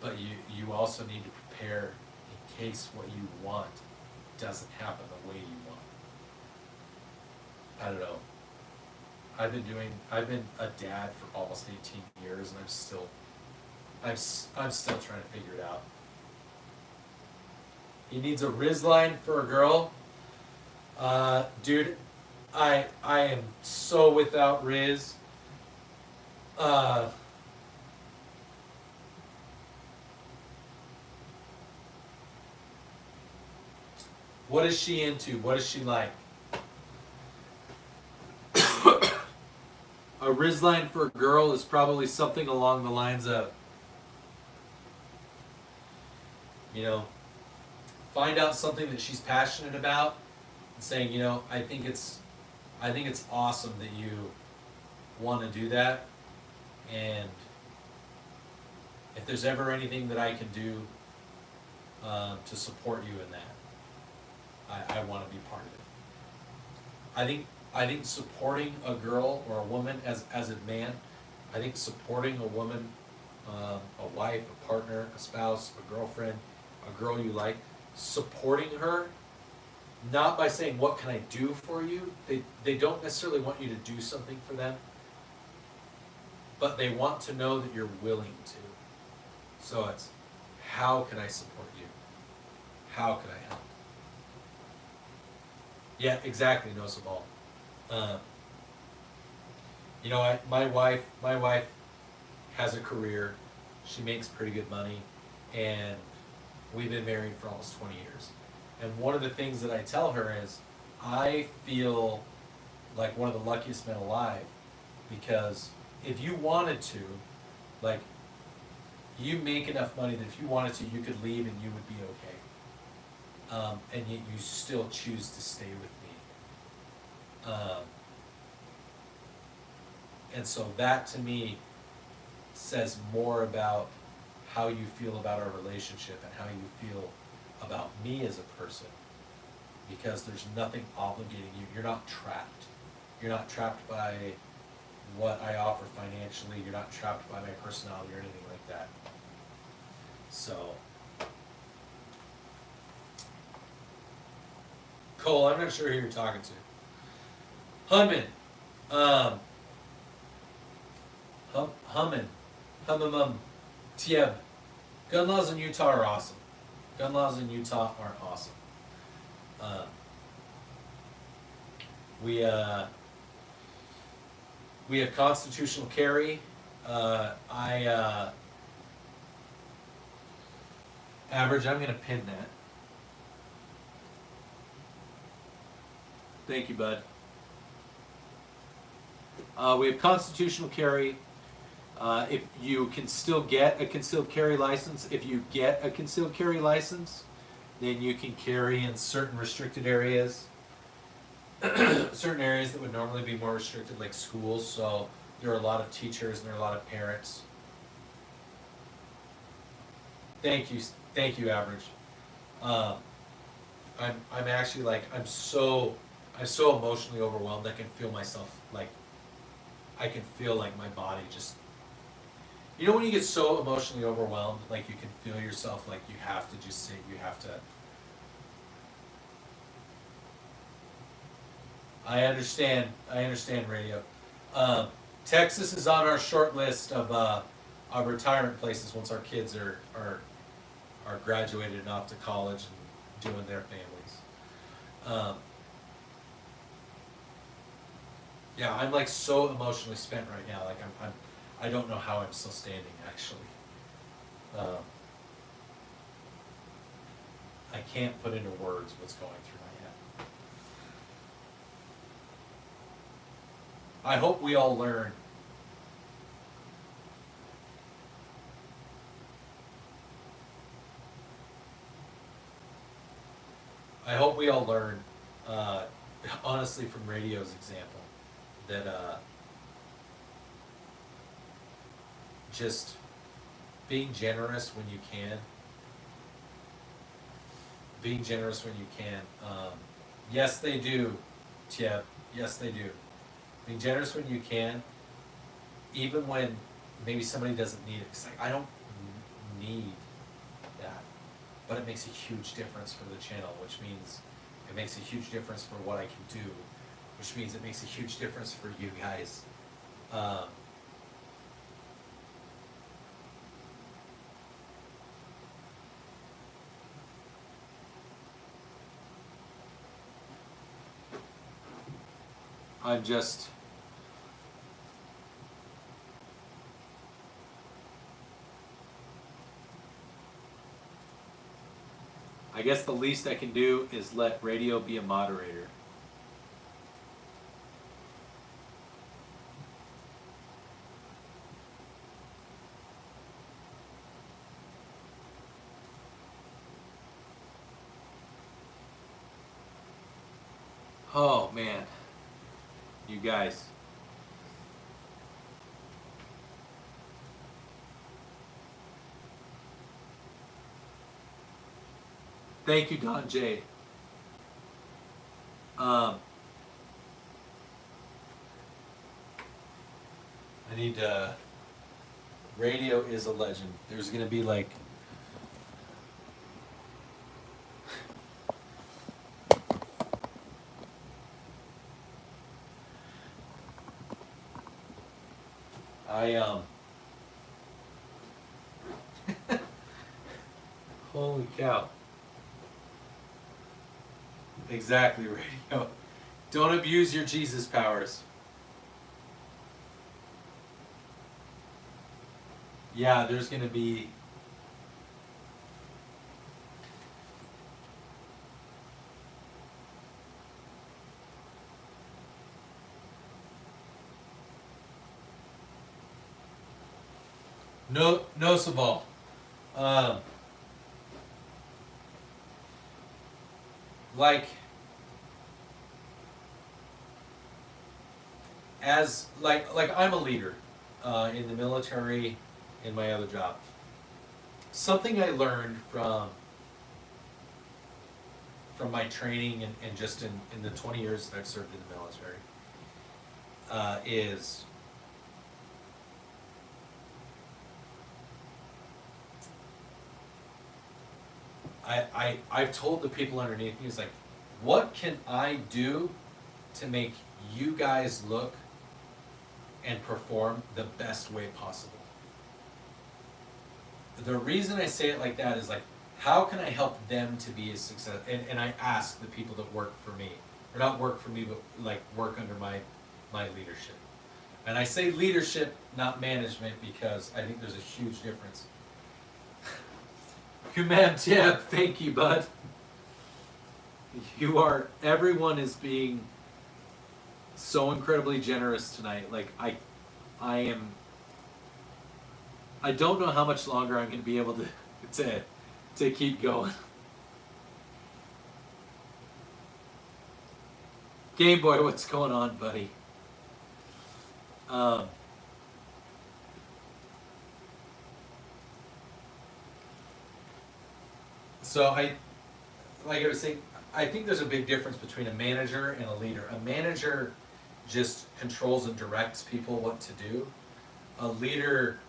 But you also need to prepare in case what you want doesn't happen the way you want. I don't know. I've been a dad for almost 18 years, and I'm still trying to figure it out. He needs a Riz line for a girl. Dude, I am so without Riz. What is she into? What is she like? A Riz line for a girl is probably something along the lines of, find out something that she's passionate about and saying, I think it's awesome that you want to do that, and if there's ever anything that I can do to support you in that, I want to be part of it. I think supporting a girl or a woman as a man, I think supporting a woman, a wife, a partner, a spouse, a girlfriend, a girl you like, supporting her, not by saying, what can I do for you? They don't necessarily want you to do something for them, but they want to know that you're willing to. So it's, how can I support you? how can I help? Yeah, exactly, no Sabal. You know, my wife has a career. She makes pretty good money, and we've been married for almost 20 years. And one of the things that I tell her is, I feel like one of the luckiest men alive, because if you wanted to, like, you make enough money that if you wanted to, you could leave and you would be okay. And yet you still choose to stay with me. And so that to me says more about how you feel about our relationship and how you feel about me as a person, because there's nothing obligating you. You're not trapped. You're not trapped by what I offer financially. You're not trapped by my personality or anything like that. So, Cole, I'm not sure who you're talking to. Hunman, Hummum, Tieb. Gun laws in Utah are awesome. Gun laws in Utah are awesome. We have constitutional carry. Average, I'm going to pin that. Thank you, bud. We have constitutional carry. If you can still get a concealed carry license, if you get a concealed carry license, then you can carry in certain restricted areas. Certain areas that would normally be more restricted, like schools. So there are a lot of teachers and there are a lot of parents. Thank you, Average. I'm actually like I'm so emotionally overwhelmed. I can feel myself like I can feel like my body just. You know when you get so emotionally overwhelmed, like you can feel yourself like you have to just sit. You have to. I understand, radio. Texas is on our short list of retirement places once our kids are graduated and off to college and doing their families. Yeah, I'm like so emotionally spent right now. Like I don't know how I'm still standing actually. I can't put into words what's going through my head. I hope we all learn. I hope we all learn, honestly, from radio's example, that just being generous when you can. Being generous when you can. Yes, they do, Tiep. Yes, they do. Being generous when you can, even when maybe somebody doesn't need it. It's like, I don't need that. But it makes a huge difference for the channel, which means it makes a huge difference for what I can do, which means it makes a huge difference for you guys. I'm just... I guess the least I can do is let radio be a moderator. Oh man, you guys. Thank you, Don J. I need radio is a legend. There's gonna be like holy cow. Exactly, radio. Don't abuse your Jesus powers. Yeah, there's going to be... No, Saval. Like, as like I'm a leader in the military, in my other job. Something I learned from my training and just in the 20 years that I've served in the military is I've told the people underneath me, it's like, what can I do to make you guys look and perform the best way possible? The reason I say it like that is like, how can I help them to be a success? And I ask the people that work for me, or not work for me, but like work under my leadership. And I say leadership, not management, because I think there's a huge difference. Command Tip, thank you, bud. Everyone is being so incredibly generous tonight. Like, I don't know how much longer I'm going to be able to keep going. Game Boy, what's going on, buddy? So like I was saying, I think there's a big difference between a manager and a leader. A manager just controls and directs people what to do. A leader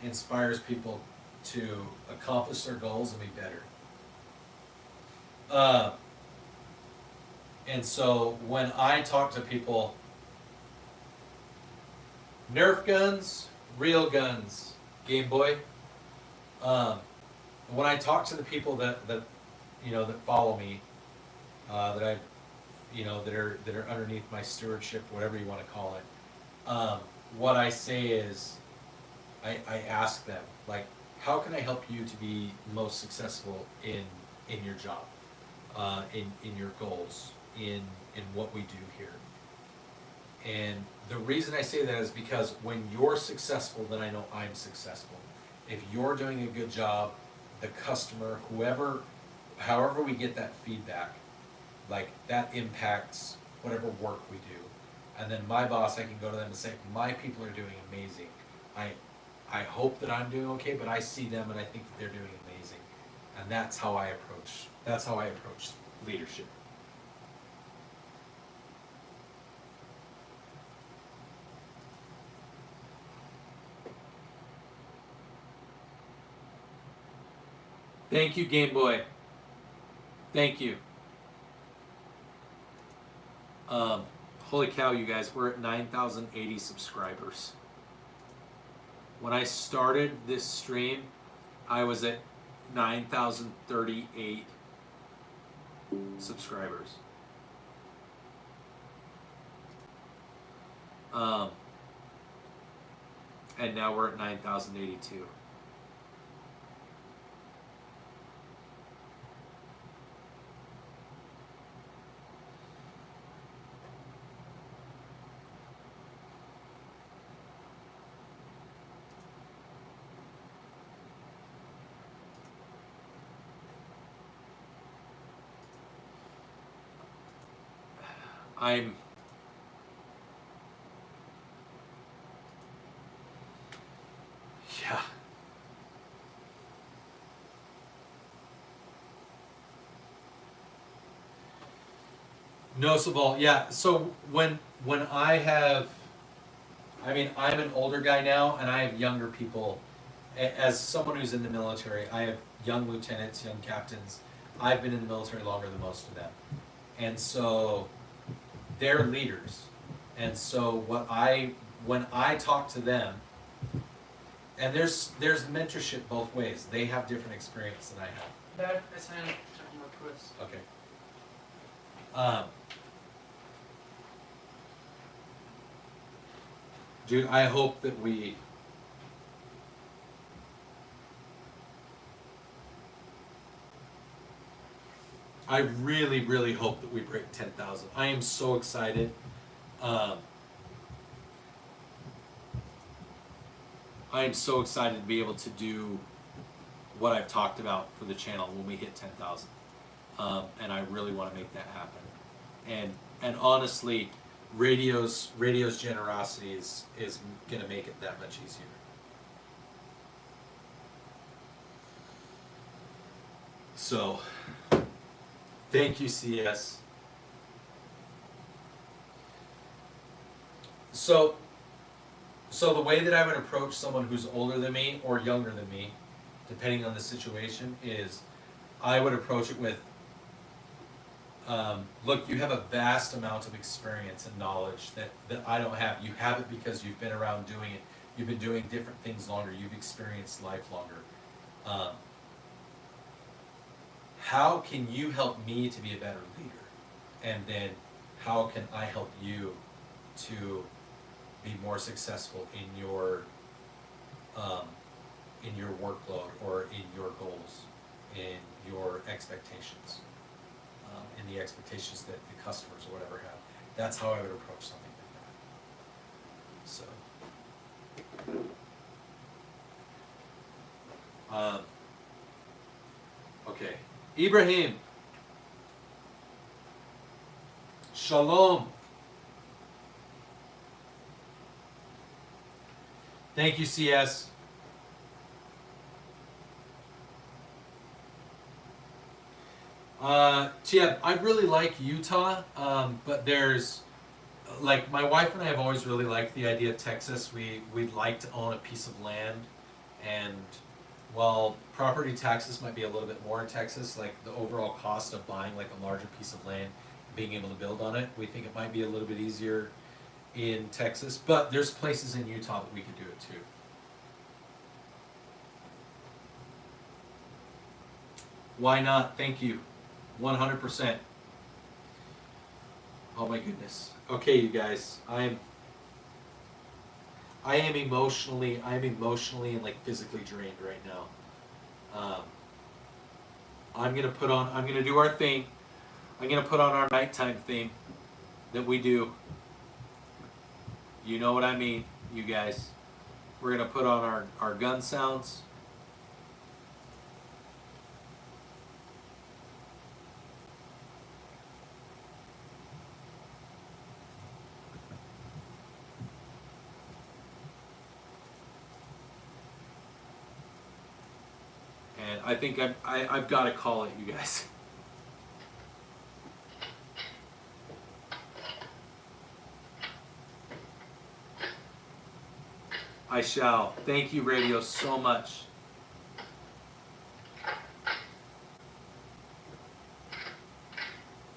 inspires people to accomplish their goals and be better. And so when I talk to people, Nerf guns, real guns, Game Boy. When I talk to the people that follow me, that I, that are underneath my stewardship, whatever you want to call it, what I say is, I ask them, like, how can I help you to be most successful in your job, in your goals, in what we do here? And the reason I say that is because when you're successful, then I know I'm successful. If you're doing a good job, the customer, however we get that feedback, like, that impacts whatever work we do. And then my boss, I can go to them and say, my people are doing amazing. I hope that I'm doing okay, but I see them and I think that they're doing amazing. And that's how I approach leadership. Thank you, Game Boy. Thank you. Holy cow, you guys, we're at 9,080 subscribers. When I started this stream, I was at 9,038 subscribers. And now we're at 9,082. Yeah. No, Saval, yeah. So when I'm an older guy now, and I have younger people. As someone who's in the military, I have young lieutenants, young captains. I've been in the military longer than most of them, and so they're leaders. And so when I talk to them, and there's mentorship both ways. They have different experience than I have. Dad, I signed a request. Okay. Dude, I hope that we... I really, really hope that we break 10,000. I am so excited. I am so excited to be able to do what I've talked about for the channel when we hit 10,000. And I really want to make that happen. And honestly, radio's generosity is going to make it that much easier. So, thank you, CS. So the way that I would approach someone who's older than me or younger than me, depending on the situation, is I would approach it with, look, you have a vast amount of experience and knowledge that I don't have. You have it because you've been around doing it. You've been doing different things longer. You've experienced life longer. How can you help me to be a better leader? And then how can I help you to be more successful in your workload or in your goals, in your expectations, in the expectations that the customers or whatever have. That's how I would approach something like that. So, okay, Ibrahim, Shalom. Thank you, CS. Yeah, I really like Utah, but there's, like, my wife and I have always really liked the idea of Texas. We'd like to own a piece of land, and while property taxes might be a little bit more in Texas, like the overall cost of buying like a larger piece of land, being able to build on it, we think it might be a little bit easier in Texas, but there's places in Utah that we could do it too. Why not? Thank you. 100%. Oh my goodness. Okay, you guys. I am emotionally and like physically drained right now. I'm gonna do our thing. I'm gonna put on our nighttime theme that we do. You know what I mean, you guys. We're gonna put on our gun sounds. And I think I've got to call it, you guys. I shall. Thank you, radio, so much.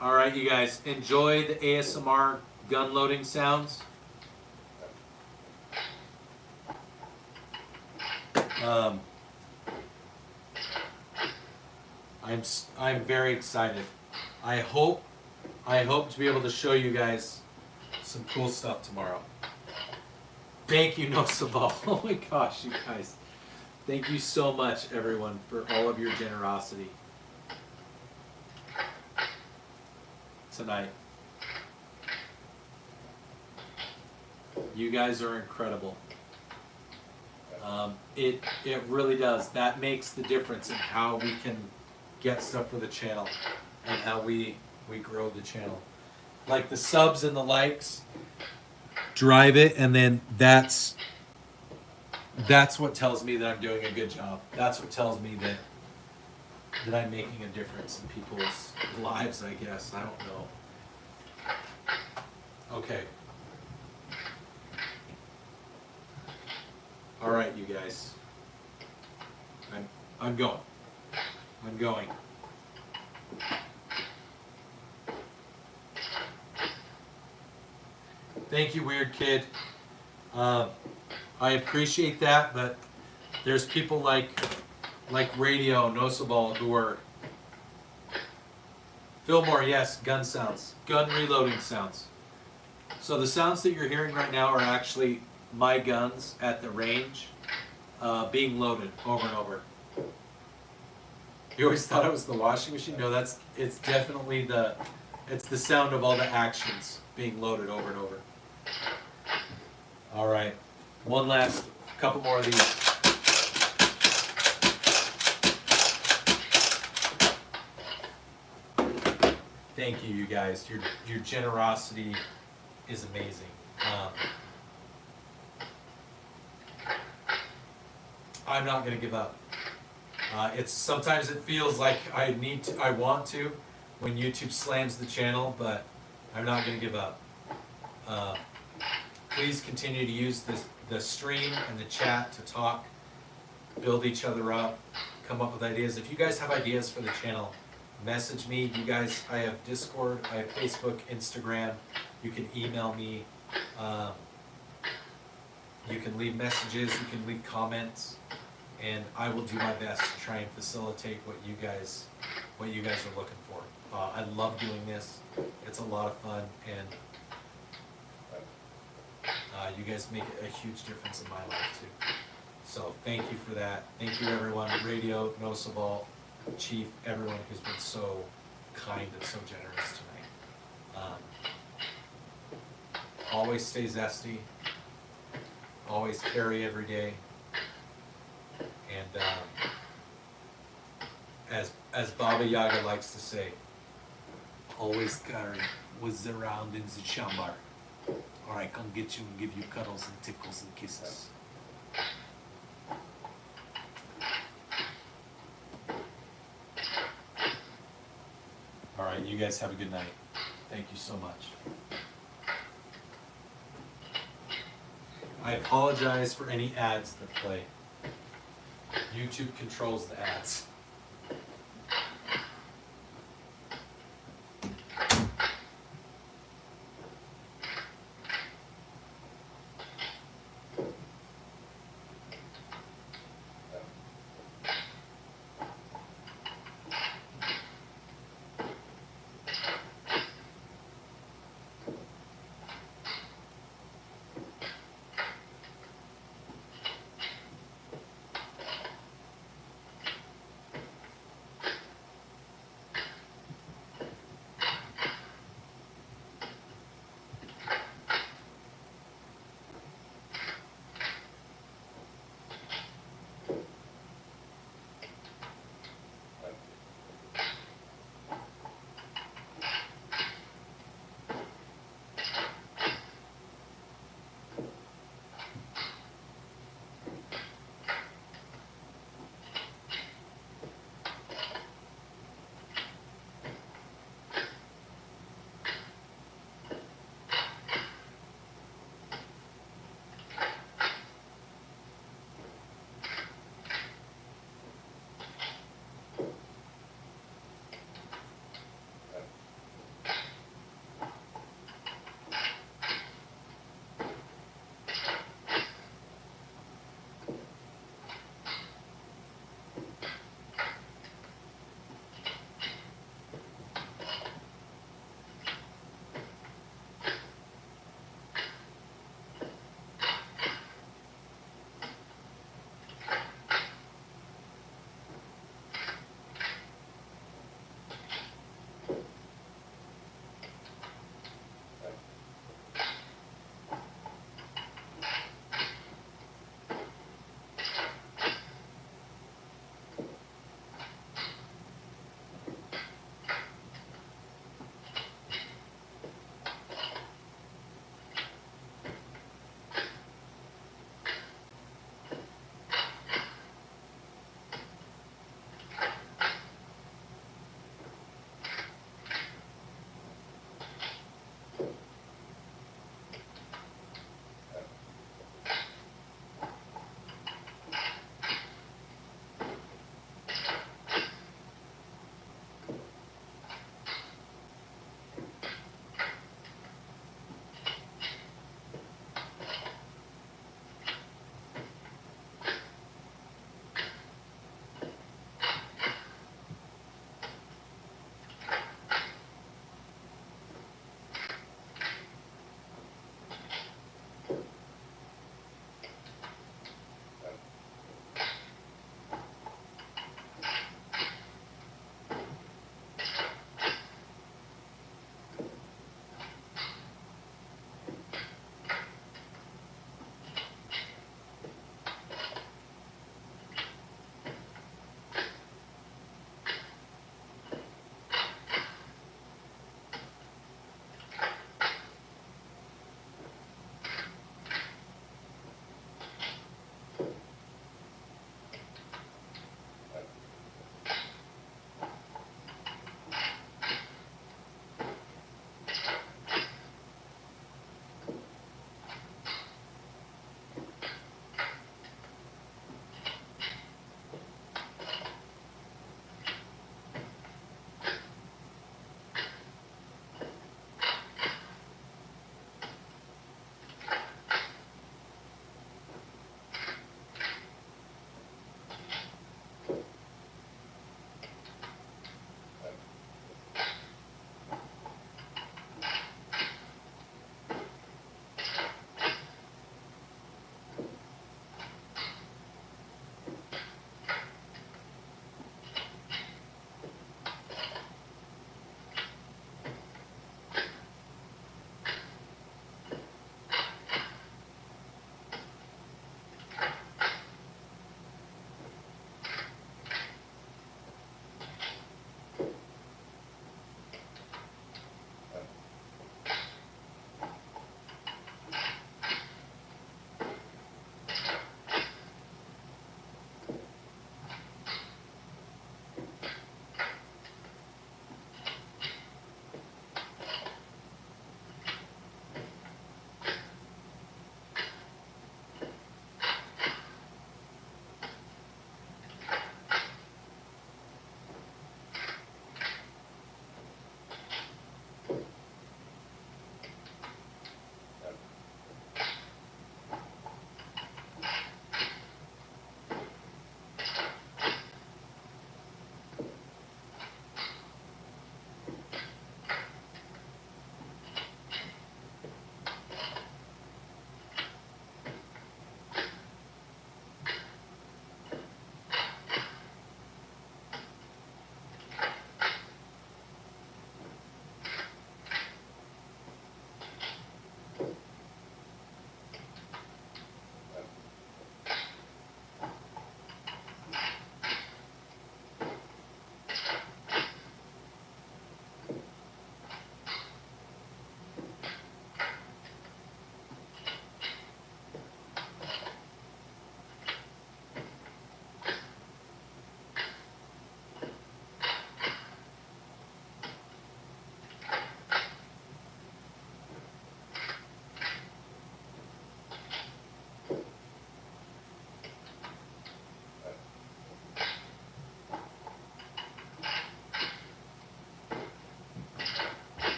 All right, you guys, enjoy the ASMR gun loading sounds. I'm very excited. I hope to be able to show you guys some cool stuff tomorrow. Thank you, No Saval. Oh my gosh, you guys. Thank you so much, everyone, for all of your generosity tonight. You guys are incredible. It really does. That makes the difference in how we can get stuff for the channel and how we grow the channel. Like the subs and the likes drive it, and then that's what tells me that I'm doing a good job. That's what tells me that I'm making a difference in people's lives, I guess. I don't know. Okay. All right, you guys. I'm going. I'm going. Thank you, Weird Kid. I appreciate that, but there's people like Radio Nosabal who are Fillmore, yes, gun sounds. Gun reloading sounds. So the sounds that you're hearing right now are actually my guns at the range being loaded over and over. You always thought it was the washing machine? No, it's definitely the sound of all the actions being loaded over and over. All right, one last couple more of these. Thank you, you guys. Your generosity is amazing. I'm not gonna give up. Sometimes it feels like I want to when YouTube slams the channel, but I'm not going to give up. Please continue to use the stream and the chat to talk, build each other up, come up with ideas. If you guys have ideas for the channel, message me. You guys, I have Discord, I have Facebook, Instagram. You can email me. You can leave messages. You can leave comments. And I will do my best to try and facilitate what you guys are looking for. I love doing this. It's a lot of fun, and you guys make a huge difference in my life too. So thank you for that. Thank you everyone, Radio, No Saval, Chief, everyone who's been so kind and so generous tonight. Always stay zesty. Always carry every day. And as Baba Yaga likes to say, always carry what's around in the chamber, or I come get you and give you cuddles and tickles and kisses. All right, you guys have a good night. Thank you so much. I apologize for any ads that play. YouTube controls the ads.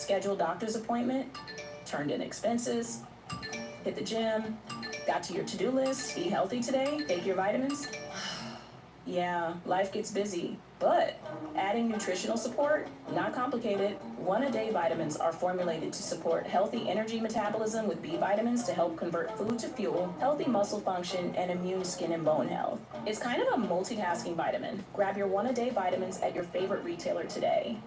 Schedule doctor's appointment, turned in expenses, hit the gym, got to your to-do list, eat healthy today, take your vitamins. Yeah, life gets busy, but adding nutritional support, not complicated. 1-a-day vitamins are formulated to support healthy energy metabolism with B vitamins to help convert food to fuel, healthy muscle function, and immune skin and bone health. It's kind of a multitasking vitamin. Grab your 1-a-day vitamins at your favorite retailer today.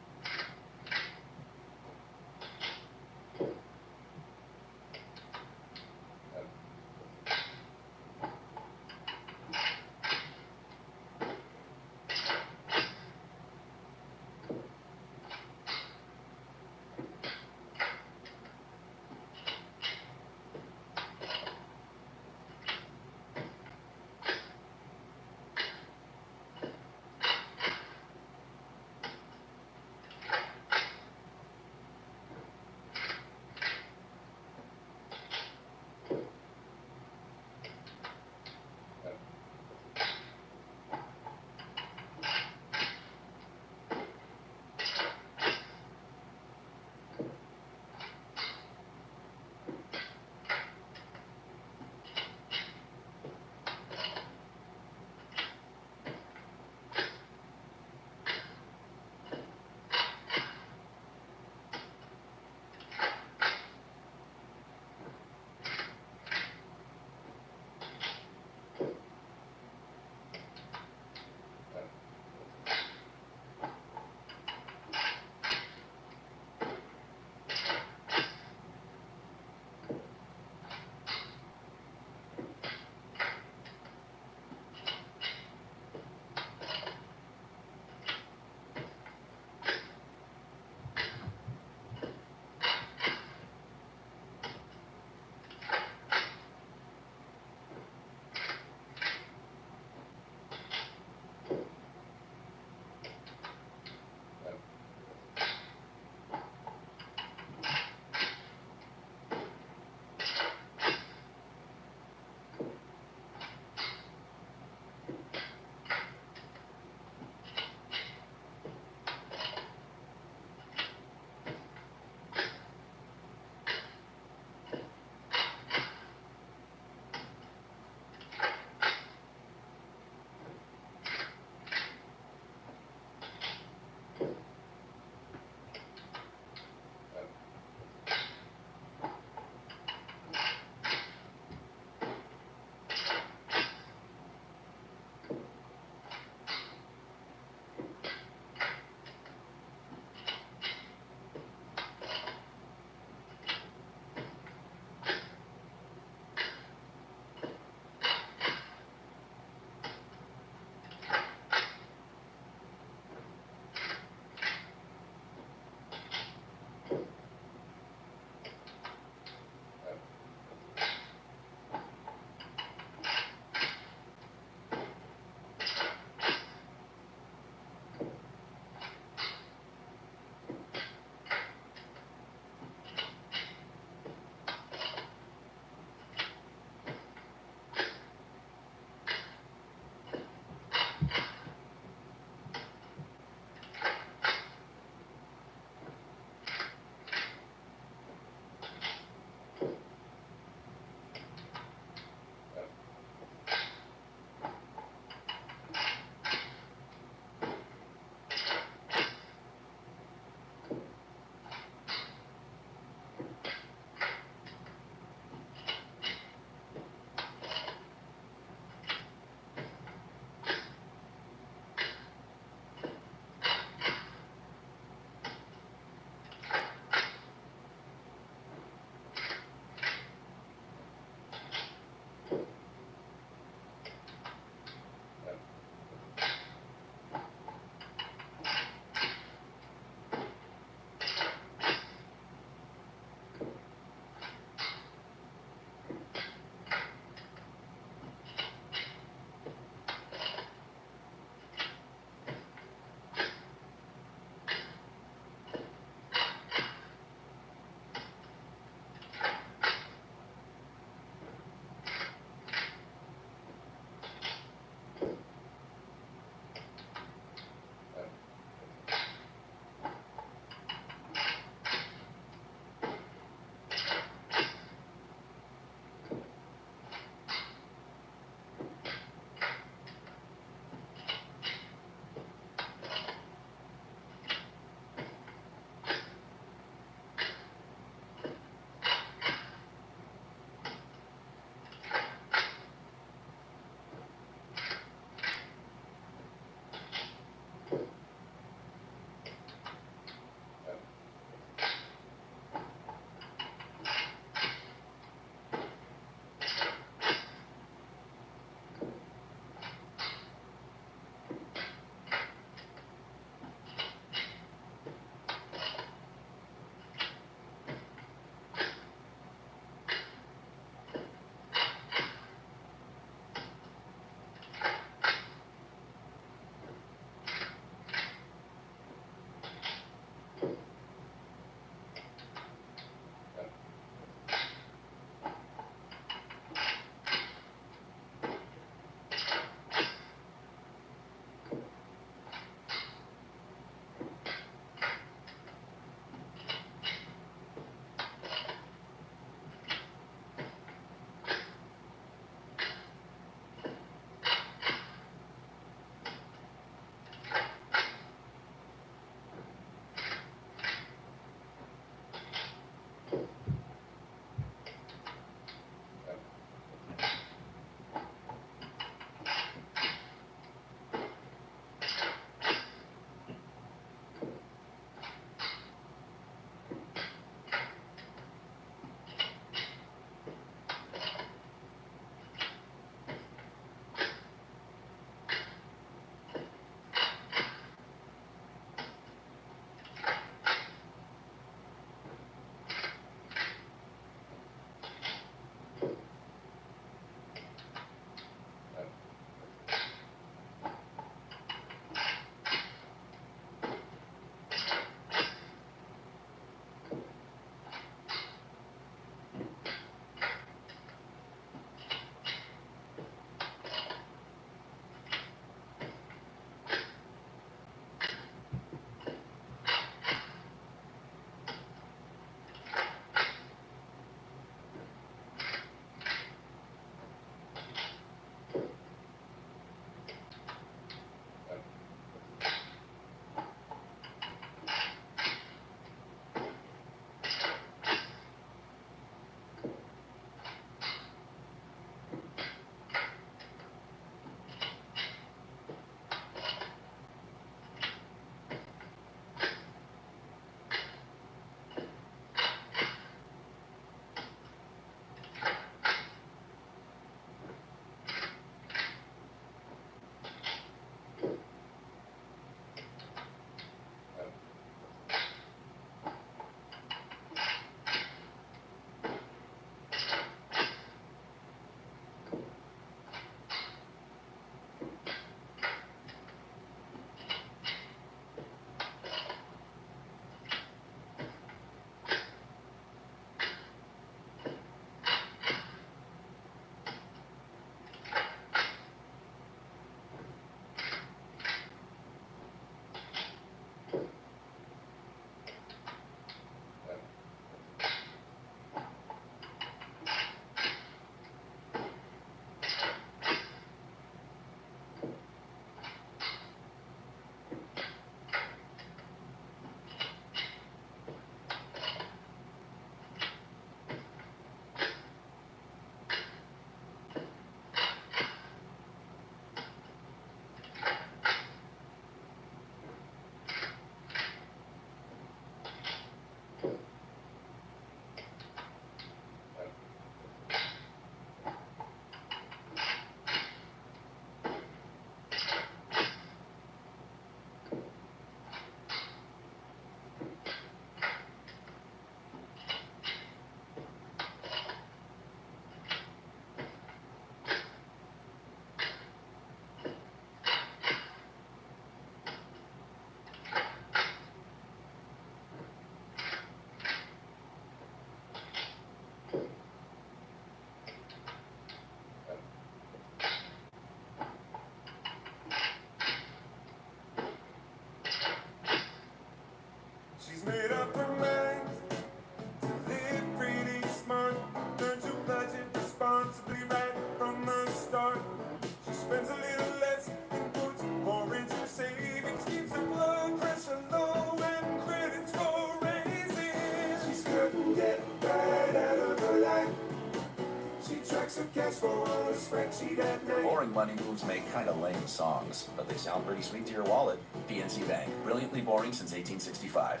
Boring money moves make kind of lame songs, but they sound pretty sweet to your wallet. PNC Bank, brilliantly boring since 1865.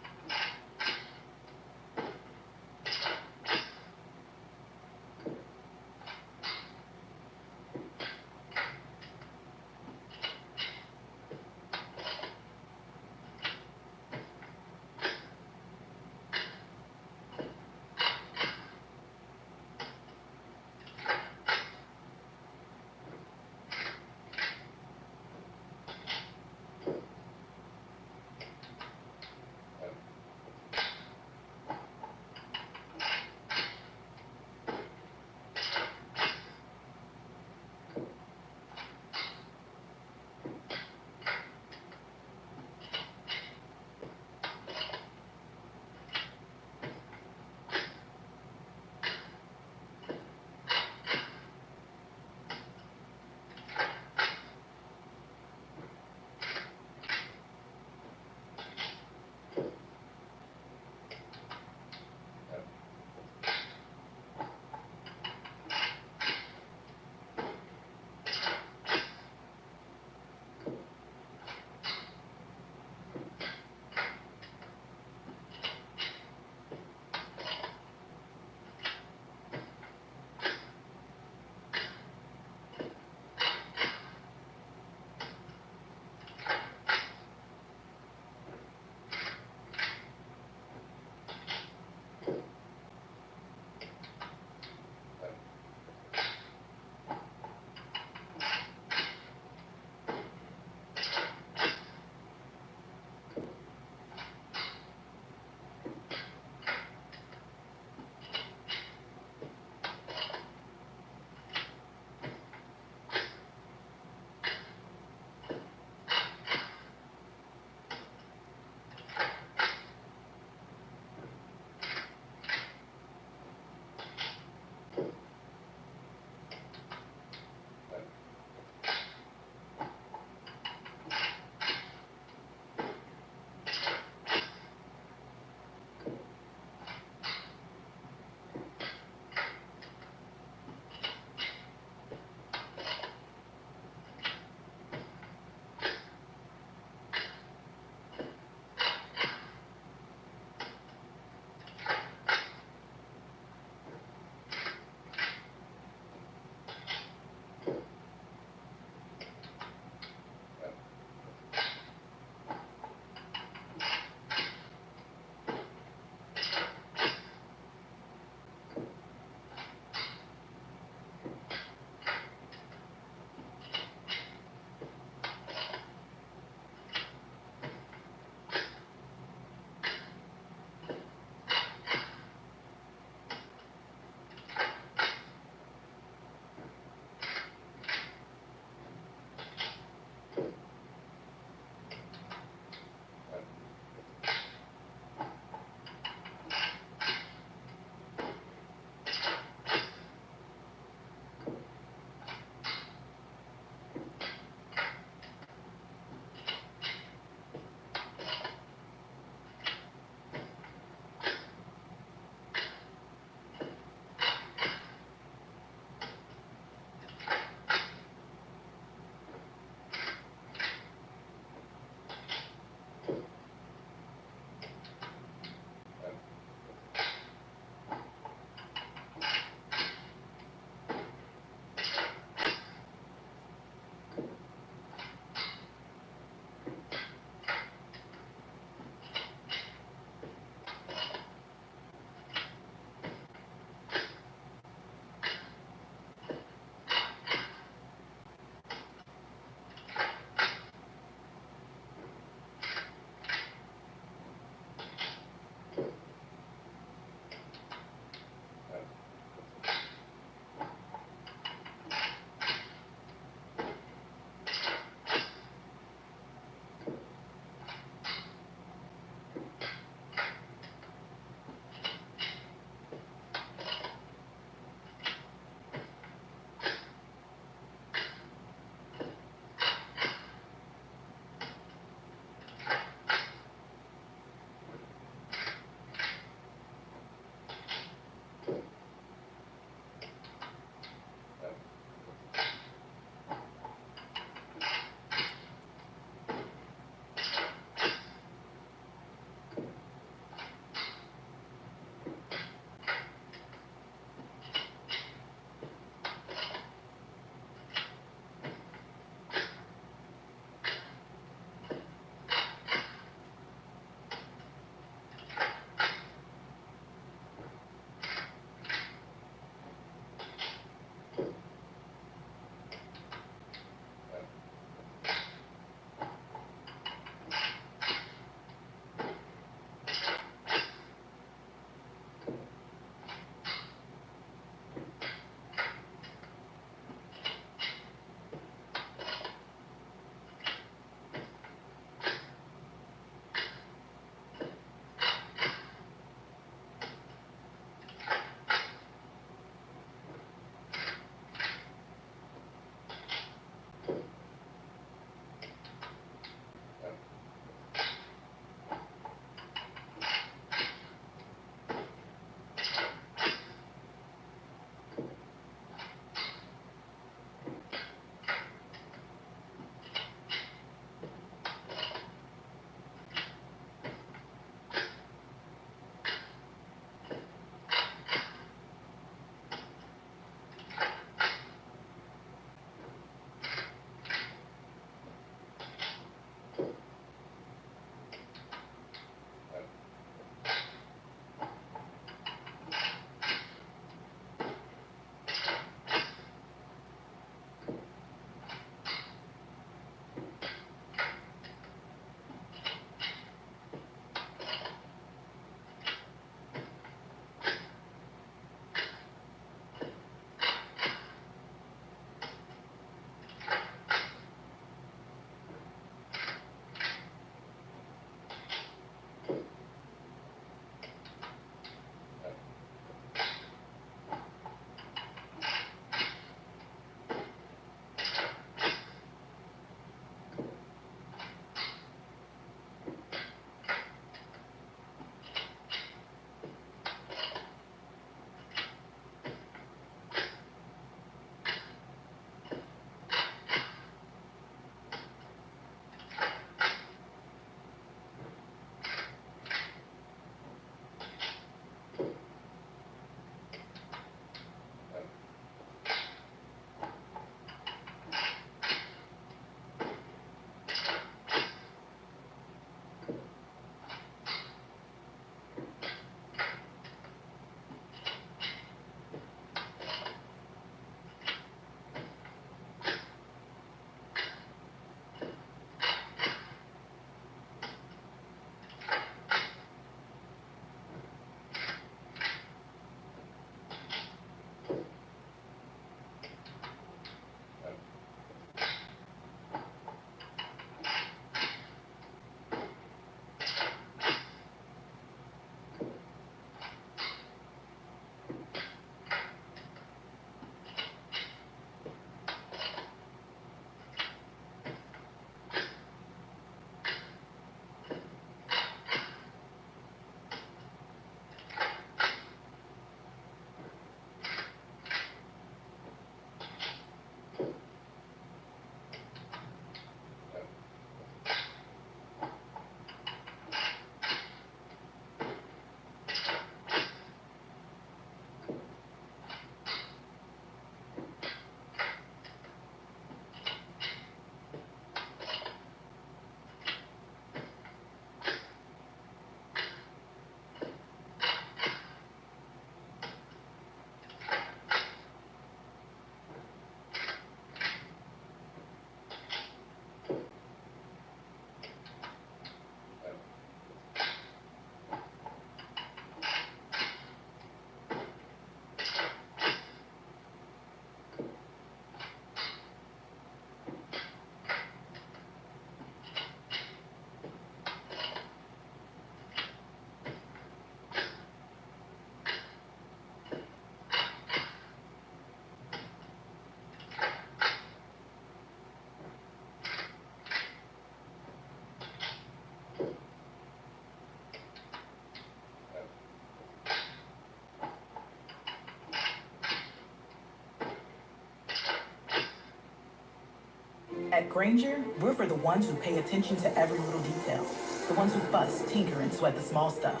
At Grainger, we're for the ones who pay attention to every little detail. The ones who fuss, tinker, and sweat the small stuff.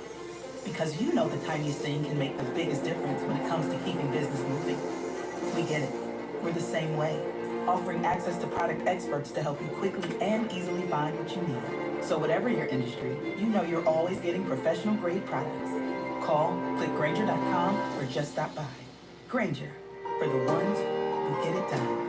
Because you know the tiniest thing can make the biggest difference when it comes to keeping business moving. We get it. We're the same way, offering access to product experts to help you quickly and easily find what you need. So whatever your industry, you know you're always getting professional grade products. Call, click Grainger.com, or just stop by. Grainger, for the ones who get it done.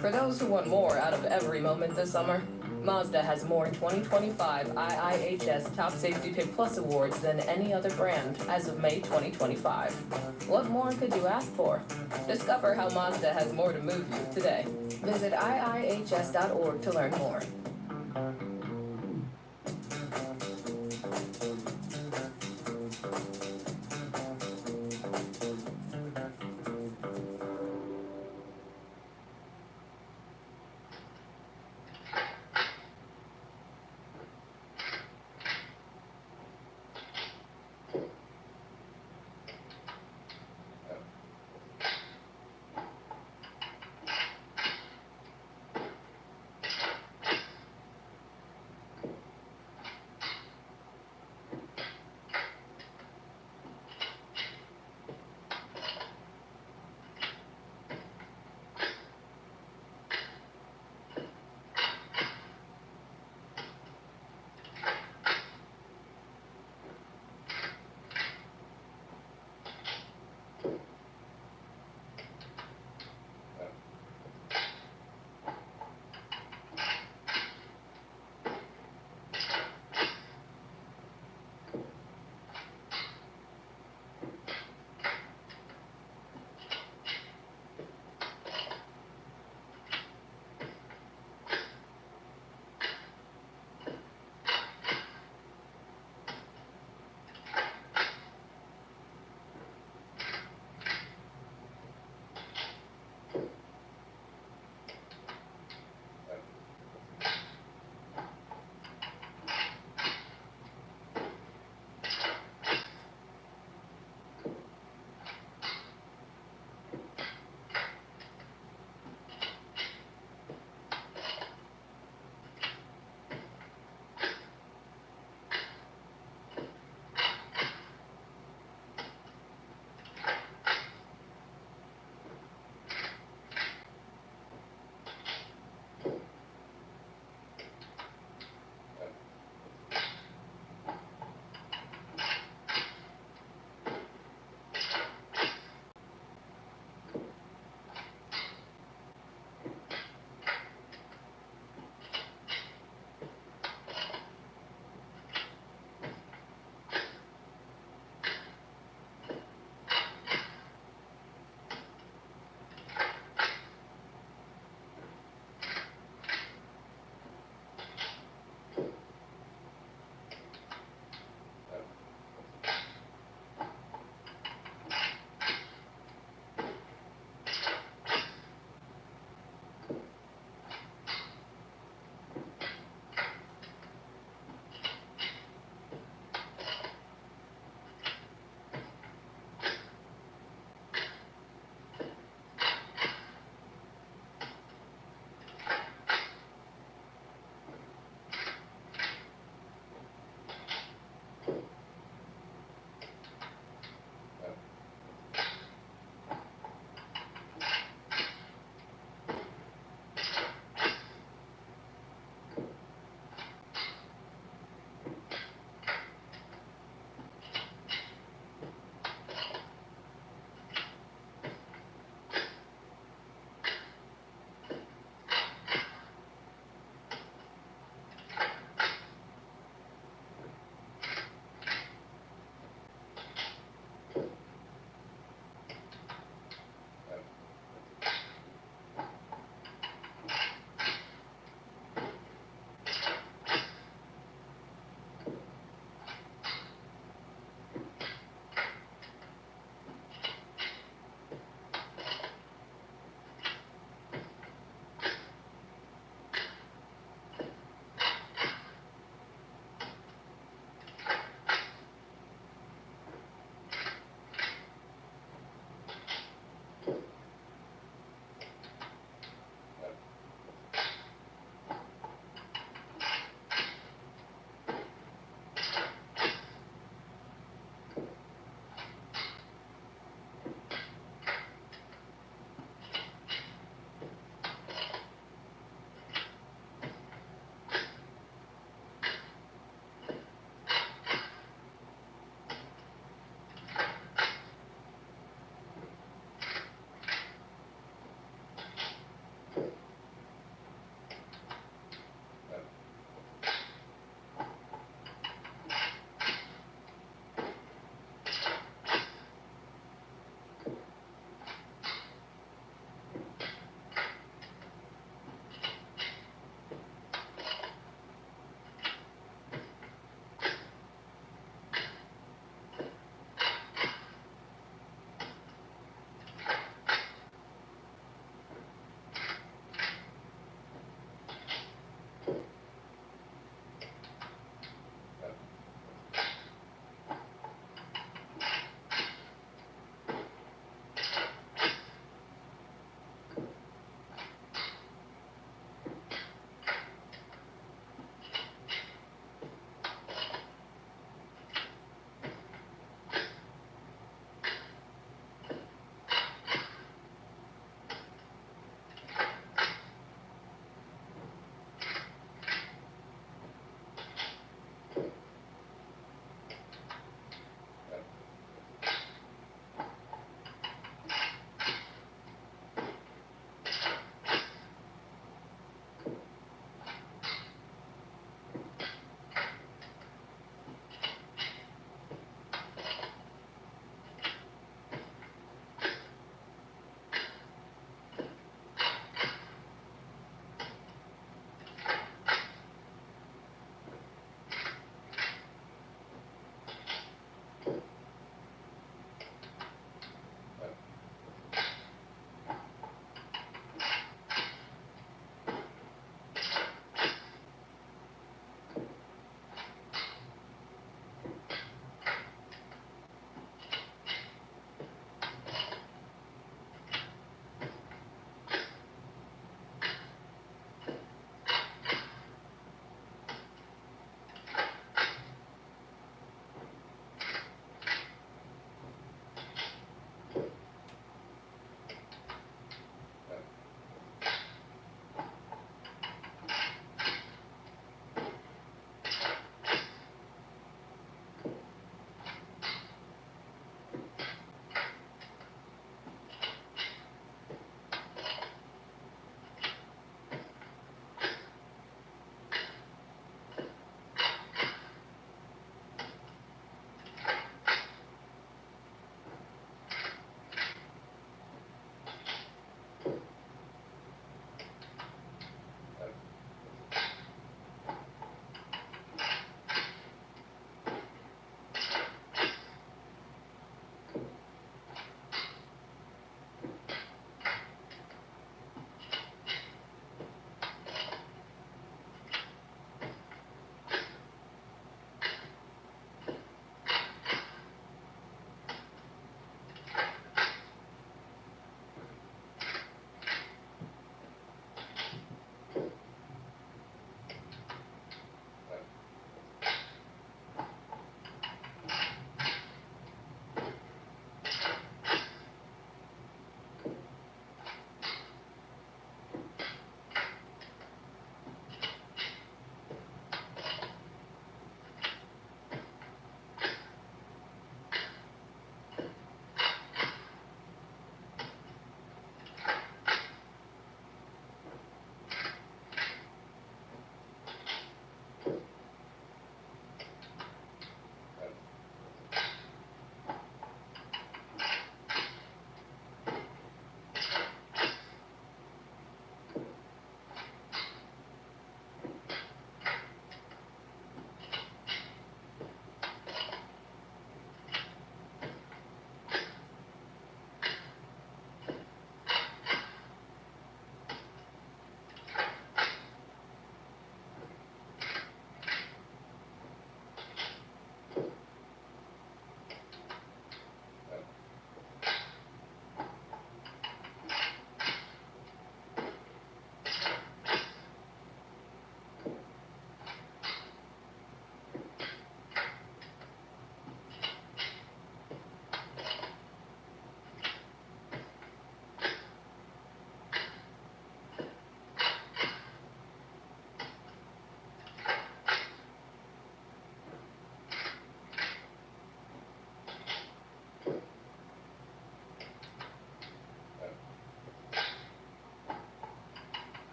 For those who want more out of every moment this summer, Mazda has more 2025 IIHS Top Safety Pick Plus awards than any other brand as of May 2025. What more could you ask for? Discover how Mazda has more to move you today. Visit iihs.org to learn more.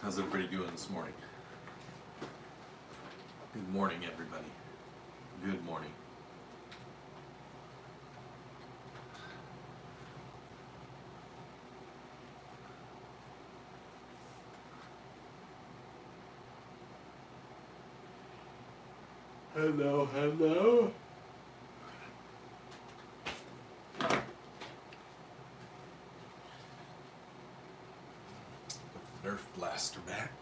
How's everybody doing this morning? Good morning, everybody. Good morning. Hello, hello. Nerf blaster back.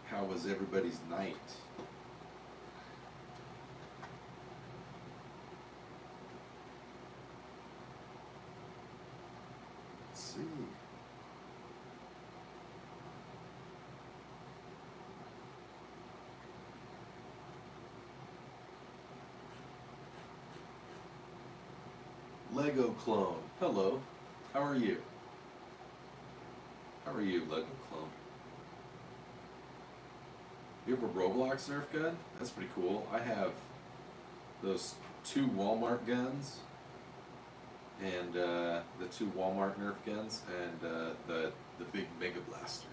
How was everybody's night? Let's see. Lego clone. Hello. How are you? How are you, Lego clone? You have a Roblox Nerf gun? That's pretty cool. I have those 2 Walmart guns and the 2 Walmart Nerf guns and the big Mega Blaster.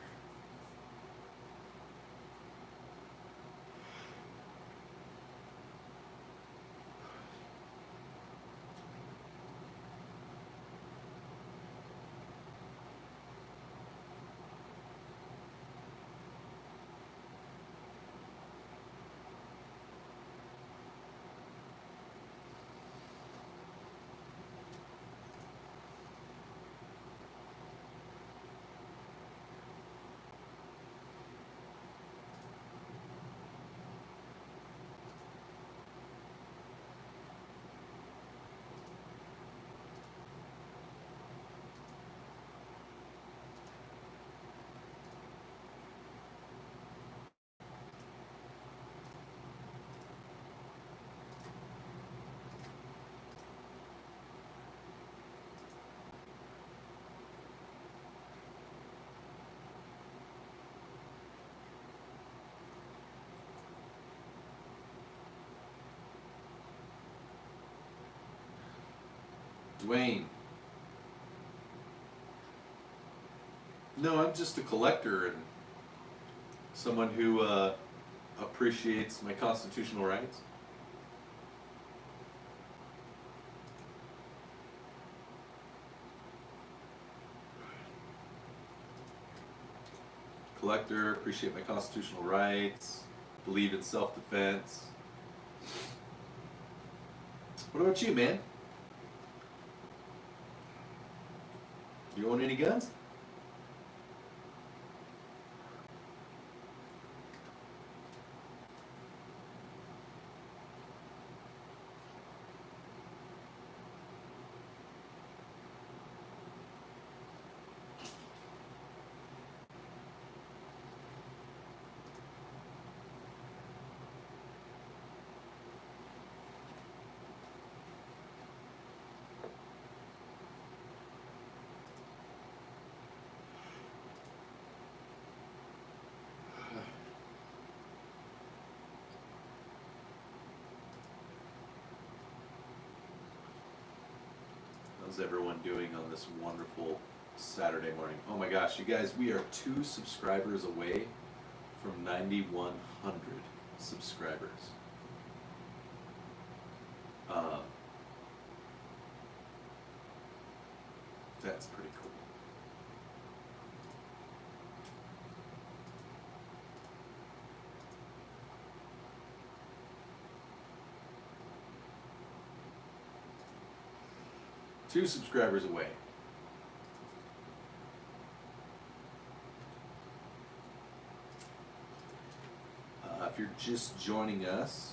Dwayne. No, I'm just a collector and someone who appreciates my constitutional rights. Collector, appreciate my constitutional rights, believe in self-defense. What about you, man? You own any guns? How's everyone doing on this wonderful Saturday morning? Oh my gosh, you guys, we are 2 subscribers away from 9,100 subscribers. That's pretty cool. Two subscribers away. If you're just joining us,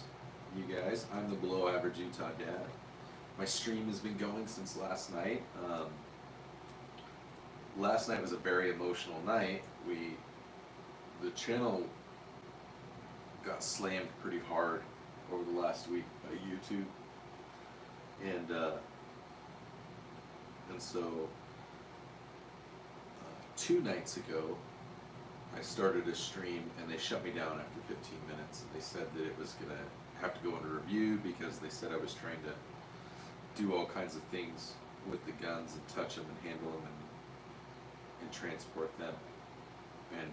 you guys, I'm the Below Average Utah Dad. My stream has been going since last night. Last night was a very emotional night. The channel got slammed pretty hard over the last week by YouTube, and so 2 nights ago, I I started a stream and they shut me down after 15 minutes. And they said that it was gonna have to go under review because they said I was trying to do all kinds of things with the guns and touch them and handle them and transport them. And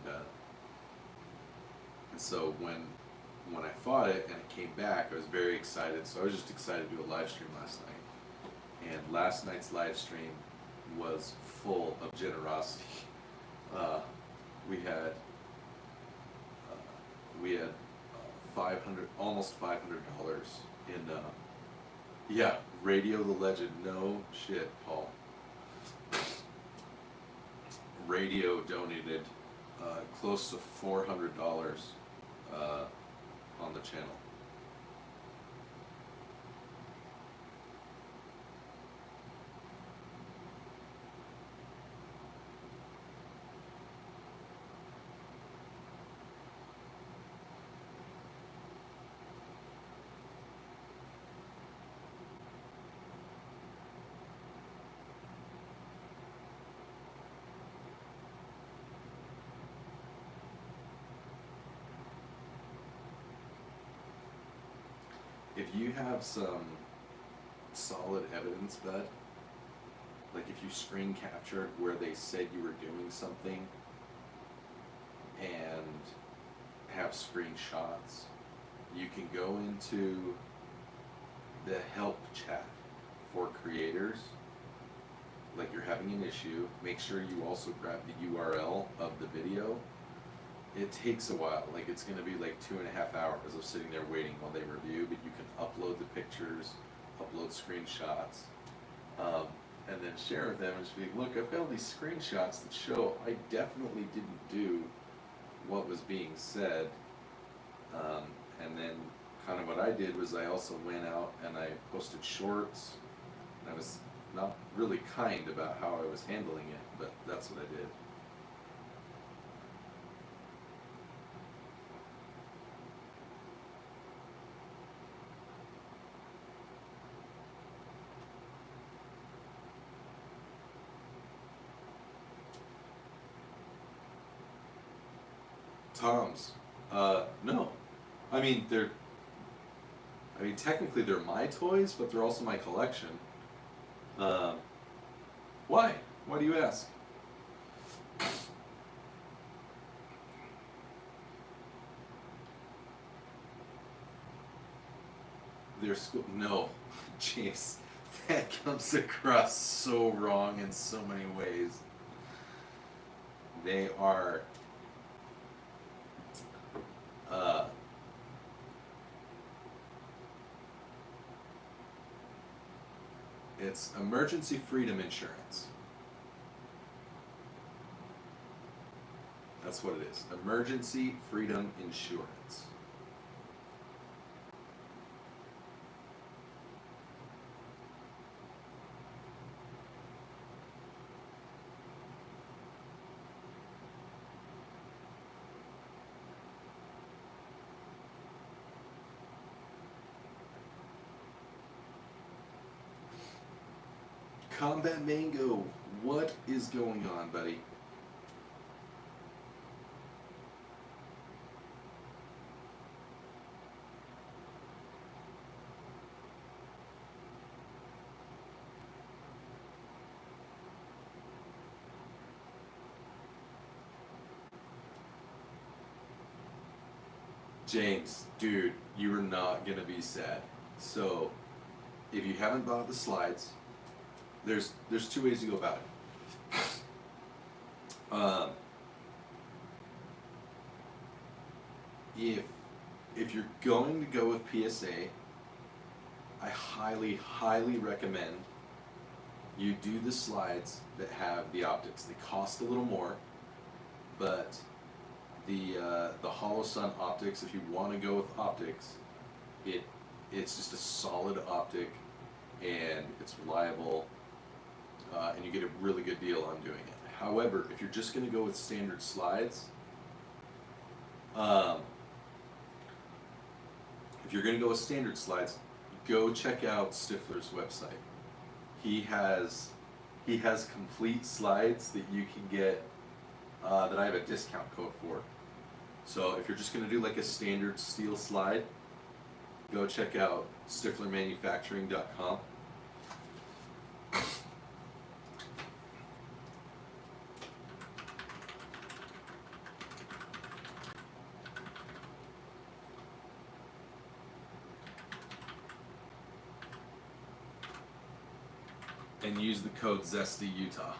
so when I fought it and it came back, I was very excited. So I was just excited to do a live stream last night. And last night's live stream was full of generosity. We had almost $500 in Radio the Legend. No shit, Paul. Radio donated close to $400 on the channel. If you have some solid evidence, bud, like if you screen captured where they said you were doing something and have screenshots, you can go into the help chat for creators. Like you're having an issue, make sure you also grab the URL of the video. It takes a while, like it's gonna be like 2.5 hours of sitting there waiting while they review, but you can upload the pictures, upload screenshots, and then share with them and just be like, look, I've got all these screenshots that show I definitely didn't do what was being said. And then kind of what I did was I also went out and I posted shorts, and I was not really kind about how I was handling it, but that's what I did. Toms. No. I mean, technically they're my toys, but they're also my collection. Why? Why do you ask? No, James, that comes across so wrong in so many ways. They are it's emergency freedom insurance. That's what it is. Emergency freedom insurance. Combat Mango, what is going on, buddy? James, dude, you are not gonna be sad. So, if you haven't bought the slides, there's two ways to go about it. If you're going to go with PSA, I highly recommend you do the slides that have the optics. They cost a little more, but the Hollow Sun optics, if you want to go with optics, it's just a solid optic and it's reliable. And you get a really good deal on doing it. However, if you're just going to go with standard slides, go check out Stifler's website. He has complete slides that you can get that I have a discount code for. So if you're just gonna do like a standard steel slide, go check out stiflermanufacturing.com. And use the code ZESTYUTAH.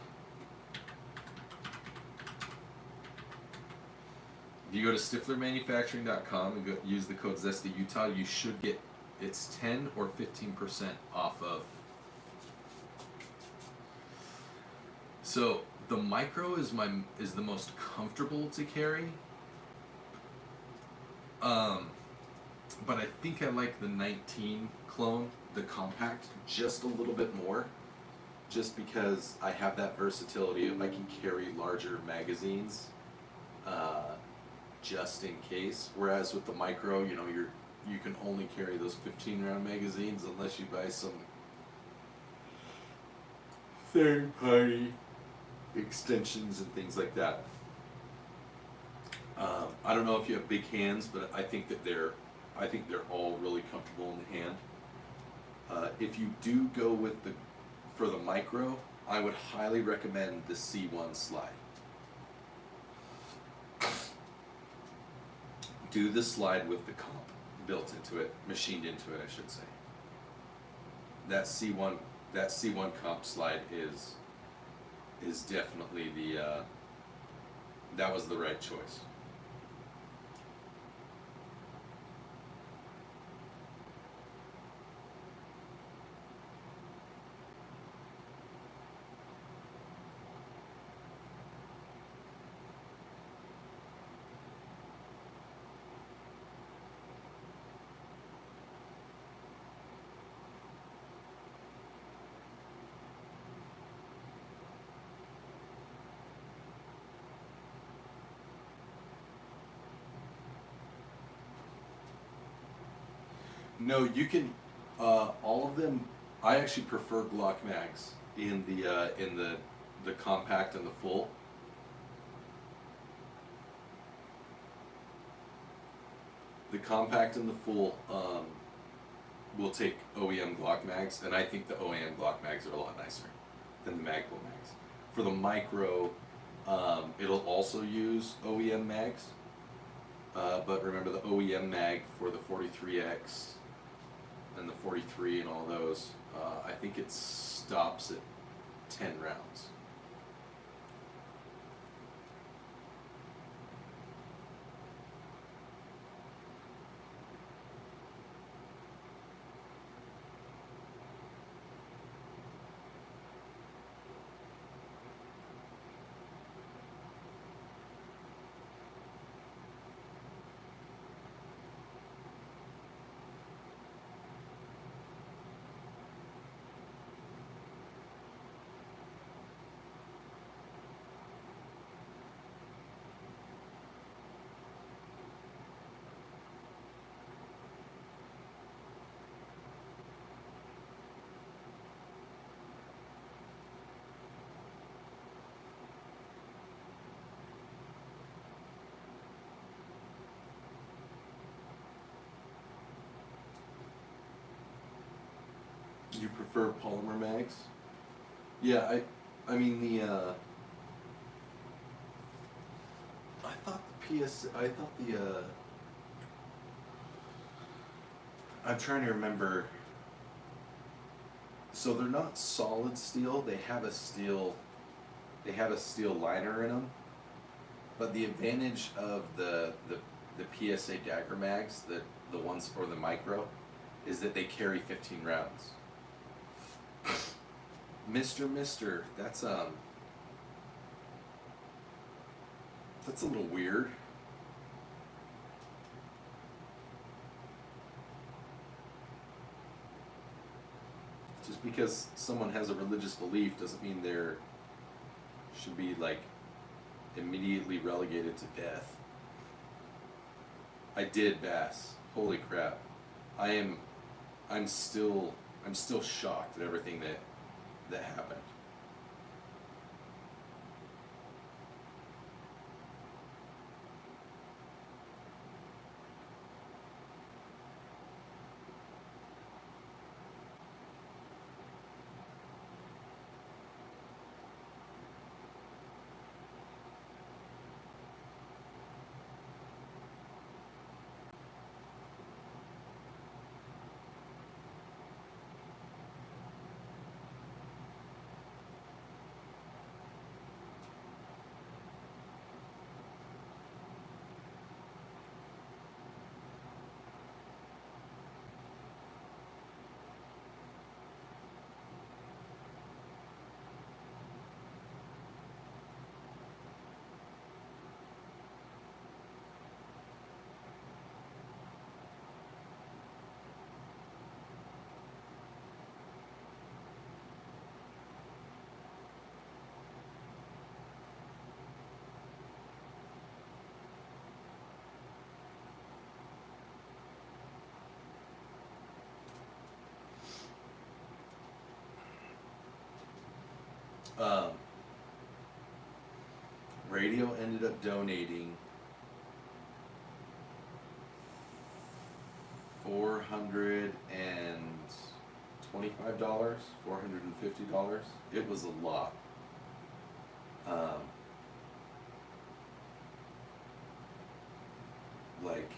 If you go to stiflermanufacturing.com and use the code ZESTYUTAH, you should get, it's 10 or 15% off of. So the micro is the most comfortable to carry. But I think I like the 19 clone, the compact, just a little bit more. Just because I have that versatility if I can carry larger magazines, just in case. Whereas with the micro, you know, you can only carry those 15-round magazines unless you buy some third-party extensions and things like that. I don't know if you have big hands, but I think they're all really comfortable in the hand. If you do go for the micro, I would highly recommend the C1 slide. Do the slide with the comp built into it, machined into it, I should say. That C1 comp slide is definitely that was the right choice. No, you can. All of them. I actually prefer Glock mags in the compact and the full. The compact and the full will take OEM Glock mags, and I think the OEM Glock mags are a lot nicer than the Magpul mags. For the micro, it'll also use OEM mags, but remember the OEM mag for the 43X and the 43 and all those, I think it stops at 10 rounds. You prefer polymer mags? Yeah, I mean I thought I'm trying to remember. So they're not solid steel. They have a steel liner in them. But the advantage of the PSA dagger mags, the ones for the micro, is that they carry 15 rounds. Mister, that's a little weird. Just because someone has a religious belief doesn't mean they're should be like immediately relegated to death. I did Bass. Holy crap. I'm still shocked at everything that happened. Radio ended up donating $425, $450. It was a lot. Like,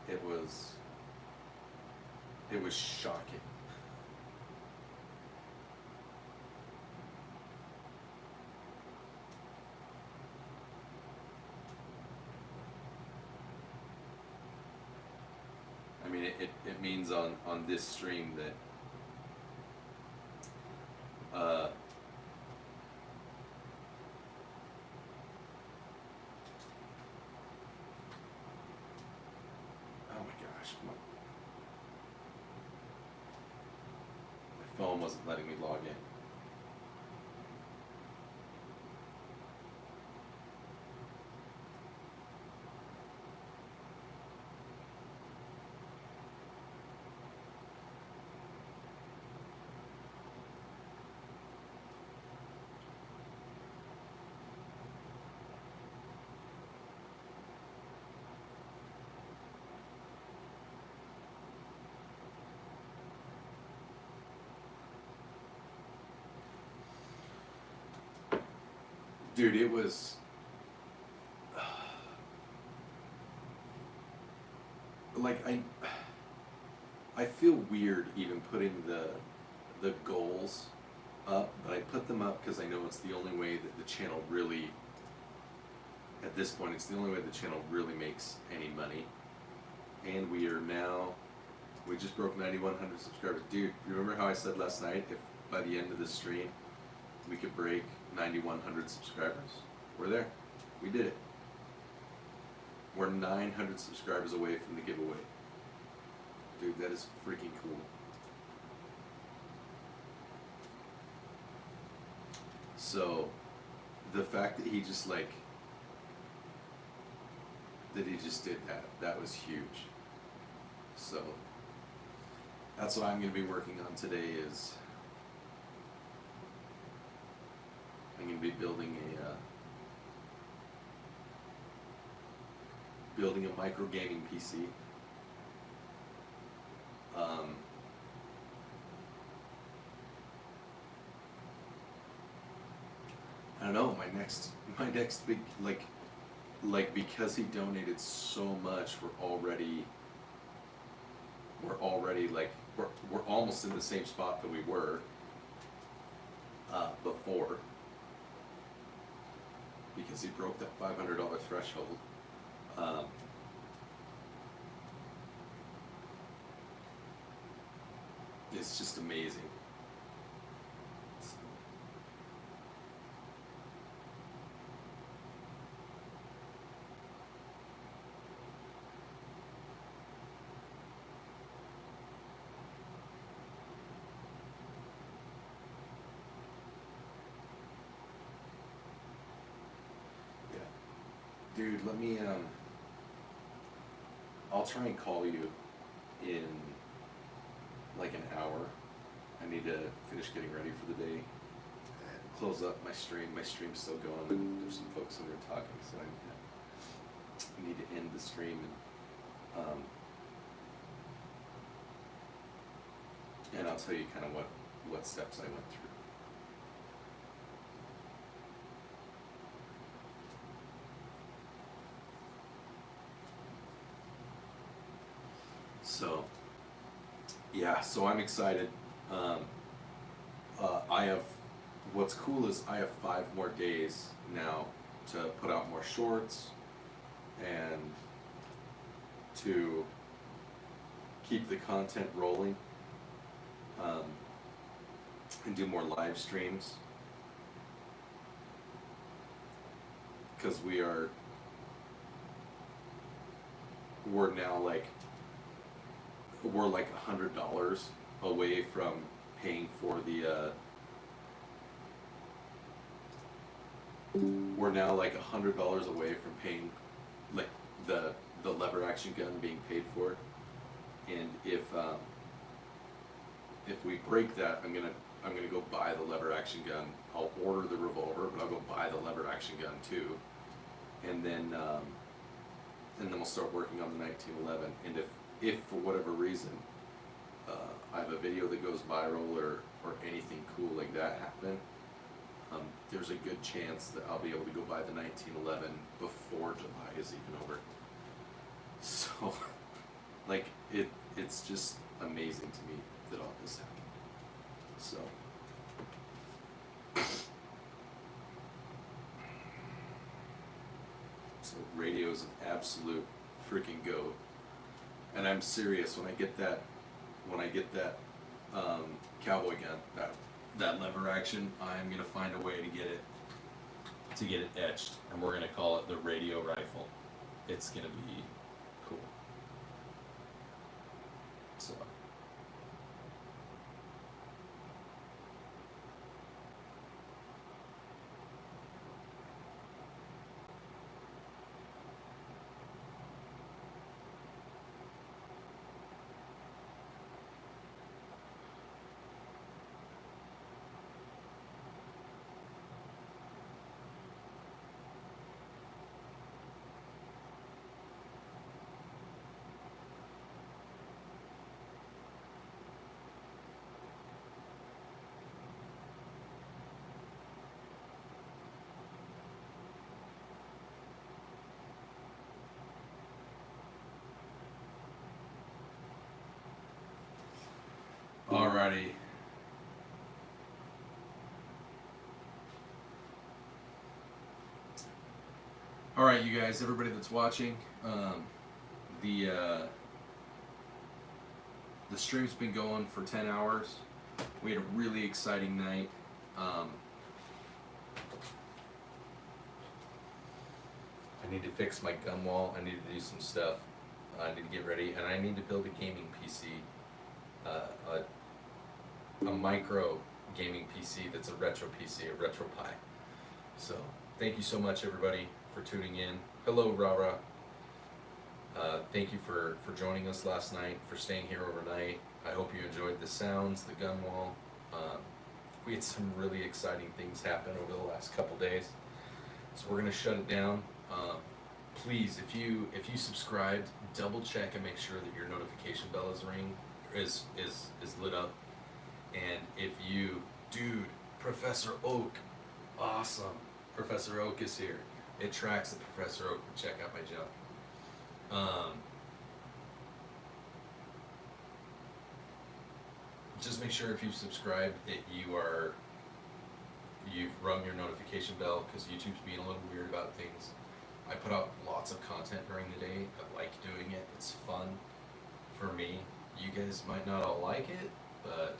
it was shocking. I mean, it means on this stream that oh my gosh, come on. My phone wasn't letting me log in. Dude, it was like I feel weird even putting the goals up, but I put them up because I know it's the only way that the channel really, at this point, it's the only way the channel really makes any money. And we just broke 9,100 subscribers. Dude, remember how I said last night if by the end of the stream we could break 9,100 subscribers? We're there. We did it. We're 900 subscribers away from the giveaway. Dude, that is freaking cool. So, the fact that he just did that was huge. So, that's what I'm going to be working on today is I'm going to be building a micro gaming PC. I don't know, my next big like because he donated so much, we're already like we're almost in the same spot that we were before, because he broke that $500 threshold. It's just amazing. Dude, let me, I'll try and call you in like an hour. I need to finish getting ready for the day. Close up my stream. My stream's still going, and there's some folks in there talking, so I need to end the stream. And I'll tell you kind of what steps I went through. So, yeah, so I'm excited. What's cool is I have 5 more days now to put out more shorts and to keep the content rolling, and do more live streams, because we're now like $100 away from paying for the we're now like $100 away from paying like the lever action gun being paid for. And if we break that, I'm gonna go buy the lever action gun. I'll order the revolver, but I'll go buy the lever action gun too, and then we'll start working on the 1911. And if for whatever reason I have a video that goes viral or anything cool like that happen, there's a good chance that I'll be able to go buy the 1911 before July is even over. So, like, it's just amazing to me that all this happened. So, radio's an absolute freaking goat. And I'm serious, when I get that cowboy gun, that lever action, I'm gonna find a way to get it etched, and we're gonna call it the radio rifle. It's gonna be cool. So. Alrighty. Alright, you guys, everybody that's watching, the stream's been going for 10 hours. We had a really exciting night. I need to fix my gun wall. I need to do some stuff. I need to get ready, and I need to build a gaming PC. A micro gaming PC that's a retro PC, a retro Pi. So, thank you so much, everybody, for tuning in. Hello, Rara. Thank you for joining us last night, for staying here overnight. I hope you enjoyed the sounds, the gun wall. We had some really exciting things happen over the last couple days. So we're gonna shut it down. Please, if you subscribed, double check and make sure that your notification bell is lit up. And if you, dude, Professor Oak, awesome. Professor Oak is here. It tracks the Professor Oak. Check out my jump. Just make sure if you've subscribed that you've rung your notification bell, because YouTube's being a little weird about things. I put out lots of content during the day. I like doing it. It's fun for me. You guys might not all like it, but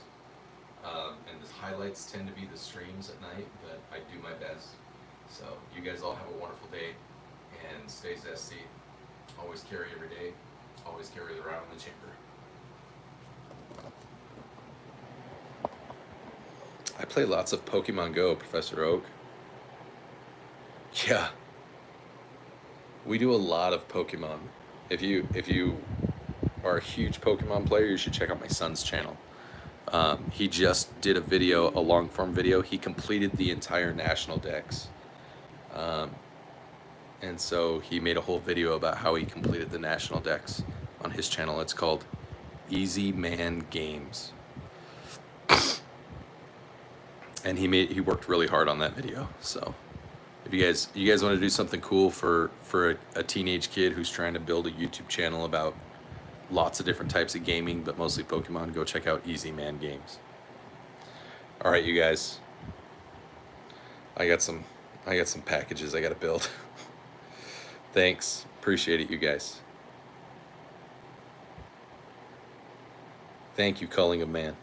and the highlights tend to be the streams at night, but I do my best. So you guys all have a wonderful day, and stay zesty. Always carry every day. Always carry the round in the chamber. I play lots of Pokemon Go, Professor Oak. Yeah. We do a lot of Pokemon. If you are a huge Pokemon player, you should check out my son's channel. He just did a long form video. He completed the entire national dex. And so he made a whole video about how he completed the national dex on his channel. It's called Easy Man Games. And he worked really hard on that video. So if you guys want to do something cool for a teenage kid who's trying to build a YouTube channel about lots of different types of gaming, but mostly Pokemon, go check out Easy Man Games. All right, you guys. I got some packages I got to build. Thanks. Appreciate it, you guys. Thank you, Calling of Man.